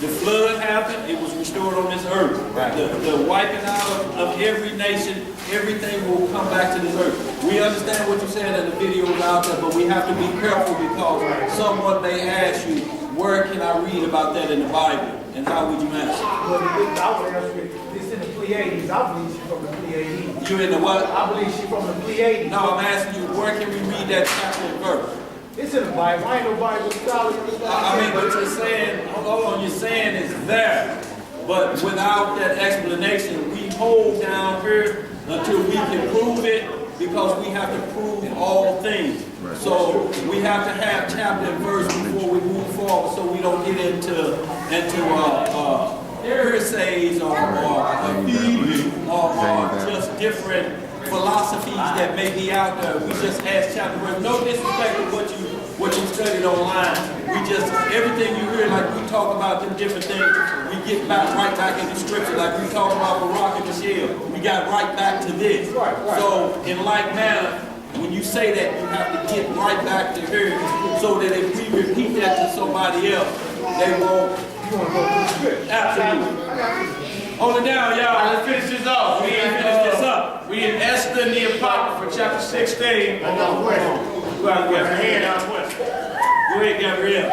The flood happened, it was restored on this earth. Right. The wiping out of every nation, everything will come back to this earth. We understand what you're saying in the videos out there, but we have to be careful because someone may ask you, where can I read about that in the Bible? And how would you answer? Well, I would answer it. It's in the Pleiades. I believe she's from the Pleiades. You in the what? I believe she's from the Pleiades. No, I'm asking you, where can we read that chapter and verse? It's in the Bible. I ain't no Bible scholar. I mean, but you're saying, hold on, you're saying it's there. But without that explanation, we hold down here until we can prove it, because we have to prove all things. So we have to have chapter and verse before we move forward, so we don't get into heresies or just different philosophies that may be out there. We just ask chapter and verse. No disrespect to what you studied online. We just, everything you hear, like we talk about them different things, we get back right back into scripture. Like we talk about Barack and Michelle, we got right back to this. So in like manner, when you say that, you have to get right back to here, so that if we repeat that to somebody else, they won't. You want to go through the script? Absolutely. Hold it down, y'all. All right, let's finish this off. We ain't finish this up. We in Esther and the Apocrypha, chapter 16. I got a question. Go ahead, Gabrielle.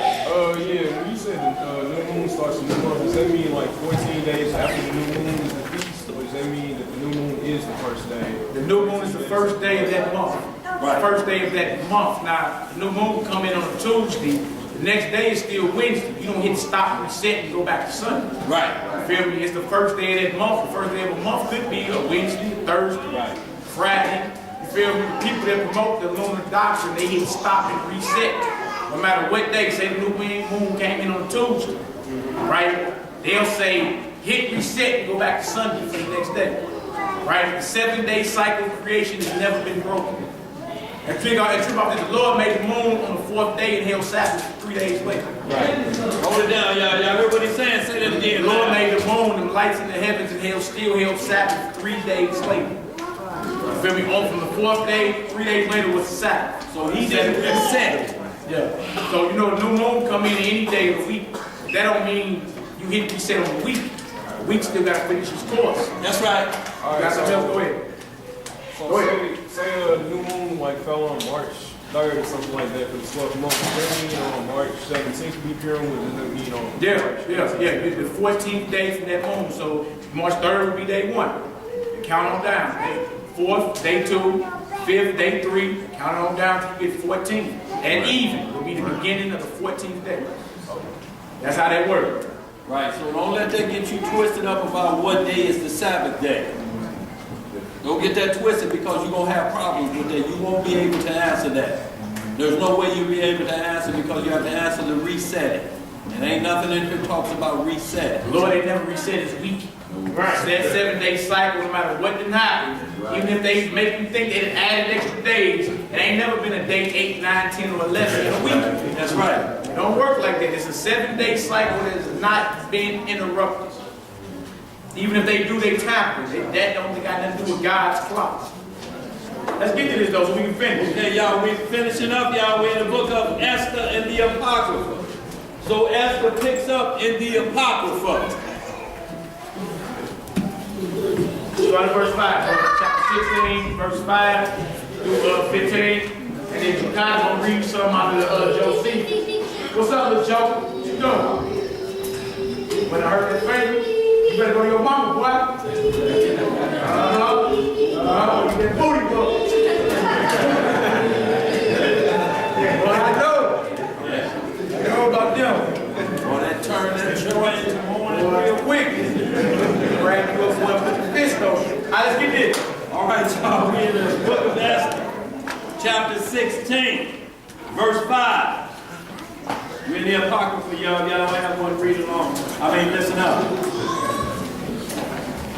Yeah, when you said the new moon starts in the month, does that mean like 14 days after the new moon is the feast, or does that mean that the new moon is the first day? The new moon is the first day of that month. Right. First day of that month. Now, the new moon will come in on a Tuesday. The next day is still Wednesday. You don't hit stop, reset, and go back to Sunday. Right. You feel me? It's the first day of that month. The first day of a month could be a Wednesday, Thursday, Friday. You feel me? The people that promote the lunar doctrine, they hit stop and reset. No matter what day, say the new moon came in on a Tuesday, right? They'll say hit reset and go back to Sunday for the next day. Right? The 7-day cycle of creation has never been broken. And think about that the Lord made the moon on the 4th day and held Sabbath 3 days later. Right. Hold it down, y'all. Y'all heard what he's saying? Say that again. The Lord made the moon and the lights in the heavens and still held Sabbath 3 days later. You feel me? On from the 4th day, 3 days later was the Sabbath. So he didn't reset. Yeah. So, you know, the new moon come in any day of the week. That don't mean you hit reset on the week. The week still got to finish its course. That's right. All You got right, something else? Go ahead. so say a new moon like fell on March 3rd or something like that for the 12th month. Does that mean on March 17th be Purim, or does that mean on Yeah. The 14th day from that moon. So March 3rd would be day 1. And count on down. Day 4th, day 2, 5th, day 3. Count on down till you get 14. And even will be the beginning of the 14th day. That's how that works. Right, so don't let that get you twisted up about what day is the Sabbath day. Don't get that twisted because you're going to have problems with that. You won't be able to answer that. There's no way you'll be able to answer because you have to answer the resetting. And ain't nothing in here talks about resetting. The Lord ain't never reset his week. Right. It's that 7-day cycle, no matter what didn't happen. Right. Even if they make you think they added extra days, it ain't never been a day 8, 9, 10, or 11 in a week. That's right. It don't work like that. It's a 7-day cycle that has not been interrupted. Even if they do, they tamper. That don't got nothing to do with God's clock. Let's get to this though, so we can finish. Okay, y'all, we're finishing up, y'all. We're in the book of Esther and the Apocrypha. So Esther picks up in the Apocrypha. Start at verse 5, chapter 16, verse 5 through 15. And then you kind of gonna read some out of the Josephus. What's up, little Joe? What you doing? When I heard that favorite, you better go to your mama, boy. You get booty book. Well, I know. I know about them. Boy, that turned that joy into the morning Real quick. Grab you up, boy, put the fist on you. All right, let's get this. All right, y'all, we're in the book of Esther, chapter 16, verse 5. We're in the Apocrypha, y'all. Y'all don't have one to read along. Listen up.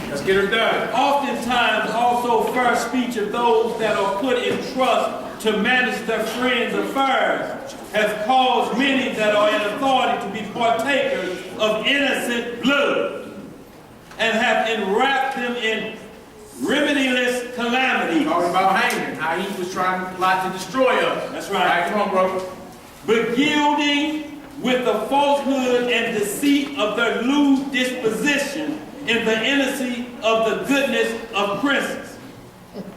Let's get her done. Oftentimes, also fair speech of those that are put in trust to manage their friends' affairs has caused many that are in authority to be partakers of innocent blood and have enwrapped them in remediless calamity. Talking about Haman, how he was trying to plot to destroy us. That's right. All right, come on, bro. Beguiling with the falsehood and deceit of their lewd disposition in the innocency of the goodness of princes.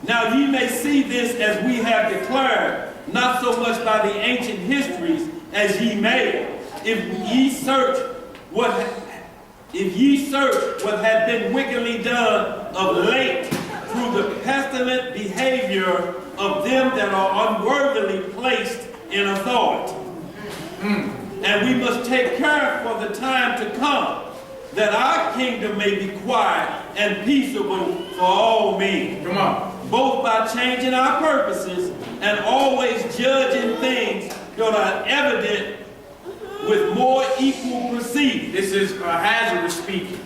Now ye may see this as we have declared, not so much by the ancient histories as ye may, if ye search what had been wickedly done of late through the pestilent behavior of them that are unworthily placed in authority. And we must take care for the time to come, that our kingdom may be quiet and peaceable for all men. Come on. Both by changing our purposes and always judging things that are evident with more equal proceeding. This is Hazard speaking.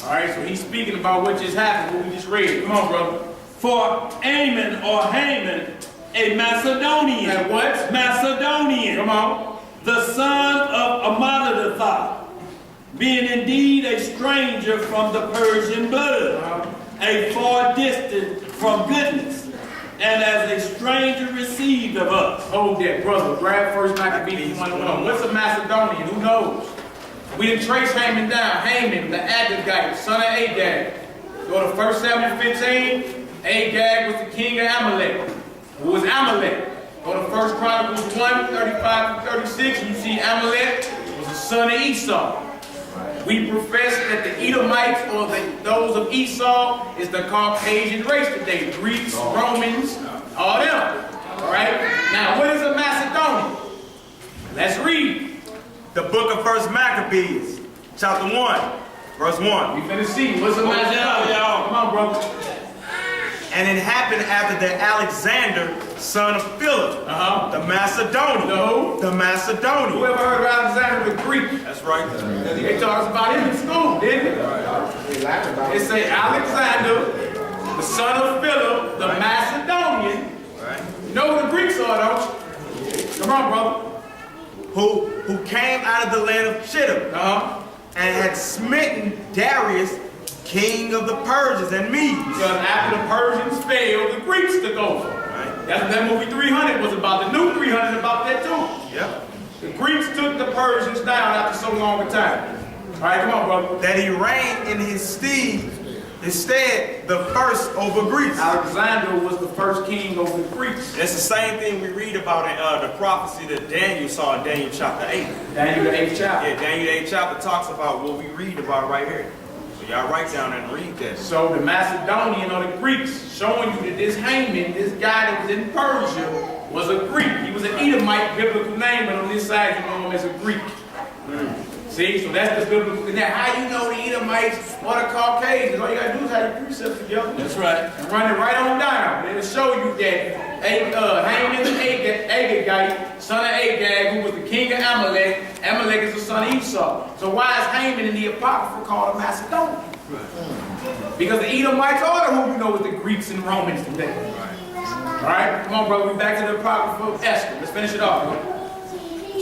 All right, so he's speaking about what just happened, what we just read. Come on, brother. For Ammon or Haman, a Macedonian. And what? Macedonian. Come on. The son of Amminadab, being indeed a stranger from the Persian blood, a far distant from goodness, and as a stranger received of us. Hold that, brother. Grab First Maccabees 1:1. What's a Macedonian? Who knows? We didn't trace Haman down. Haman, the Agagite, son of Agag. Go to 1 Samuel 15. Agag was the king of Amalek. Who was Amalek? Go to 1 Chronicles 1, 35 to 36. You see Amalek was the son of Esau. We profess that the Edomites, or those of Esau, is the Caucasian race today. Greeks, Romans, all them. All right? Now, what is a Macedonian? Let's read. The book of 1 Maccabees, chapter 1, verse 1. We finna see. What's a Macedonian? Y'all. Come on, brother. And it happened after that Alexander, son of Philip, the Macedonian. No. The Macedonian. Whoever heard of Alexander the Greek? That's right. They talked about him in school, didn't they? It say Alexander, the son of Philip, the Macedonian. Right. You know who the Greeks are, don't you? Come on, brother. Who came out of the land of Chittim and had smitten Darius, king of the Persians and Medes. Because after the Persians failed, the Greeks took over. Right. That's what that movie 300 was about. The new 300 is about that too. Yep. The Greeks took the Persians down after so long a time. All right, come on, brother. That he reigned in his stead, instead the first over Greece. Alexander was the first king over the Greeks. It's the same thing we read about in the prophecy that Daniel saw in Daniel chapter 8. Daniel the 8th chapter. Yeah, Daniel the 8th chapter talks about what we read about right here. So y'all write down and read that. So the Macedonian or the Greeks showing you that this Haman, this guy that was in Persia, was a Greek. He was an Edomite, biblical name, but on this side you know him as a Greek. See, so that's the biblical. Now, how you know the Edomites or the Caucasians? All you gotta do is have the precepts together. That's right. And run it right on down. It'll show you that Haman the Agagite, son of Agag, who was the king of Amalek. Amalek is the son of Esau. So why is Haman in the Apocrypha called a Macedonian? Because the Edomites are who we know as the Greeks and Romans today. All right, come on, brother. We're back to the Apocrypha of Esther. Let's finish it off.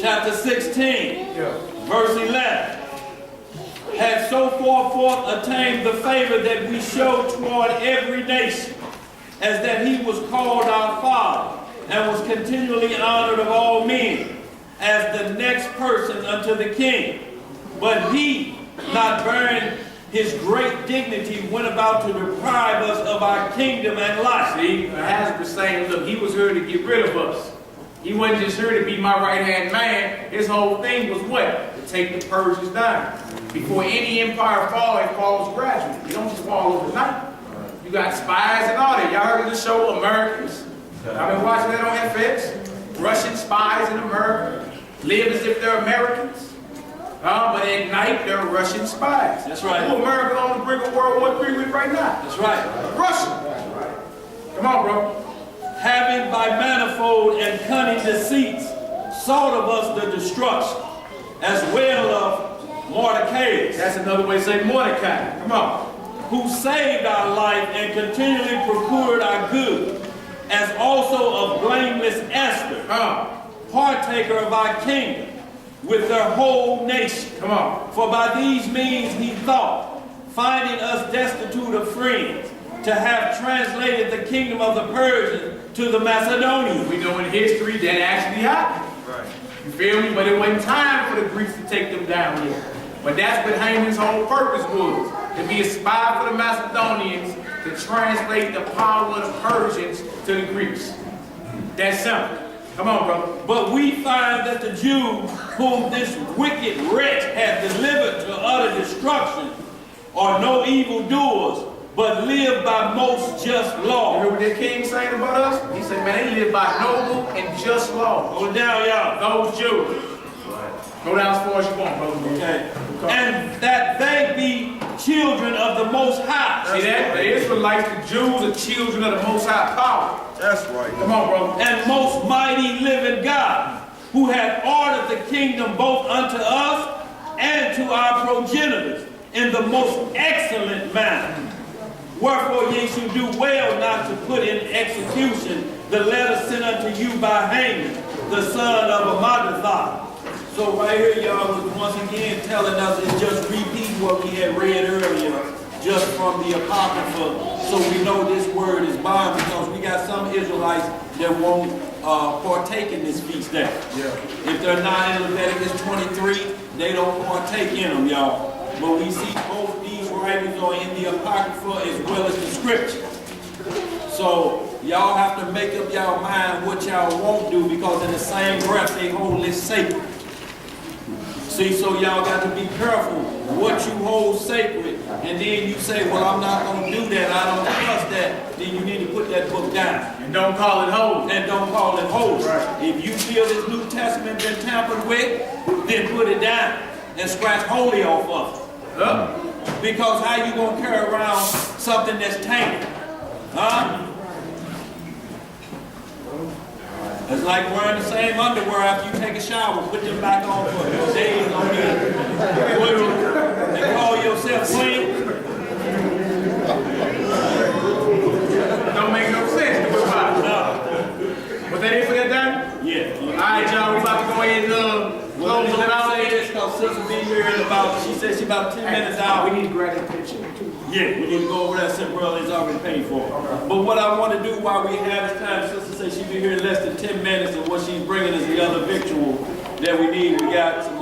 Chapter 16, verse 11. Had so far forth attained the favor that we show toward every nation, as that he was called our father, and was continually honored of all men, as the next person unto the king. But he, not bearing his great dignity, went about to deprive us of our kingdom and life. See, Ahaz was saying, look, he was here to get rid of us. He wasn't just here to be my right-hand man. His whole thing was what? To take the Persians down. Before any empire falls, it falls gradually. It don't just fall overnight. You got spies and all that. Y'all heard of the show Americans? I've been watching that on FX. Russian spies in America live as if they're Americans. But at night, they're Russian spies. That's right. Who America on the brink of World War III with right now? That's right. Russia. Come on, bro. Having by manifold and cunning deceits sought of us the destruction, as well of Mordecai. That's another way to say Mordecai. Come on. Who saved our life and continually procured our good, as also of blameless Esther, partaker of our kingdom, with their whole nation. Come on. For by these means he thought, finding us destitute of friends, to have translated the kingdom of the Persians to the Macedonians. We know in history that actually happened. Right. You feel me? But it wasn't time for the Greeks to take them down yet. But that's what Haman's whole purpose was. To be a spy for the Macedonians, to translate the power of the Persians to the Greeks. That's simple. Come on, brother. But we find that the Jews, whom this wicked wretch hath delivered to utter destruction, are no evildoers, but live by most just law. You hear what that king saying about us? He said, man, they live by noble and just law. Go down, y'all. Those Jews. Go down as far as you want, brother. Okay. And that they be children of the Most High. See that? The Israelites, the Jews, are children of the Most High power. That's right. Come on, brother. And most mighty living God, who hath ordered the kingdom both unto us and to our progenitors in the most excellent manner. Wherefore ye should do well not to put in execution the letter sent unto you by Haman, the son of Amadatha. So right here, y'all, was once again telling us, it's just repeat what we had read earlier, just from the Apocrypha, so we know this word is bound, because we got some Israelites that won't partake in this feast day. Yeah. If they're not in Leviticus 23, they don't partake in them, y'all. But we see both these writings are in the Apocrypha as well as the Scripture. So y'all have to make up y'all mind what y'all won't do, because in the same breath they hold this sacred. See, so y'all got to be careful what you hold sacred, and then you say, well, I'm not going to do that, I don't trust that, then you need to put that book down. And don't call it holy. And don't call it holy. Right. If you feel this New Testament been tampered with, then put it down and scratch holy off of it. Because how you going to carry around something that's tainted? Huh? It's like wearing the same underwear after you take a shower. Put them back on for days on end. And call yourself clean. about 10 minutes out. We need to grab that picture too. Yeah, we need to go over that since brother's already paid for. But what I want to do while we have this time, Sister says she'll be here in less than 10 minutes, and what she's bringing is the other victual that we need. We got some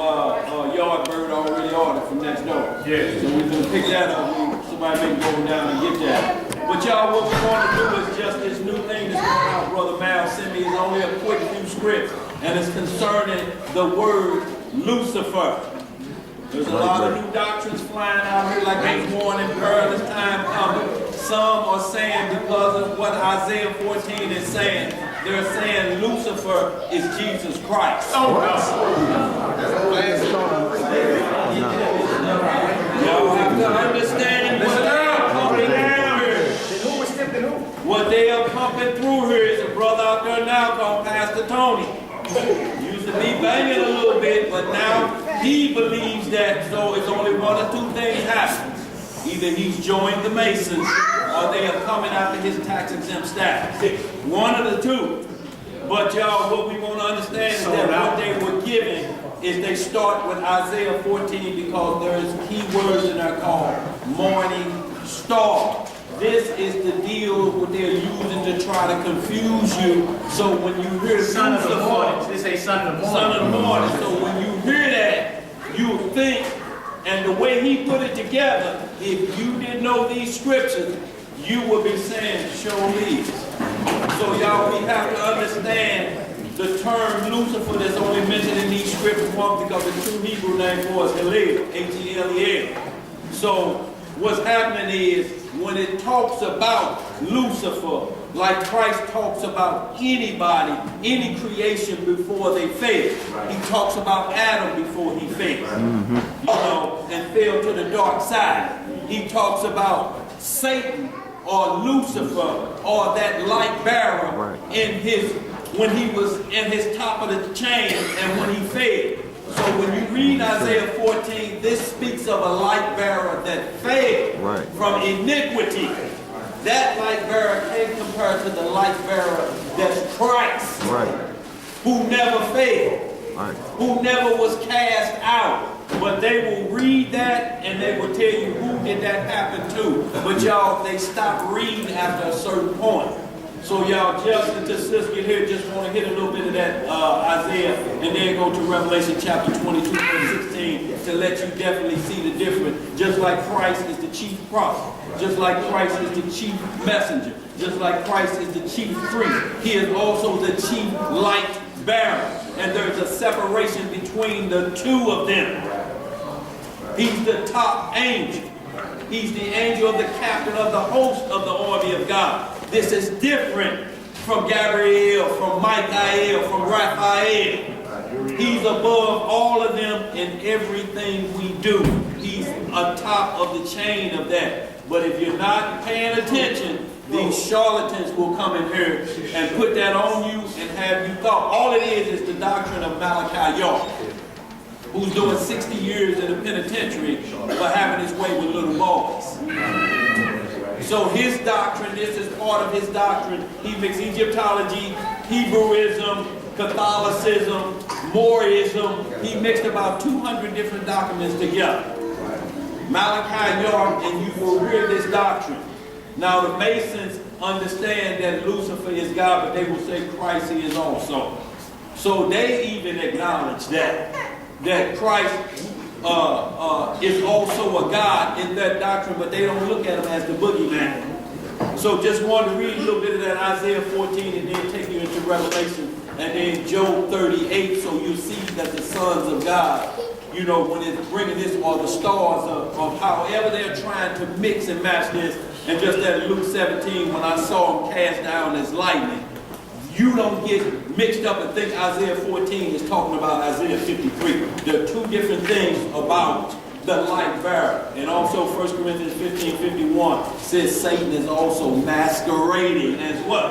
yard bird already ordered from next door. Yeah. So we're going to pick that up. Somebody may go down and get that. But y'all, what we want to do is just this new thing that's going out. Brother Mal sent me is only a quick few scripts, and it's concerning the word Lucifer. There's a lot of new doctrines flying out here like this morning, perilous time coming. Some are saying because of what Isaiah 14 is saying, they're saying Lucifer is Jesus Christ. Oh, Y'all have to understand what they are pumping through here. Who was stepping who? What they are pumping through here is a brother out there now called Pastor Tony. Used to be banging a little bit, but now he believes that so it's only one or two things happen. Either he's joined the Masons or they are coming after his tax exempt status. One of the two. But y'all, what we want to understand is that what they were given is they start with Isaiah 14 because there is key words in there called morning star. This is the deal what they're using to try to confuse you. So when you hear Son of the Lucifer, morning. They say son of the morning. Son of the morning. So when you hear that, you think, and the way he put it together, if you didn't know these scriptures, you would be saying, show me. So y'all, we have to understand the term Lucifer that's only mentioned in these scriptures, one, because the true Hebrew name for it is Heliel, H-E-L-E-L. So what's happening is, when it talks about Lucifer, like Christ talks about anybody, any creation before they fell. He talks about Adam before he fell, you know, and fell to the dark side. He talks about Satan or Lucifer or that light bearer in his, when he was in his top of the chain and when he fell. So when you read Isaiah 14, this speaks of a light bearer that fell from iniquity. That light bearer can't compare to the light bearer that's Christ, who never failed, who never was cast out. But they will read that and they will tell you who did that happen to. But y'all, they stop reading after a certain point. So y'all, just until sis get here, just want to hit a little bit of that Isaiah and then go to Revelation chapter 22, verse 16 to let you definitely see the difference. Just like Christ is the chief prophet, just like Christ is the chief messenger, just like Christ is the chief priest, he is also the chief light bearer. And there's a separation between the two of them. He's the top angel. He's the angel of the captain of the host of the army of God. This is different from Gabriel, from Michael, from Raphael. He's above all of them in everything we do. He's atop of the chain of that. But if you're not paying attention, these charlatans will come in here and put that on you and have you thought. All it is the doctrine of Malachi York, who's doing 60 years in the penitentiary for having his way with little boys. So his doctrine, this is part of his doctrine. He mixed Egyptology, Hebrewism, Catholicism, Morism. He mixed about 200 different documents together. Malachi York, and you will hear this doctrine. Now the Masons understand that Lucifer is God, but they will say Christ is also. So they even acknowledge that Christ is also a God in that doctrine, but they don't look at him as the boogeyman. So just wanted to read a little bit of that Isaiah 14 and then take you into Revelation and then Job 38, so you see that the sons of God, you know, when it's bringing this, or the stars of however they're trying to mix and match this. And just that Luke 17, when I saw him cast down as lightning, you don't get mixed up and think Isaiah 14 is talking about Isaiah 53. There are two different things about the light bearer. And also 1 Corinthians 15:51 says Satan is also masquerading as what?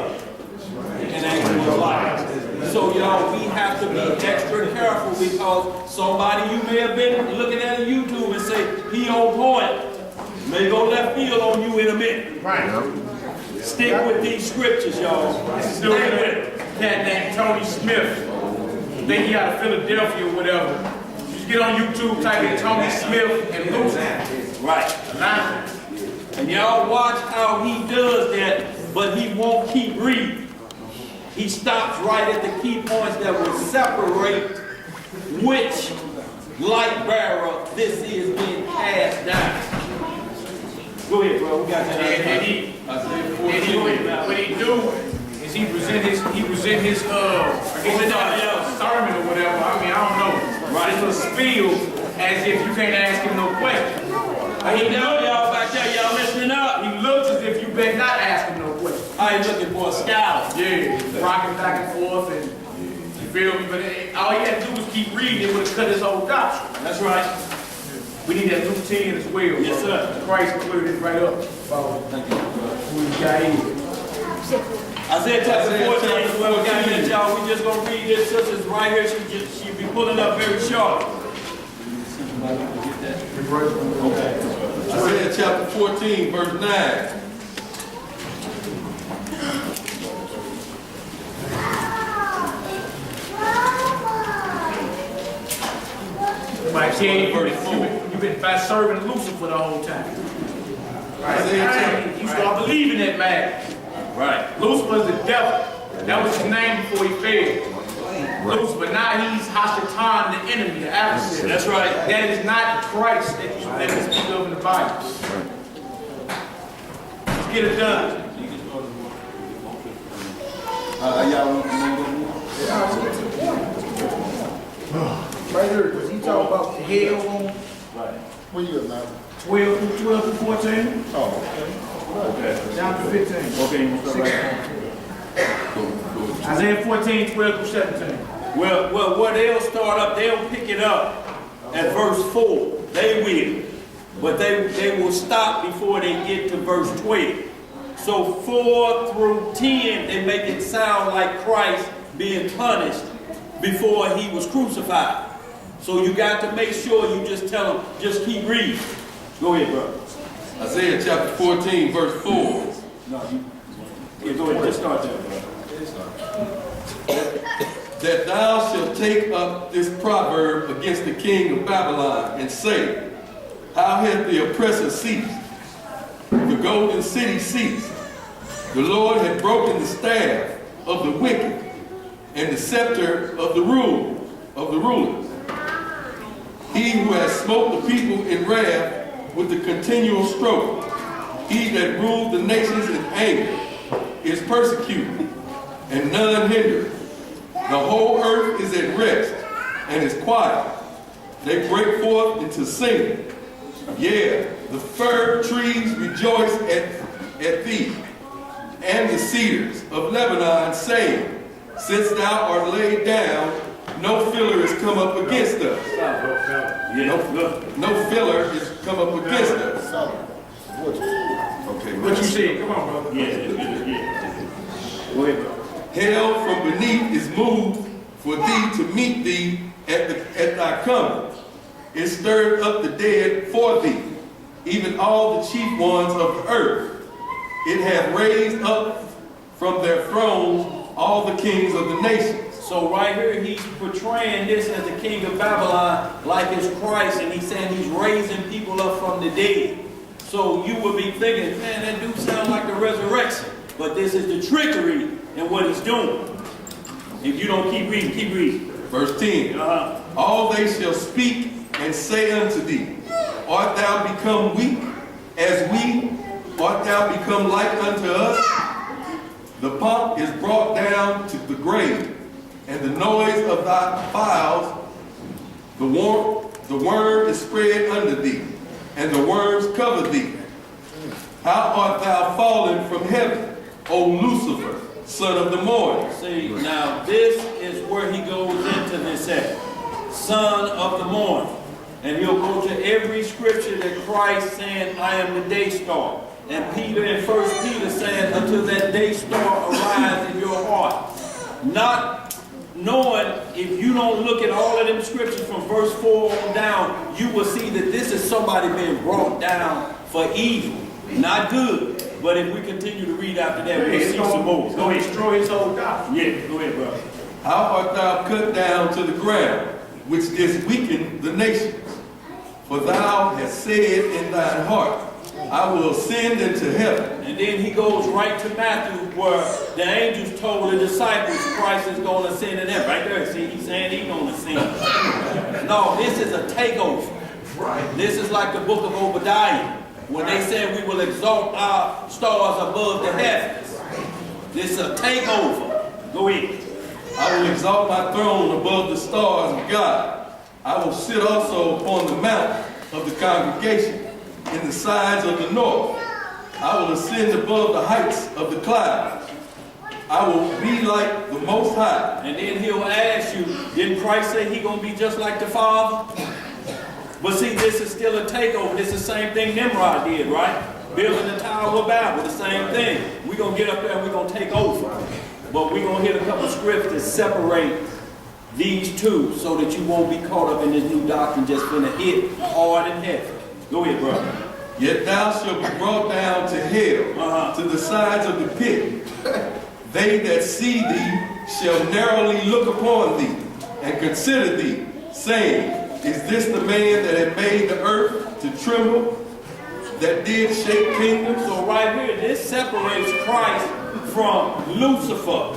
An angel of light. So y'all, we have to be extra careful because somebody you may have been looking at on YouTube and say, he on point. May go left field on you in a minute. Right. Stick with these scriptures, y'all. Stick with it. Cat named Tony Smith. I think he out of Philadelphia or whatever. You get on YouTube, type in Tony Smith and Lucifer. Right. And y'all watch how he does that, but he won't keep reading. He stops right at the key points that will separate which light bearer this is being passed down. Go ahead, bro. We got that. And what he do is he present his sermon or whatever. I mean, I don't know. Right. It's a spiel as if you can't ask him no question. He know y'all back there, y'all listening up. He looks as if you better not ask him no question. I ain't looking for a scholar. Yeah, rocking back and forth, and you feel me? But all he had to do was keep reading. It would have cut his whole doctrine. That's right. We need that Luke 10 as well. Yes, bro. sir. Christ cleared it right up. Thank you, Who he got in. Isaiah chapter 14 is where we got here, y'all. We just gonna read this. Sister's right here. She'll be pulling up very short. Okay. Isaiah chapter 14, verse 9. Like, you've been serving Lucifer the whole time. Right? You start believing that man. Right. Lucifer's the devil. That was his name before he fell. Lucifer. Now he's Hashatan, the enemy, the adversary. That's right. That is not Christ that is speak of in the Bible. Let's get it done. Right here, because he talk about the hell room. Right. Where you at now? 12 through 14. Oh, okay. Down to 15. Okay, you start right. Isaiah 14, 12 through 17. Well, where they'll start up, they'll pick it up at verse 4. They will. But they will stop before they get to verse 12. So 4 through 10, they make it sound like Christ being punished before he was crucified. So you got to make sure you just tell them, just keep reading. Go ahead, brother. Isaiah chapter 14, verse 4. No, go ahead, just start there, brother. That thou shalt take up this proverb against the king of Babylon, and say, how hath the oppressor ceased? The golden city ceased. The Lord had broken the staff of the wicked, and the scepter of the rulers. He who has smote the people in wrath with the continual stroke, he that ruled the nations in anger, is persecuted, and none hindered. The whole earth is at rest, and is quiet. They break forth into singing. Yeah, the fir trees rejoice at thee, and the cedars of Lebanon, saying, since thou art laid down, no filler is come up against us. No filler is come up against us. Okay, What you see? Come on, brother. Yeah. Go ahead, brother. Hell from beneath is moved for thee to meet thee at thy coming. It stirred up the dead for thee, even all the chief ones of the earth. It hath raised up from their thrones all the kings of the nations. So right here, he's portraying this as the king of Babylon like it's Christ, and he's saying he's raising people up from the dead. So you would be thinking, man, that do sound like the resurrection. But this is the trickery in what he's doing. If you don't keep reading. Verse 10. All they shall speak and say unto thee, art thou become weak as we? Art thou become like unto us? The pomp is brought down to the grave, and the noise of thy files, the worm is spread under thee, and the worms cover thee. How art thou fallen from heaven, O Lucifer, son of the morning? See, now this is where he goes into this at. Son of the morning. And he'll go to every scripture that Christ saying, I am the day star. And Peter in 1 Peter saying, until that day star arise in your heart. Not knowing, if you don't look at all of them scriptures from verse 4 on down, you will see that this is somebody being brought down for evil. Not good. But if we continue to read after that, we'll see some more. It's going to destroy his whole doctrine. Yeah, go ahead, brother. How art thou cut down to the ground, which didst weaken the nations. For thou hast said in thine heart, I will ascend into heaven. And then he goes right to Matthew, where the angels told the disciples Christ is going to ascend in heaven. Right there, see, he's saying he's going to ascend. No, this is a takeover. This is like the book of Obadiah, when they said we will exalt our stars above the heavens. This is a takeover. Go ahead. I will exalt my throne above the stars of God. I will sit also upon the mount of the congregation in the sides of the north. I will ascend above the heights of the clouds. I will be like the Most High. And then he'll ask you, didn't Christ say he's going to be just like the Father? But see, this is still a takeover. This is the same thing Nimrod did, right? Building the Tower of Babel, the same thing. We're going to get up there and we're going to take over. But we're going to hit a couple scripts that separate these two so that you won't be caught up in this new doctrine just finna hit hard and heavy. Go ahead, brother. Yet thou shalt be brought down to hell, to the sides of the pit. They that see thee shall narrowly look upon thee, and consider thee, saying, is this the man that had made the earth to tremble, that did shake kingdoms? So right here, this separates Christ from Lucifer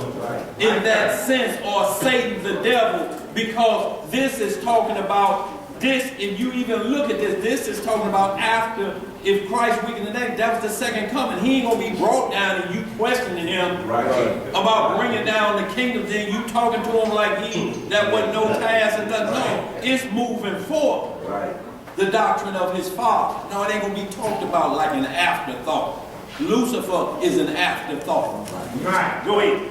in that sense, or Satan the devil, because this is talking about this. If you even look at this is talking about after, if Christ weakened the neck, that was the second coming. He ain't going to be brought down and you questioning him about bringing down the kingdom, then you talking to him like that wasn't no task and nothing. No, it's moving forward. The doctrine of his Father. No, it ain't going to be talked about like an afterthought. Lucifer is an afterthought. Right. Go ahead.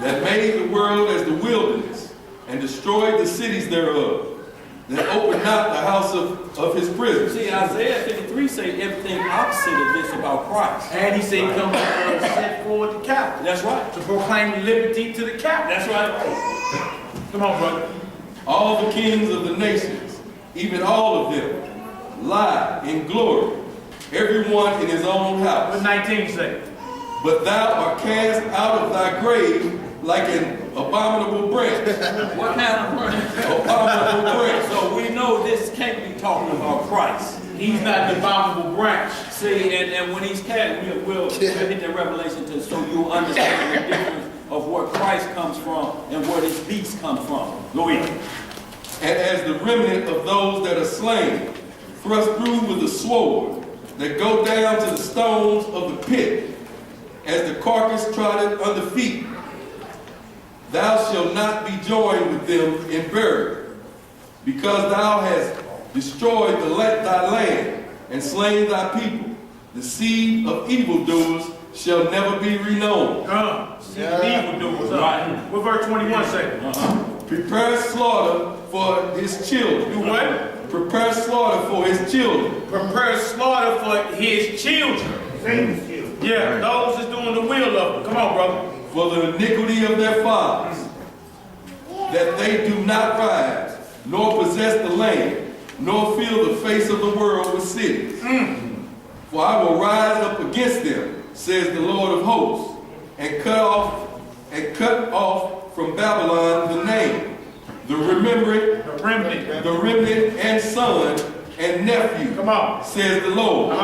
That made the world as the wilderness, and destroyed the cities thereof, that opened not the house of his prison. See, Isaiah 53 say everything opposite of this about Christ. And he said he comes to set forward the captive. That's right. To proclaim liberty to the captive. That's right. Come on, brother. All the kings of the nations, even all of them, lie in glory, everyone in his own house. What 19 say? But thou art cast out of thy grave like an abominable branch. What kind of branch? Abominable branch. So we know this can't be talking about Christ. He's not the abominable branch. See, and when he's cast, we'll hit that revelation to so you'll understand the difference of where Christ comes from and where this beast comes from. Go ahead. And as the remnant of those that are slain, thrust through with the sword, that go down to the stones of the pit, as the carcass trodden under feet, thou shalt not be joined with them in burial, because thou hast destroyed thy land and slain thy people. The seed of evildoers shall never be renowned. See the evildoers. Right. What verse 21 say? Prepare slaughter for his children. Do what? Prepare slaughter for his children. Prepare slaughter for his children. Yeah, those is doing the will of them. Come on, brother. For the iniquity of their fathers, that they do not rise, nor possess the land, nor fill the face of the world with cities. For I will rise up against them, says the Lord of hosts, and cut off from Babylon the name, the remembrance, the remnant and son and nephew. Come on, says the Lord.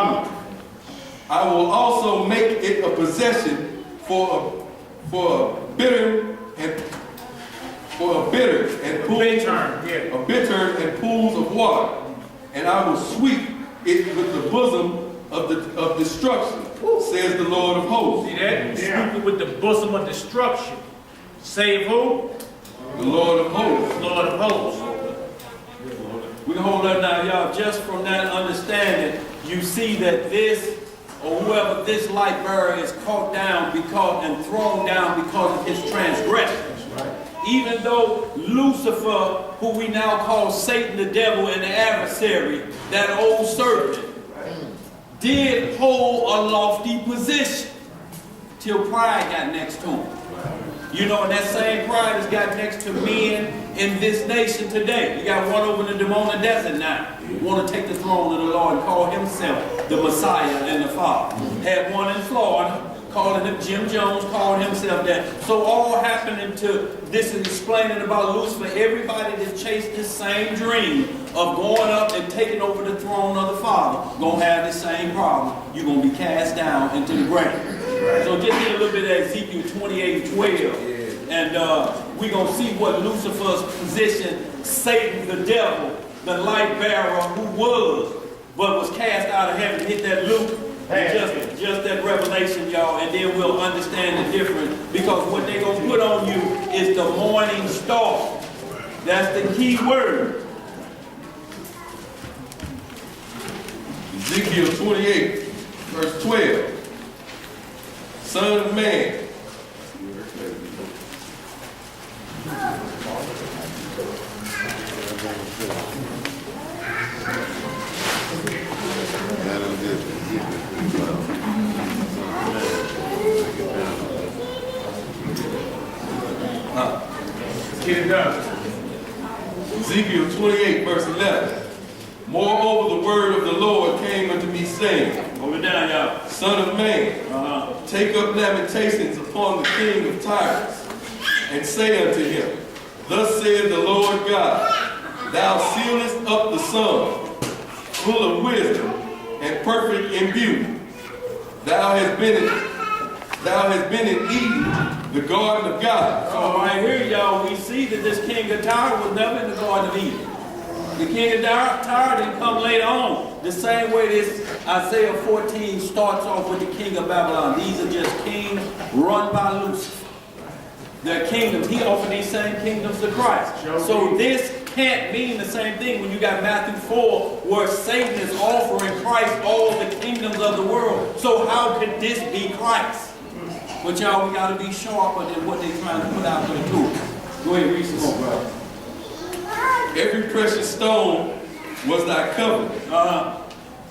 I will also make it a possession for a bitter and pools of water, and I will sweep it with the bosom of destruction, says the Lord of hosts. See that? Yeah. Sweep it with the bosom of destruction. Save who? The Lord of hosts. Lord of hosts. We can hold that now, y'all. Just from that understanding, you see that this, or whoever this light bearer is caught down and thrown down because of his transgressions. Right. Even though Lucifer, who we now call Satan, the devil, and the adversary, that old serpent, did hold a lofty position till pride got next to him. You know, and that same pride has got next to men in this nation today. You got one over in the Demona Desert now. Want to take the throne of the Lord and call himself the Messiah and the Father. Had one in Florida calling him Jim Jones, calling himself that. So all happening to, this is explaining about Lucifer, everybody that chased this same dream of going up and taking over the throne of the Father, gonna have the same problem. You're gonna be cast down into the ground. So just get a little bit of Ezekiel 28:12. And we're going to see what Lucifer's position, Satan, the devil, the light bearer who was, but was cast out of heaven. Hit that loop. Just that revelation, y'all, and then we'll understand the difference. Because what they're going to put on you is the morning star. That's the key word. Ezekiel 28, verse 12. Son of man. Let's get it done. Ezekiel 28, verse 11. Moreover, the word of the Lord came unto me, saying, Hold it down, y'all. Son of man, take up lamentations upon the king of Tyrus, and say unto him, Thus saith the Lord God, Thou sealest up the sun, full of wisdom, and perfect in beauty. Thou hast been in Eden, the garden of God. So right here, y'all, we see that this king of Tyre was never in the Garden of Eden. The king of Tyre didn't come later on. The same way this Isaiah 14 starts off with the king of Babylon. These are just kings run by Lucifer. They're kingdoms. He offered these same kingdoms to Christ. So this can't mean the same thing when you got Matthew 4 where Satan is offering Christ all the kingdoms of the world. So how could this be Christ? But y'all, we got to be sharper than what they're trying to put out there too. Go ahead, read some more, brother. Every precious stone was thy covenant.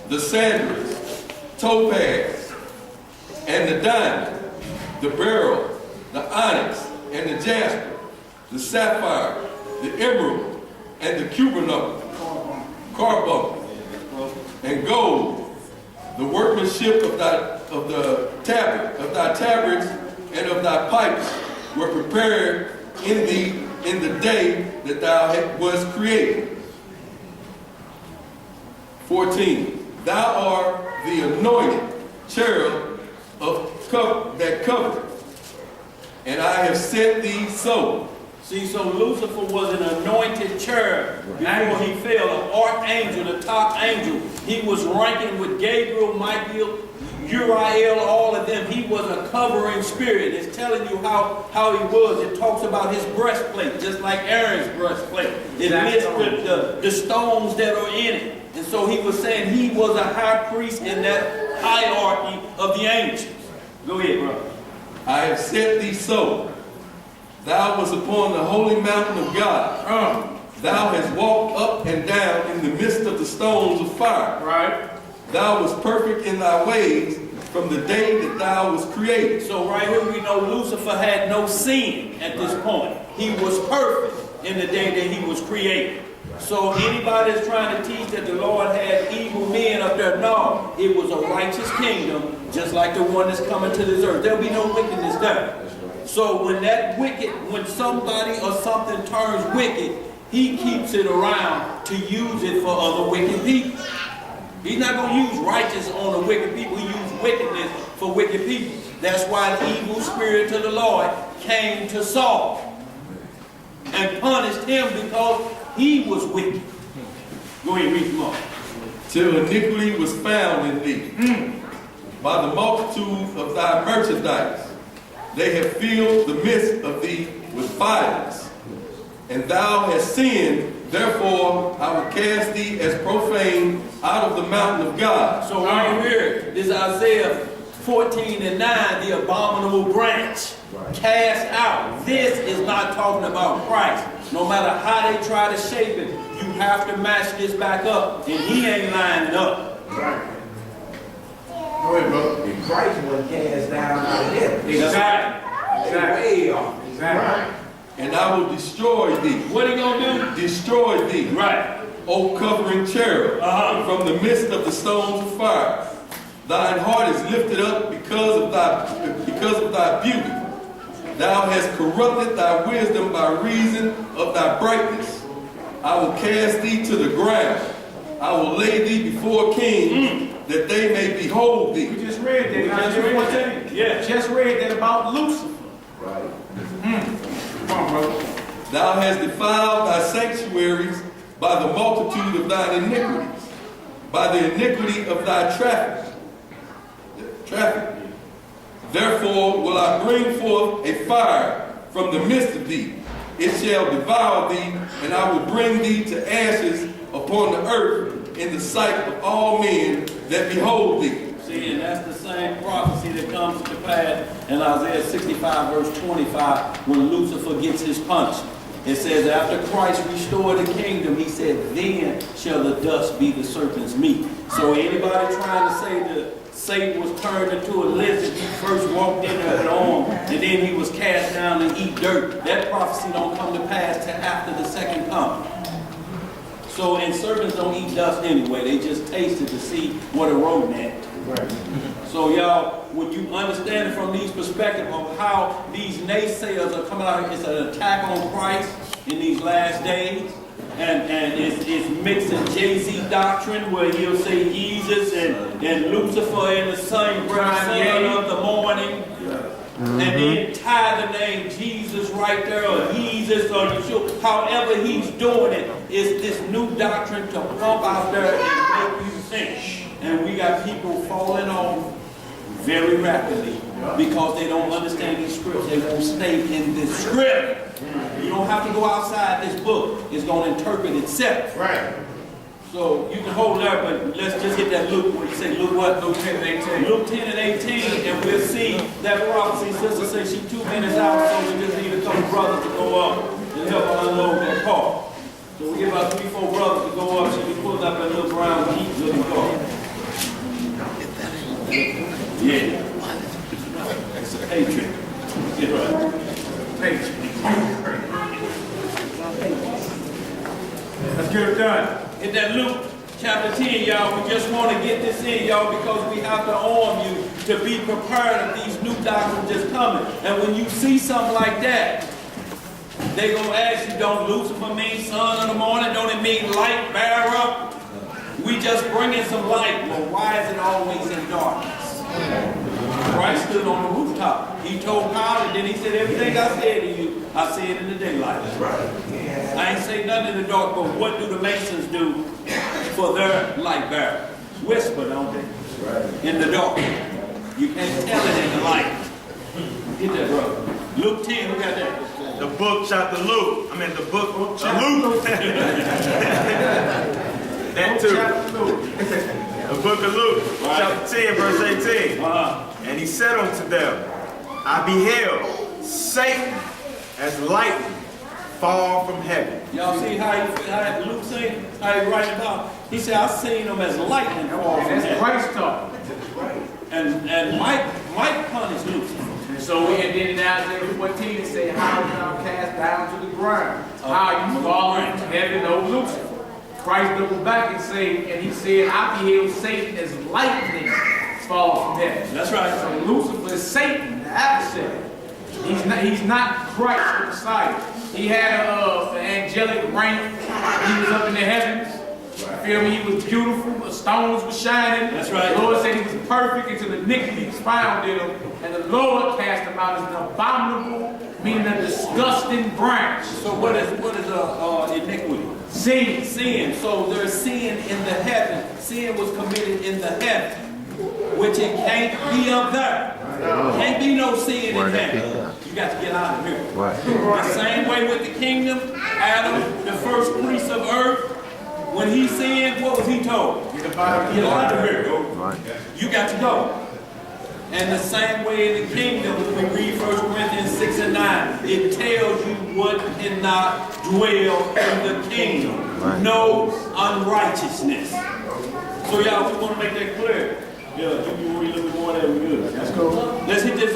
The sandals, topaz, and the diamond, the beryl, the onyx, and the jasper, the sapphire, the emerald, and the carbuncle, and gold, the workmanship of thy tabrets and of thy pipes were prepared in the day that thou wast created. 14. Thou art the anointed cherub that covereth, and I have set thee so. See, so Lucifer was an anointed cherub before he fell, an archangel, the top angel. He was ranking with Gabriel, Michael, Uriel, all of them. He was a covering spirit. It's telling you how he was. It talks about his breastplate, just like Aaron's breastplate. It lists the stones that are in it. And so he was saying he was a high priest in that hierarchy of the angels. Go ahead, brother. I have set thee so. Thou wast upon the holy mountain of God. Thou hast walked up and down in the midst of the stones of fire. Right. Thou wast perfect in thy ways from the day that thou was created. So right here we know Lucifer had no sin at this point. He was perfect in the day that he was created. So anybody that's trying to teach that the Lord had evil men up there, no, it was a righteous kingdom, just like the one that's coming to this earth. There'll be no wickedness there. So when somebody or something turns wicked, he keeps it around to use it for other wicked people. He's not going to use righteous on the wicked people. He used wickedness for wicked people. That's why the evil spirit of the Lord came to Saul and punished him because he was wicked. Go ahead, read more. Till iniquity was found in thee. By the multitude of thy merchandise, they have filled the midst of thee with violence. And thou hast sinned, therefore I will cast thee as profane out of the mountain of God. So right here, this is Isaiah 14 and 9, the abominable branch. Cast out. This is not talking about Christ. No matter how they try to shape it, you have to match this back up. And he ain't lining up. Right. Go ahead, brother. And Christ was cast down out of heaven. Exactly. Way off. Exactly. And I will destroy thee. What are you going to do? Destroy thee. Right. O covering cherub, from the midst of the stones of fire. Thine heart is lifted up because of thy beauty. Thou hast corrupted thy wisdom by reason of thy brightness. I will cast thee to the ground. I will lay thee before kings, that they may behold thee. We just read that. Just read that about Lucifer. Right. Come on, brother. Thou hast defiled thy sanctuaries by the multitude of thine iniquities, by the iniquity of thy traffic. Therefore will I bring forth a fire from the midst of thee. It shall devour thee, and I will bring thee to ashes upon the earth in the sight of all men that behold thee. See, and that's the same prophecy that comes to pass in Isaiah 65, verse 25, when Lucifer gets his punishment. It says, after Christ restored the kingdom, he said, then shall the dust be the serpent's meat. So anybody trying to say that Satan was turned into a lizard, he first walked in there with an arm, and then he was cast down and eat dirt, that prophecy don't come to pass till after the second coming. So, and serpents don't eat dust anyway, they just taste it to see what a rodent had. Right. So y'all, when you understand it from these perspectives of how these naysayers are coming out, it's an attack on Christ in these last days, and it's mixing Jay-Z doctrine where he'll say Jesus and Lucifer in the same breath, son of the morning, and then tie the name Jesus right there, or Jesus, or Yeshua. However he's doing it, is this new doctrine to pump out there and make you think. And we got people falling off very rapidly because they don't understand these scripts. They won't stay in this script. You don't have to go outside this book. It's going to interpret itself. Right. So you can hold there, but let's just get that Luke, what you say, Luke what? Luke 10 and 18. Luke 10 and 18, and we'll see that prophecy. Sister says she's 2 minutes out, so we just need a couple brothers to go up and help her unload that car. So we get about 3-4 brothers to go up. She'll be pulling up that little brown Jeep looking car. Yeah. It's a hatred. Get right. Hatred. Let's get it done. Hit that Luke chapter 10, y'all. We just want to get this in, y'all, because we have to arm you to be prepared of these new doctrines just coming. And when you see something like that, they're going to ask you, don't Lucifer mean son of the morning? Don't it mean light bearer? We just bring in some light. Well, why is it always in darkness? Christ stood on the rooftop. He told Pilate, then he said, everything I said to you, I said in the daylight. That's right. I ain't say nothing in the dark, but what do the Masons do for their light bearer? Whisper, don't they? Right. In the dark. You can't tell it in the light. Get that, brother. Luke 10, who got that? The book, chapter Luke. I mean, the book, Luke. That too. The book of Luke, chapter 10, verse 18. And he said unto them, I beheld Satan as lightning fall from heaven. Y'all see how Luke say, how he write about? He said, I seen him as lightning fall from heaven. That's Christ talking. And Mike punished Lucifer. And so we had then in Isaiah 14 it say, how thou cast down to the ground, how you fallen from heaven, O Lucifer. Christ doubled back and he said, I beheld Satan as lightning fall from heaven. That's right. So Lucifer is Satan, the adversary. He's not Christ the Messiah. He had an angelic rank. He was up in the heavens. You feel me? He was beautiful. The stones were shining. That's right. The Lord said he was perfect until the iniquity was found in him. And the Lord cast him out as an abominable, meaning a disgusting branch. So what is iniquity? Sin. So there's sin in the heaven. Sin was committed in the heaven, which it can't be up there. Can't be no sin in heaven. You got to get out of here. The same way with the kingdom, Adam, the first priest of earth, when he sinned, what was he told? Get out of here. You got to go. And the same way in the kingdom, when we read 1 Corinthians 6 and 9, it tells you what cannot dwell in the kingdom. No unrighteousness. So y'all, we want to make that clear. Yeah, you can read a little bit more than we good. Let's go. Let's hit this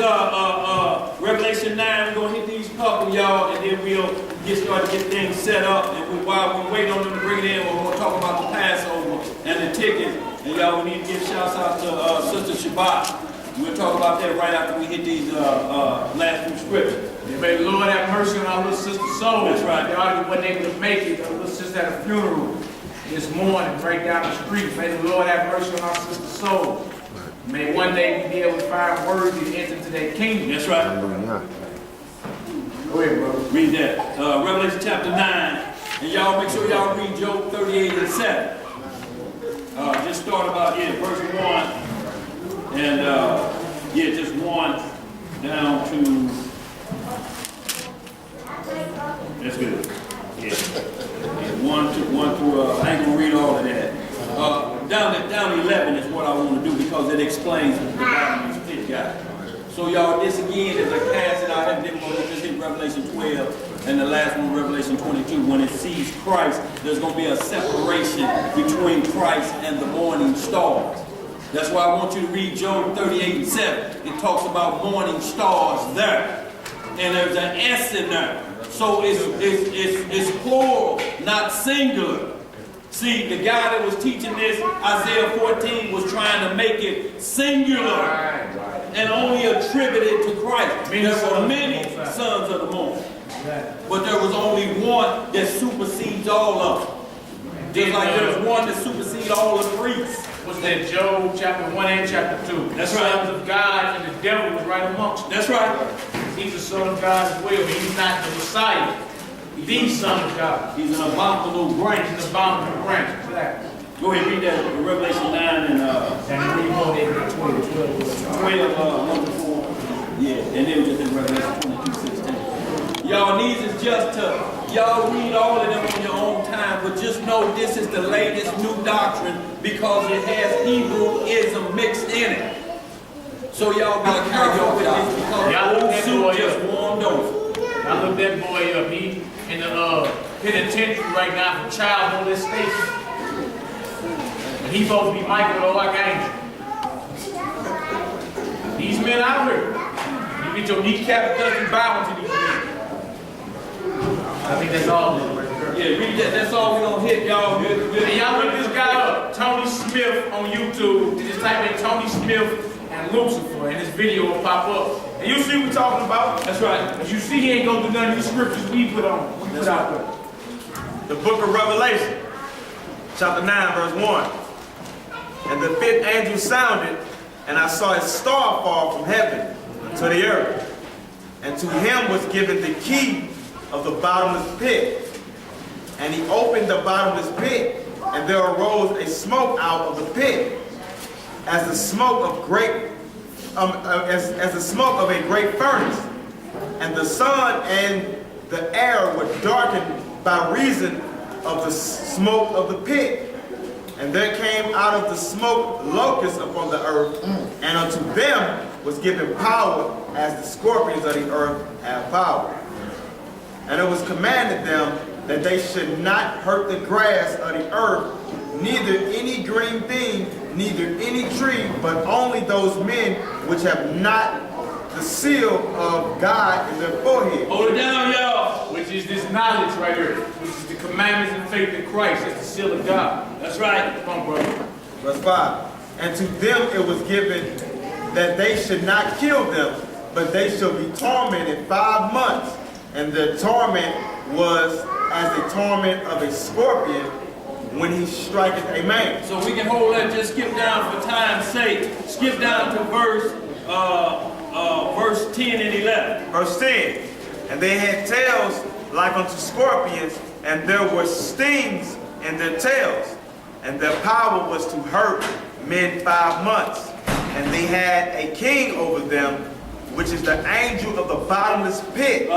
Revelation 9. We're going to hit these couple, y'all, and then we'll get started to get things set up. And while we wait on them to bring it in, we're going to talk about the Passover and the tickets. And y'all, we need to give shouts out to Sister Shabbat. We'll talk about that right after we hit these last few scriptures. And may the Lord have mercy on our little sister soul. That's right. They already wasn't able to make it. Our little sister had a funeral this morning right down the street. May the Lord have mercy on our sister's soul. May one day we be able to find worthy to enter into their kingdom. That's right. Go ahead, brother. Read that. Revelation chapter 9. And y'all make sure y'all read Job 38 and 7. Just start about here, verse 1. And yeah, just 1 down to, that's good. Yeah. 1 through, I ain't gonna read all of that. Down to 11 is what I want to do because it explains the bottom of this guy. So y'all, this again is a cast it out, and then we're going to just hit Revelation 12, and the last one, Revelation 22. When it sees Christ, there's going to be a separation between Christ and the morning stars. That's why I want you to read Job 38 and 7. It talks about morning stars there, and there's an S in there. So it's plural, not singular. See, the guy that was teaching this, Isaiah 14, was trying to make it singular and only attributed to Christ. There were many sons of the morning, but there was only one that supersedes all of them. Just like there's one that supersedes all the priests. Was that Job chapter 1 and chapter 2? That's right. Sons of God and the devil was right amongst them. That's right. He's the son of God as well, but he's not the Messiah. The son of God. He's an abominable branch. He's an abominable branch. Exactly. Go ahead, read that in Revelation 9 and read more than 12, 1 to 4. Yeah, and then just in Revelation 22:16. Y'all needs is just to, y'all read all of them on your own time, but just know this is the latest new doctrine because it has Hebrewism mixed in it. So y'all be careful with this because the old suit just warmed over. I looked that boy up. He in the penitentiary right now for child molestation. And he's supposed to be Michael the Archangel. These men out here, you get your kneecap and dusty bow to these men. I think that's all. Yeah, read that. That's all we're gonna hit, y'all. And y'all look this guy up, Tony Smith on YouTube. Just type in Tony Smith and Lucifer, and this video will pop up. And you see what we're talking about? That's right. But you see he ain't gonna do none of these scriptures we put on. We put out there. The book of Revelation, chapter 9, verse 1. And the fifth angel sounded, and I saw a star fall from heaven to the earth. And to him was given the key of the bottomless pit. And he opened the bottomless pit, and there arose a smoke out of the pit, as the smoke of as the smoke of a great furnace. And the sun and the air were darkened by reason of the smoke of the pit. And there came out of the smoke locusts upon the earth, and unto them was given power as the scorpions of the earth have power. And it was commanded them that they should not hurt the grass of the earth, neither any green thing, neither any tree, but only those men which have not the seal of God in their forehead. Hold it down, y'all. Which is this knowledge right here, which is the commandments and faith in Christ. That's the seal of God. That's right. Come on, brother. Verse 5. And to them it was given that they should not kill them, but they shall be tormented 5 months. And the torment was as the torment of a scorpion when he striketh a man. So we can hold that, just skip down for time's sake. Skip down to verse 10 and 11. Verse 10. And they had tails like unto scorpions, and there were stings in their tails. And their power was to hurt men 5 months. And they had a king over them, which is the angel of the bottomless pit,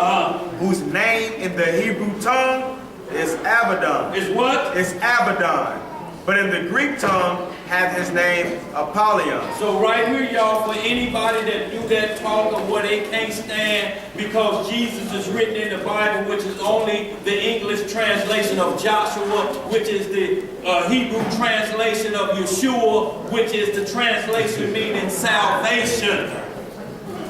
whose name in the Hebrew tongue is Abaddon. Is what? It's Abaddon. But in the Greek tongue hath his name Apollyon. So right here, y'all, for anybody that do that talk of what they can't stand because Jesus is written in the Bible, which is only the English translation of Joshua, which is the Hebrew translation of Yeshua, which is the translation meaning salvation.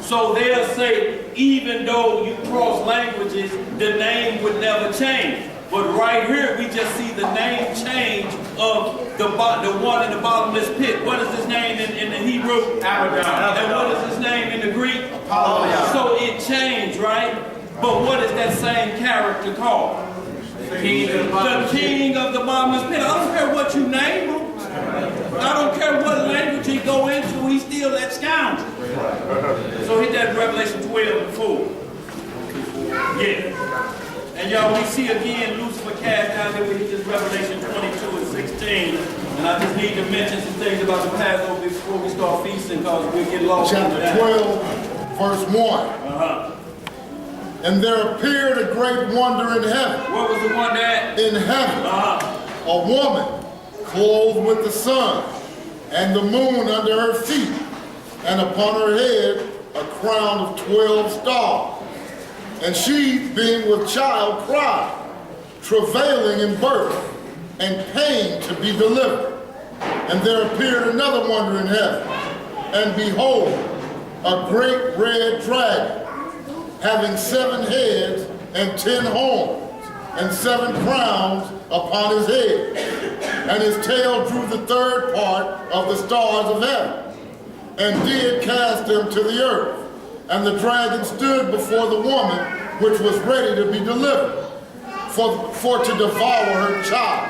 So they'll say, even though you cross languages, the name would never change. But right here, we just see the name change of the one in the bottomless pit. What is his name in the Hebrew? Abaddon. And what is his name in the Greek? Apollyon. So it changed, right? But what is that same character called? The king of the bottomless pit. The king of the bottomless pit. I don't care what you name him. I don't care what language he go into, he's still that scoundrel. So hit that Revelation 12 and 4. Yeah. And y'all, we see again Lucifer cast down there. We hit this Revelation 22 and 16. And I just need to mention some things about the Passover before we start feasting, because we get lost. Chapter 12, verse 1. And there appeared a great wonder in heaven. What was the one that? In heaven, a woman clothed with the sun, and the moon under her feet, and upon her head a crown of 12 stars. And she, being with child, cried, travailing in birth, and pain to be delivered. And there appeared another wonder in heaven, and behold, a great red dragon, having 7 heads and 10 horns, and 7 crowns upon his head. And his tail drew the third part of the stars of heaven, and did cast them to the earth. And the dragon stood before the woman, which was ready to be delivered, for to devour her child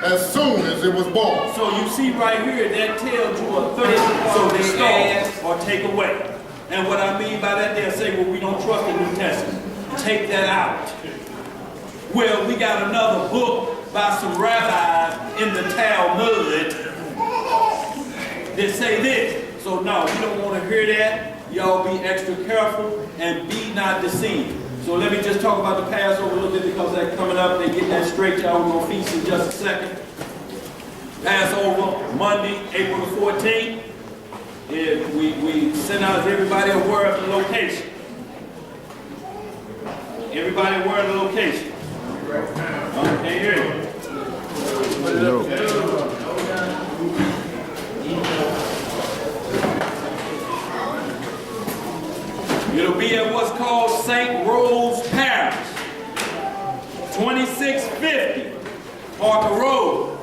as soon as it was born. So you see right here, that tells you a third part of the stars or take away. And what I mean by that, they'll say, well, we don't trust the New Testament. Take that out. Well, we got another book by some rabbis in the Talmud that say this. So no, we don't want to hear that. Y'all be extra careful and be not deceived. So let me just talk about the Passover a little bit, because that's coming up. They get that straight. Y'all, we're going to feast in just a second. Passover, Monday, April the 14th. We send out everybody aware of the location. Everybody aware of the location. Can't hear you. It'll be at what's called St. Rose Parish, 2650 Parker Road.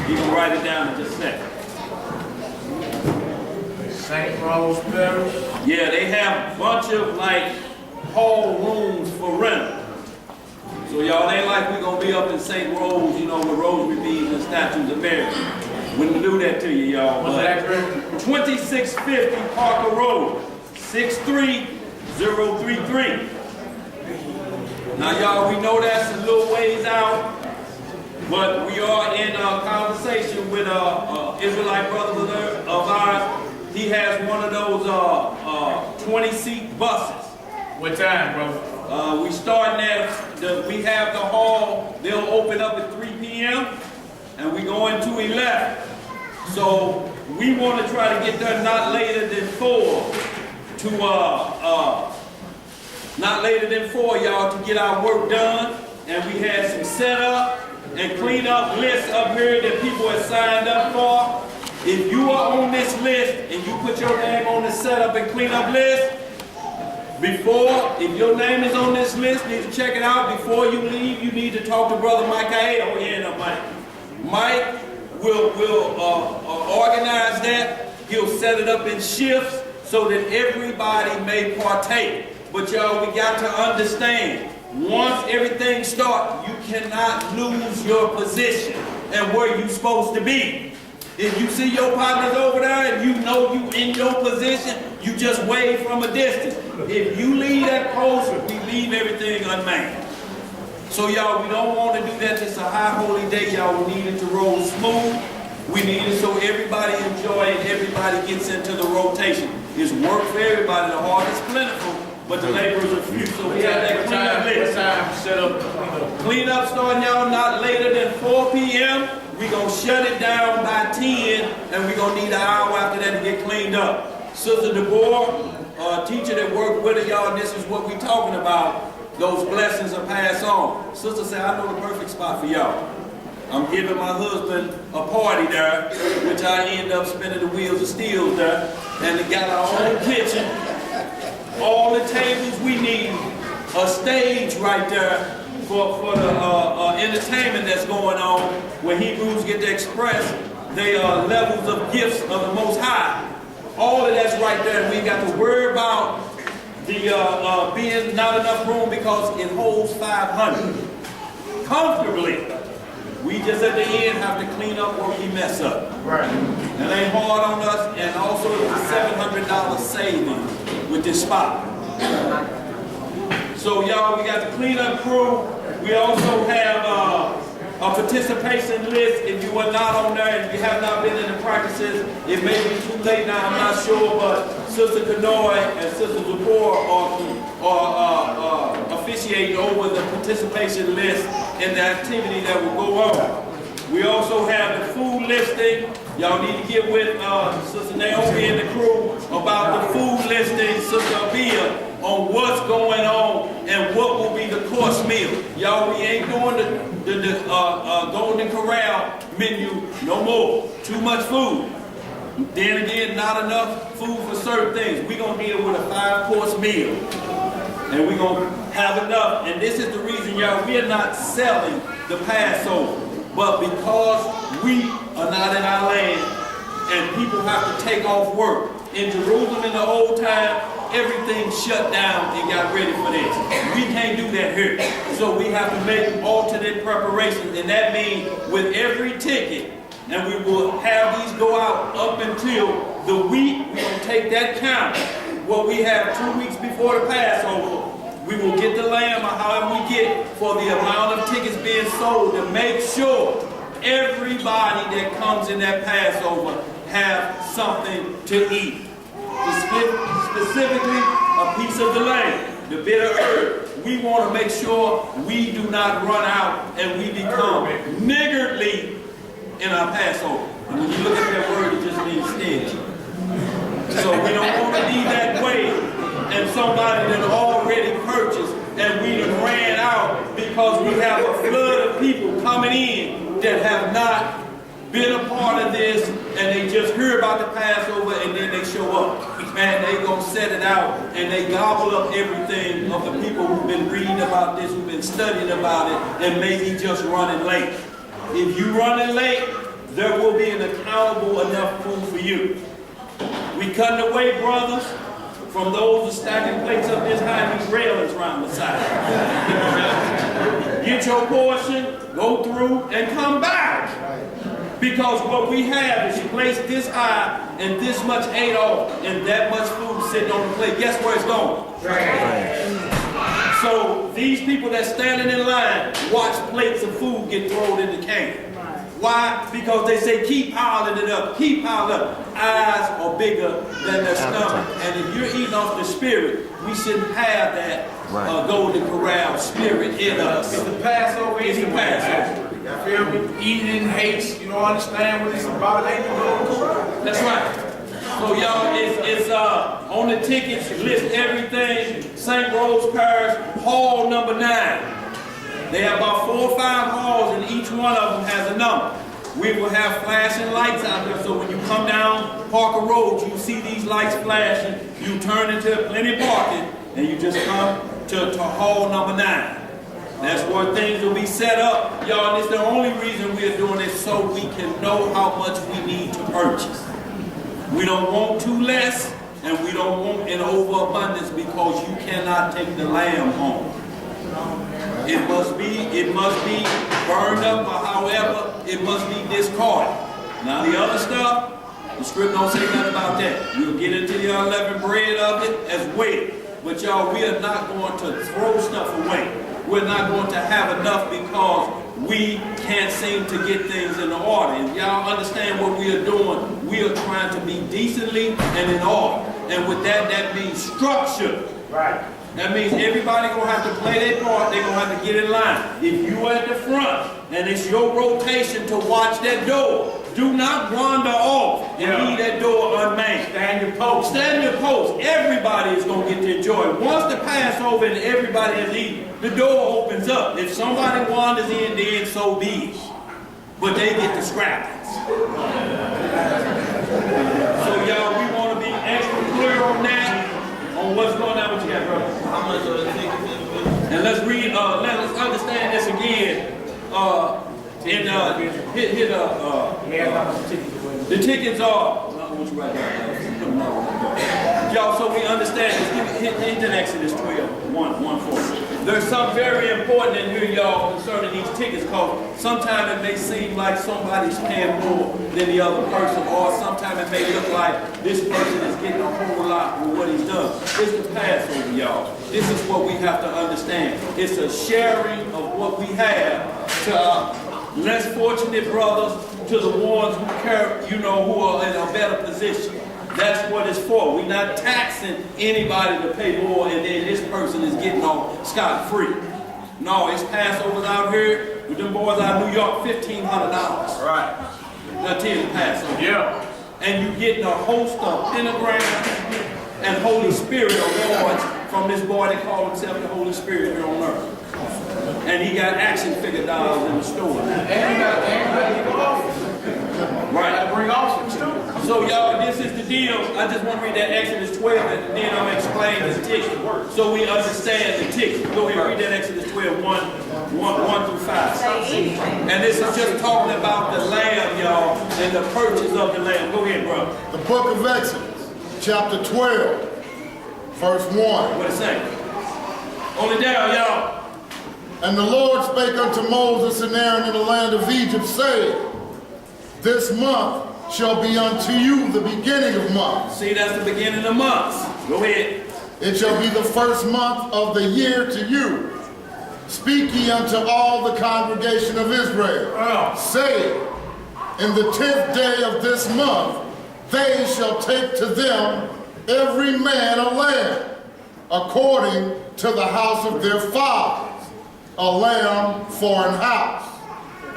You can write it down in just a second. St. Rose Parish. Yeah, they have a bunch of like hall rooms for rental. So y'all ain't like we gonna be up in St. Rose, you know, with rosary beads and statues of Mary. Wouldn't do that to you, y'all. What's that, 2650 Parker Road, 63033. Now, y'all, we know that's a little ways out, but we are in a conversation with an Israelite brother of ours. He has one of those 20-seat buses. What time, brother? We starting at, we have the hall, they'll open up at 3 p.m. and we go into 11. So we want to try to get there not later than 4 not later than 4, y'all, to get our work done. And we had some setup and clean up lists up here that people have signed up for. If you are on this list and you put your name on the setup and clean up list, if your name is on this list, you need to check it out. Before you leave, you need to talk to Brother Mike. Mike. Mike will organize that. He'll set it up in shifts so that everybody may partake. But y'all, we got to understand, once everything starts, you cannot lose your position and where you're supposed to be. If you see your partners over there and you know you in your position, you just wave from a distance. If you leave that post, we leave everything unmanned. So y'all, we don't want to do that. It's a high holy day, y'all. We need it to roll smooth. We need it so everybody enjoy it, everybody gets into the rotation. It's work for everybody. The heart is plentiful, but the laborers are few. So we have that cleanup list. What time set up? Cleanup starting y'all not later than 4 p.m. We're going to shut it down by 10, and we're going to need an hour after that to get cleaned up. Sister DeBoer, teacher that worked with her, y'all, this is what we're talking about. Those blessings are passed on. Sister said, I know the perfect spot for y'all. I'm giving my husband a party there, which I end up spinning the wheels of steel there, and they got our own kitchen, all the tables we need, a stage right there, for the entertainment that's going on, where Hebrews get to express their levels of gifts of the Most High. All of that's right there. We ain't got to worry about the being not enough room because it holds 500 comfortably. We just at the end have to clean up where we mess up. Right. That ain't hard on us, and also it's a $700 saving with this spot. So y'all, we got the cleanup crew. We also have a participation list. If you are not on there and you have not been in the practices, it may be too late now, I'm not sure, but Sister Kanoy and Sister Zipporah are officiating over the participation list and the activity that will go on. We also have the food listing. Y'all need to get with Sister Naomi and the crew about the food listing, Sister Abia, on what's going on and what will be the course meal. Y'all, we ain't doing the Golden Corral menu no more. Too much food. Then again, not enough food for certain things. We're going to deal with a 5-course meal. And we're going to have enough. And this is the reason, y'all, we're not selling the Passover. But because we are not in our land and people have to take off work. In Jerusalem in the old time, everything shut down and got ready for this. We can't do that here. So we have to make alternate preparations. And that means with every ticket, and we will have these go out up until the week, we're going to take that count. What we have 2 weeks before the Passover, we will get the lamb or however we get for the amount of tickets being sold to make sure everybody that comes in that Passover have something to eat. Specifically, a piece of the lamb, the bitter herb. We want to make sure we do not run out and we become niggardly in our Passover. And when you look at that word, it just means stingy. So we don't want to be that way. And somebody that already purchased and we done ran out because we have a flood of people coming in that have not been a part of this and they just hear about the Passover and then they show up. Man, they gonna set it out and they gobble up everything of the people who've been reading about this, who've been studying about it, and maybe just running late. If you running late, there will be an accountable enough food for you. We cutting away, brothers, from those who stacking plates up this high and these railings around the side. Get your portion, go through, and come back. Because what we have is placed this high and this much ate off and that much food sitting on the plate. Guess where it's going? So these people that standing in line watch plates of food get thrown in the can. Why? Because they say keep piling it up, keep piling up. Eyes are bigger than their stomach. And if you're eating off the spirit, we shouldn't have that Golden Corral spirit in us. It's the Passover. It's the Passover. You feel me? Eating in haste. You don't understand what it's about. It ain't the Golden Corral. That's right. So y'all, it's on the tickets, list everything. St. Rose Parish, hall number 9. They have about 4 or 5 halls and each one of them has a number. We will have flashing lights out there so when you come down Parker Road, you see these lights flashing, you turn into plenty parking and you just come to hall number 9. That's where things will be set up. Y'all, and it's the only reason we're doing this so we can know how much we need to purchase. We don't want too less and we don't want an overabundance because you cannot take the lamb home. It must be burned up or however, it must be discarded. Now the other stuff, the script don't say nothing about that. We'll get into the unleavened bread of it as well. But y'all, we are not going to throw stuff away. We're not going to have enough because we can't seem to get things in order. And y'all understand what we are doing. We are trying to be decently and in order. And with that, that means structure. Right. That means everybody gonna have to play their part. They're gonna have to get in line. If you are at the front and it's your rotation to watch that door, do not wander off and leave that door unmanned. Stand your post. Stand your post. Everybody is gonna get to enjoy it. Once the Passover and everybody has eaten, the door opens up. If somebody wanders in, then so be it. But they get the scrappings. So y'all, we want to be extra clear on that. On what's going on with you guys, brother? How much are the tickets? And let's read, let us understand hit the tickets are. I want you to write that. Y'all, so we understand. Hit Exodus 12, 1:4. There's something very important in here, y'all, concerning these tickets, because sometimes it may seem like somebody's paying more than the other person, or sometimes it may look like this person is getting a whole lot with what he's done. It's the Passover, y'all. This is what we have to understand. It's a sharing of what we have to our less fortunate brothers, to the ones who care, who are in a better position. That's what it's for. We're not taxing anybody to pay more and then this person is getting off scot-free. No, it's Passovers out here with them boys out of New York, $1,500. Right. Until the Passover. Yeah. And you getting a host of pentagrams and Holy Spirit awards from this boy that called himself the Holy Spirit here on earth. And he got action figure dolls in the store. And you got to give offers. Right. Bring offers too. So y'all, this is the deal. I just want to read that Exodus 12 and then I'm explain the ticket so we understand the ticket. Go ahead and read that Exodus 12, 1 through 5. And this is just talking about the lamb, y'all, and the purchase of the lamb. Go ahead, bro. The book of Exodus, chapter 12, verse 1. What it say? Hold it down, y'all. And the Lord spake unto Moses and Aaron in the land of Egypt, saying, this month shall be unto you the beginning of months. See, that's the beginning of months. Go ahead. It shall be the first month of the year to you. Speak ye unto all the congregation of Israel, saying, in the 10th day of this month, they shall take to them every man a lamb, according to the house of their fathers, a lamb for an house.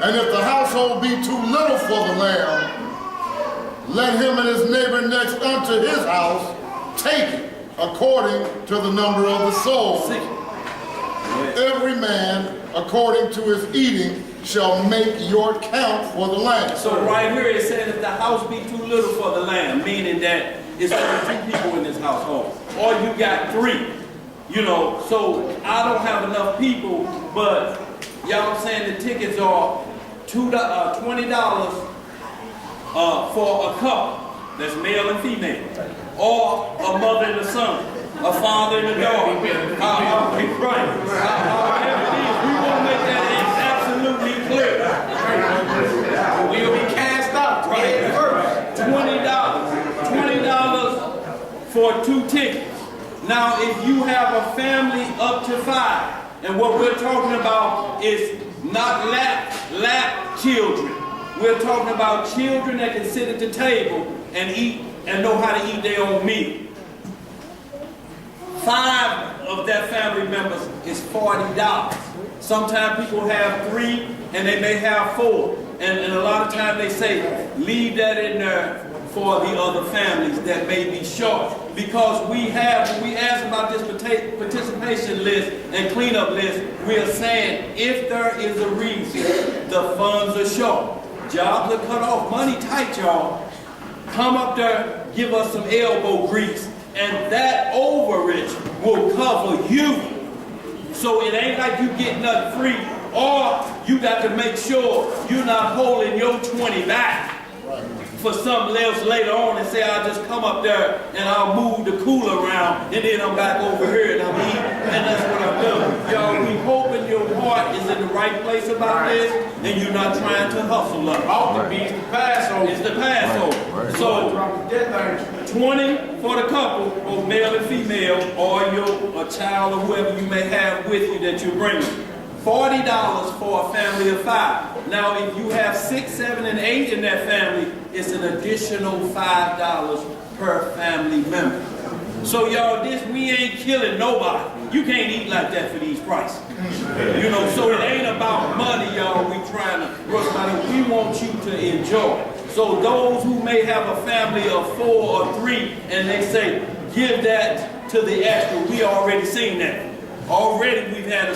And if the household be too little for the lamb, let him and his neighbor next unto his house take it, according to the number of the souls. Every man, according to his eating, shall make your count for the lamb. So right here it says if the house be too little for the lamb, meaning that it's only 2 people in this household, or you got 3. So I don't have enough people, but y'all saying the tickets are $20 for a couple, that's male and female, or a mother and a son, a father and a daughter. However it is, we want to make that absolutely clear. We'll be cast out. Right. $20 for 2 tickets. Now, if you have a family up to 5, and what we're talking about is not lap children. We're talking about children that can sit at the table and eat and know how to eat their own meal. 5 of that family members is $40. Sometimes people have 3 and they may have 4. And a lot of times they say, leave that in there for the other families that may be short. Because when we ask about this participation list and cleanup list, we are saying if there is a reason the funds are short, jobs are cut off, money tight, y'all, come up there, give us some elbow grease, and that overage will cover you. So it ain't like you get nothing free, or you got to make sure you're not holding your 20 back for something else later on and say, I'll just come up there and I'll move the cooler around and then I'm back over here and I'm eating, and that's what I'm doing. Y'all, we hoping your heart is in the right place about this and you're not trying to hustle up. Off the beach, the Passover. It's the Passover. So 20 for the couple, both male and female, or a child or whoever you may have with you that you're bringing. $40 for a family of 5. Now, if you have 6, 7, and 8 in that family, it's an additional $5 per family member. So y'all, we ain't killing nobody. You can't eat like that for these prices. So it ain't about money, y'all. We trying to rush money. We want you to enjoy. So those who may have a family of 4 or 3, and they say, give that to the extra, we already seen that. Already we've had a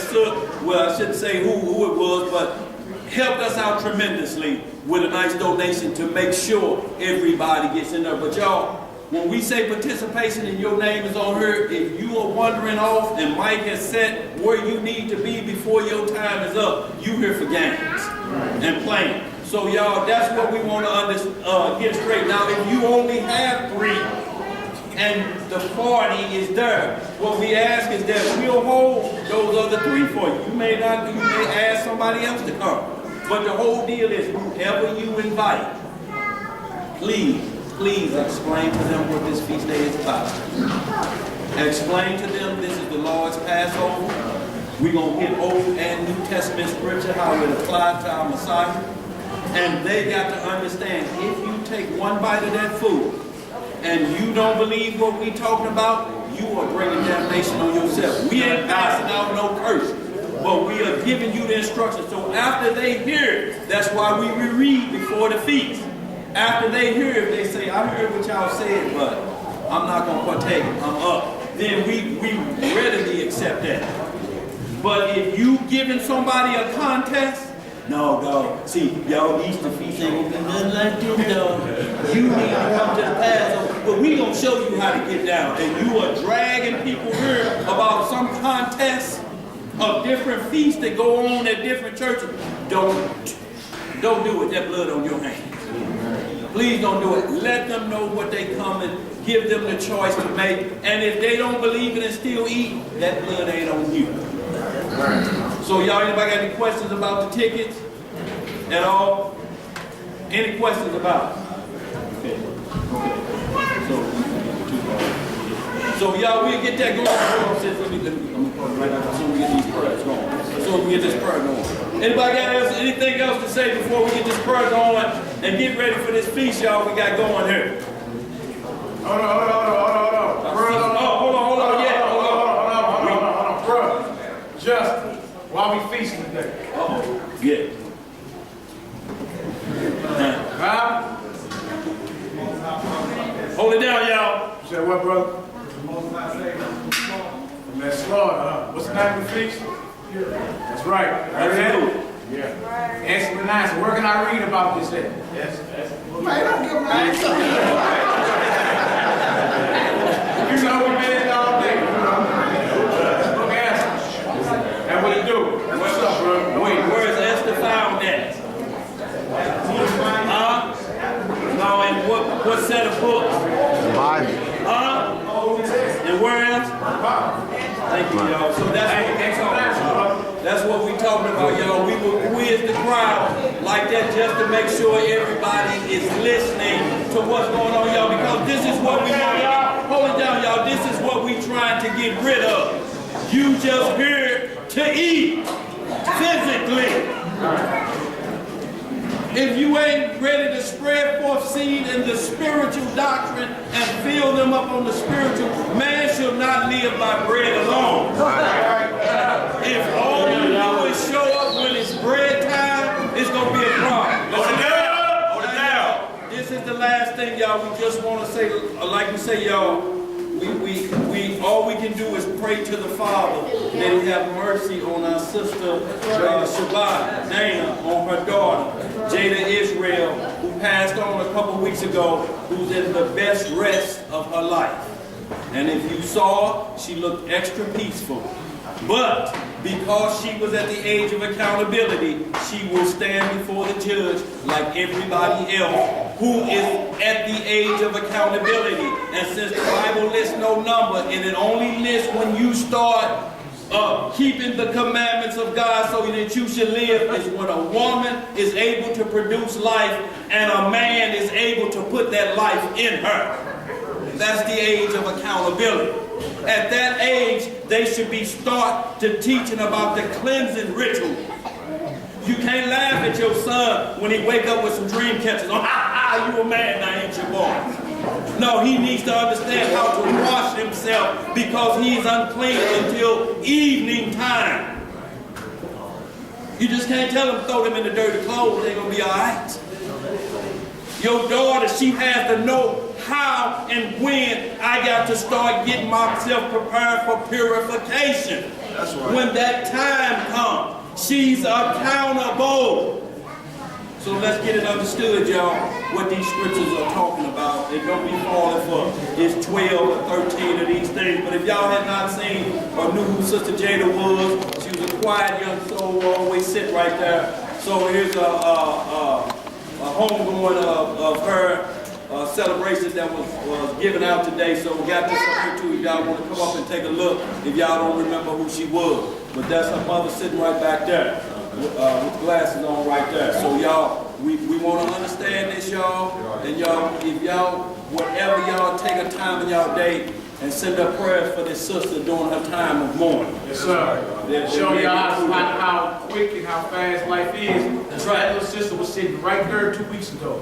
well, I shouldn't say who it was, but helped us out tremendously with a nice donation to make sure everybody gets in there. But y'all, when we say participation and your name is on here, if you are wandering off and Mike has set where you need to be before your time is up, you here for games and playing. So y'all, that's what we want to get straight. Now, if you only have 3 and the 40 is there, what we ask is that we'll hold those other 3 for you. You may ask somebody else to come. But the whole deal is whoever you invite, please explain to them what this feast day is about. Explain to them this is the Lord's Passover. We're going to hit Old and New Testament scripture, how it applies to our Messiah. And they got to understand, if you take one bite of that food and you don't believe what we talking about, you are bringing damnation on yourself. We ain't passing out no curse, but we are giving you the instructions. So after they hear, that's why we reread before the feast. After they hear it, they say, I heard what y'all said, but I'm not going to partake. I'm up. Then we readily accept that. But if you giving somebody a contest, no, dog. See, y'all Easter feast ain't gonna be nothing like this, dog. You need to come to the Passover, but we gonna show you how to get down. And you are dragging people here about some contests of different feasts that go on at different churches. Don't do it. That blood on your hands. Please don't do it. Let them know what they come and give them the choice to make. And if they don't believe it and still eat, that blood ain't on you. So y'all, anybody got any questions about the tickets at all? Any questions about it? Okay. So y'all, we'll get that going. So we get these prayers going. So we get this prayer going. Anybody got anything else to say before we get this prayer going and get ready for this feast, y'all, we got going here? Hold on. Justin, why we feasting today? Yeah. Huh? Hold it down, y'all. You said what, brother? From that slaughter, huh? What's the name of the feast? That's right. Absolutely. Yeah. Extra nice. Where can I read about this at? Yes. Man, don't give me answer. You know we made it all day. Look at us. That's what it do. What's up, bro? Wait, where is Esther found at? No, and what set of books? Bible. And where else? Thank you, y'all. So that's what we talking about, y'all. We will quiz the crowd like that just to make sure everybody is listening to what's going on, y'all, because this is what we want. Hold it down, y'all. This is what we trying to get rid of. You just here to eat physically. If you ain't ready to spread forth seed in the spiritual doctrine and fill them up on the spiritual, man shall not live by bread alone. If all you do is show up when it's bread time, it's going to be a problem. Hold it down. This is the last thing, y'all. We just want to say, like we say, y'all, all we can do is pray to the Father that He have mercy on our sister Shabbat, Dana, on her daughter, Jada Israel, who passed on a couple weeks ago, who's in the best rest of her life. And if you saw, she looked extra peaceful. But because she was at the age of accountability, she will stand before the judge like everybody else who is at the age of accountability. And since the Bible lists no number, and it only lists when you start keeping the commandments of God so that you should live, is when a woman is able to produce life and a man is able to put that life in her. That's the age of accountability. At that age, they should be start to teaching about the cleansing ritual. You can't laugh at your son when he wake up with some dream catchers. Oh, you a man, now ain't your boy. No, he needs to understand how to wash himself because he's unclean until evening time. You just can't tell him throw them in the dirty clothes, they're going to be all right. Your daughter, she has to know how and when I got to start getting myself prepared for purification. That's right. When that time comes, she's accountable. So let's get it understood, y'all, what these scriptures are talking about. They don't be falling for it's 12 or 13 of these things. But if y'all had not seen or knew who Sister Jada was, she was a quiet young soul, always sit right there. So here's a homegoing of her celebration that was given out today. So we got this up here too. If y'all want to come up and take a look, if y'all don't remember who she was. But that's her mother sitting right back there with glasses on right there. So y'all, we want to understand this, y'all. And y'all, if y'all, whatever y'all take a time in y'all day and send up prayers for this sister during her time of mourning. Yes, sir. Show y'all how quick and how fast life is. That's right. That little sister was sitting right there 2 weeks ago.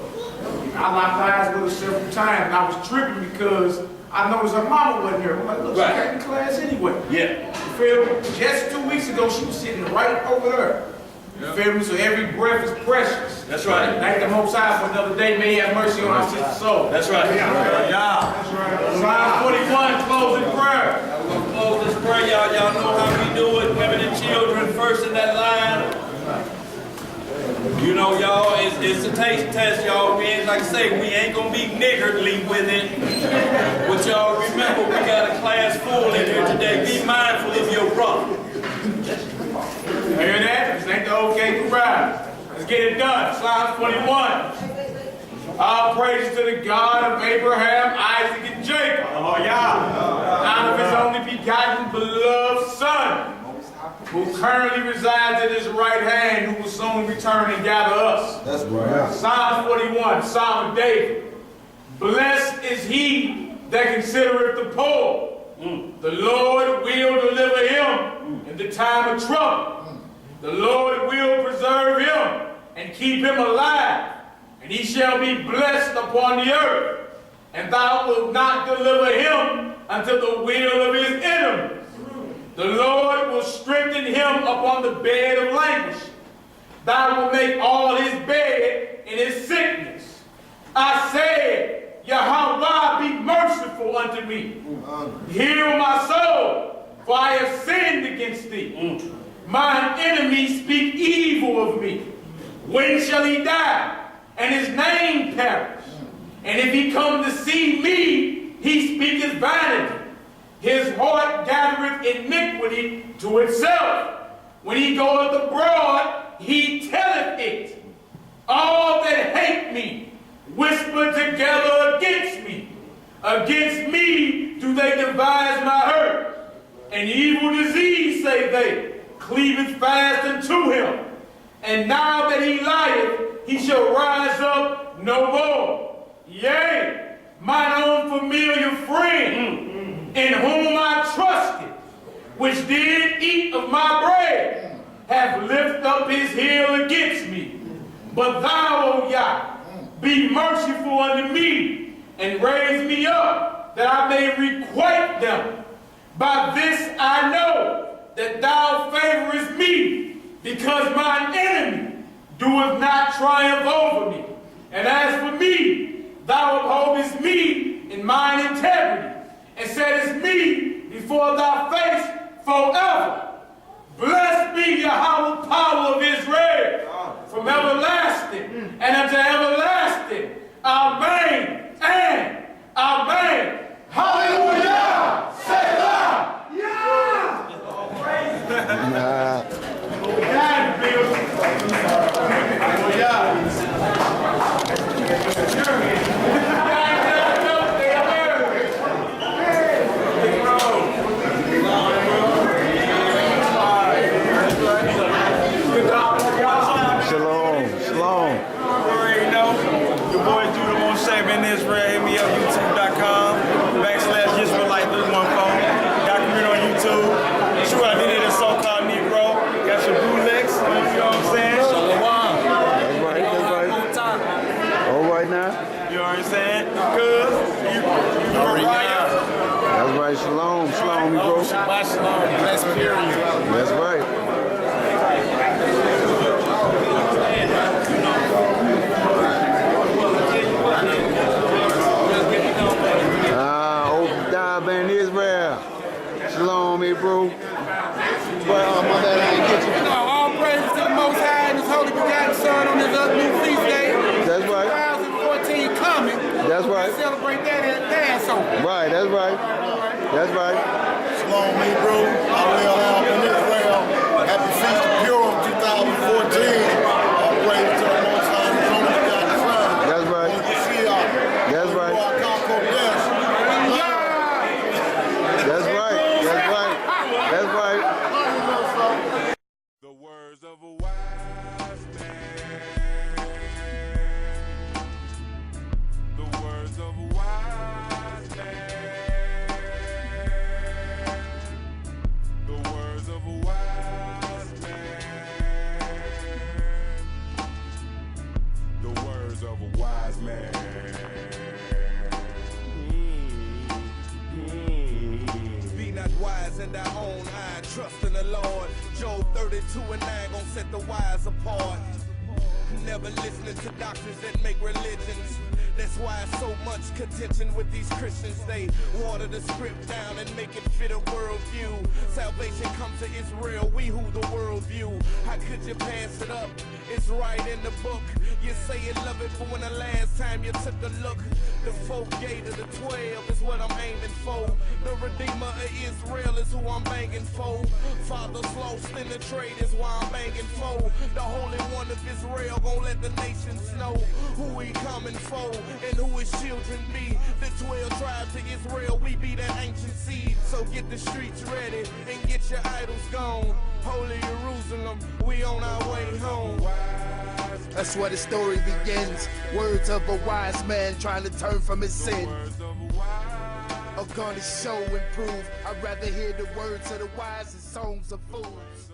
I locked eyes with her several times, and I was tripping because I noticed her mama wasn't here. I'm like, look, she got in class anyway. Yeah. You feel me? Just 2 weeks ago, she was sitting right over there. You feel me? So every breath is precious. That's right. Thank the Most High for another day. May He have mercy on our sister's soul. That's right. Yeah. Psalm 41, closing prayer. We're going to close this prayer, y'all. Y'all know how we do it. Women and children first in that line. You know, y'all, it's a taste test, y'all. We ain't, like I say, we ain't going to be niggardly with it. But y'all remember, we got a class full in here today. Be mindful of your brother. You hear that? This ain't the OK crowd. Let's get it done. Psalm 21. All praise to the God of Abraham, Isaac, and Jacob. Oh, yeah. Out of His only begotten, beloved Son, who currently resides at His right hand, who will soon return and gather us. That's right. Psalm 41, Psalm of David. Blessed is he that considereth the poor. The Lord will deliver him in the time of trouble. The Lord will preserve him and keep him alive, and he shall be blessed upon the earth. And thou wilt not deliver him unto the will of his enemies. The Lord will strengthen him upon the bed of languish. Thou wilt make all his bed in his sickness. I said, Yahweh, be merciful unto me. Heal my soul, for I have sinned against thee. Mine enemies speak evil of me. When shall he die, and his name perish? And if he come to see me, he speaketh vanity. His heart gathereth iniquity to itself. When he goeth abroad, he telleth it. All that hate me whisper together against me. Against me do they devise my hurt. An evil disease, say they, cleaveth fast unto him. And now that he lieth, he shall rise up no more. Yea, mine own familiar friend, in whom I trusted, which did eat of my bread, hath lifted up his heel against me. But thou, O Yah, be merciful unto me, and raise me up, that I may requite them. By this I know that thou favorest me, because mine enemy doeth not triumph over me. And as for me, thou upholdest me in mine integrity, and settest me before thy face forever. Blessed be Yahweh, power of Israel, from everlasting and unto everlasting. Amen and amen. Hallelujah! Selah! Yeah! Israel, hit me up, youtube.com/Israelite314. Got community on YouTube. Shoot, I did it in so-called Negro. Got your bootlegs, you know what I'm saying? That's right, that's right. All right now. You know what I'm saying? Cuz, you right. That's right, shalom, shalom, me bro. Shabbat shalom, bless Purim. That's right. In Israel. Shalom, me bro. Well, my bad, I ain't get you. You know, all praise to the Most High and His Holy Begotten Son on His new feast day. That's right. 2014 coming. That's right. We celebrate that at Passover. Right, that's right. That's right. Shalom, me bro. I'm in Israel. Happy Feast of Purim 2014. All praise to the Most High and His Holy Begotten wise in their own eye, trust in the Lord. Job 32:9 gon' set the wise apart. Never listening to doctors that make religions. That's why so much contention with these Christians. They water the script down and make it fit a worldview. Salvation comes to Israel, we who the world view. How could you pass it up? It's right in the book. You say you love it, but when the last time you took a look? The 4th gate of the 12 is what I'm aiming for. The Redeemer of Israel is who I'm banging for. Fathers lost in the trade is why I'm banging for. The Holy One of Israel gon' let the nations know who he coming for and who his children be. The 12 tribes of Israel, we be that ancient seed. So get the streets ready and get your idols gone. Holy Jerusalem, we on our way home. That's where the story begins. Words of a wise man trying to turn from his sin. Are gonna show and prove. I'd rather hear the words of the wise than songs of fools.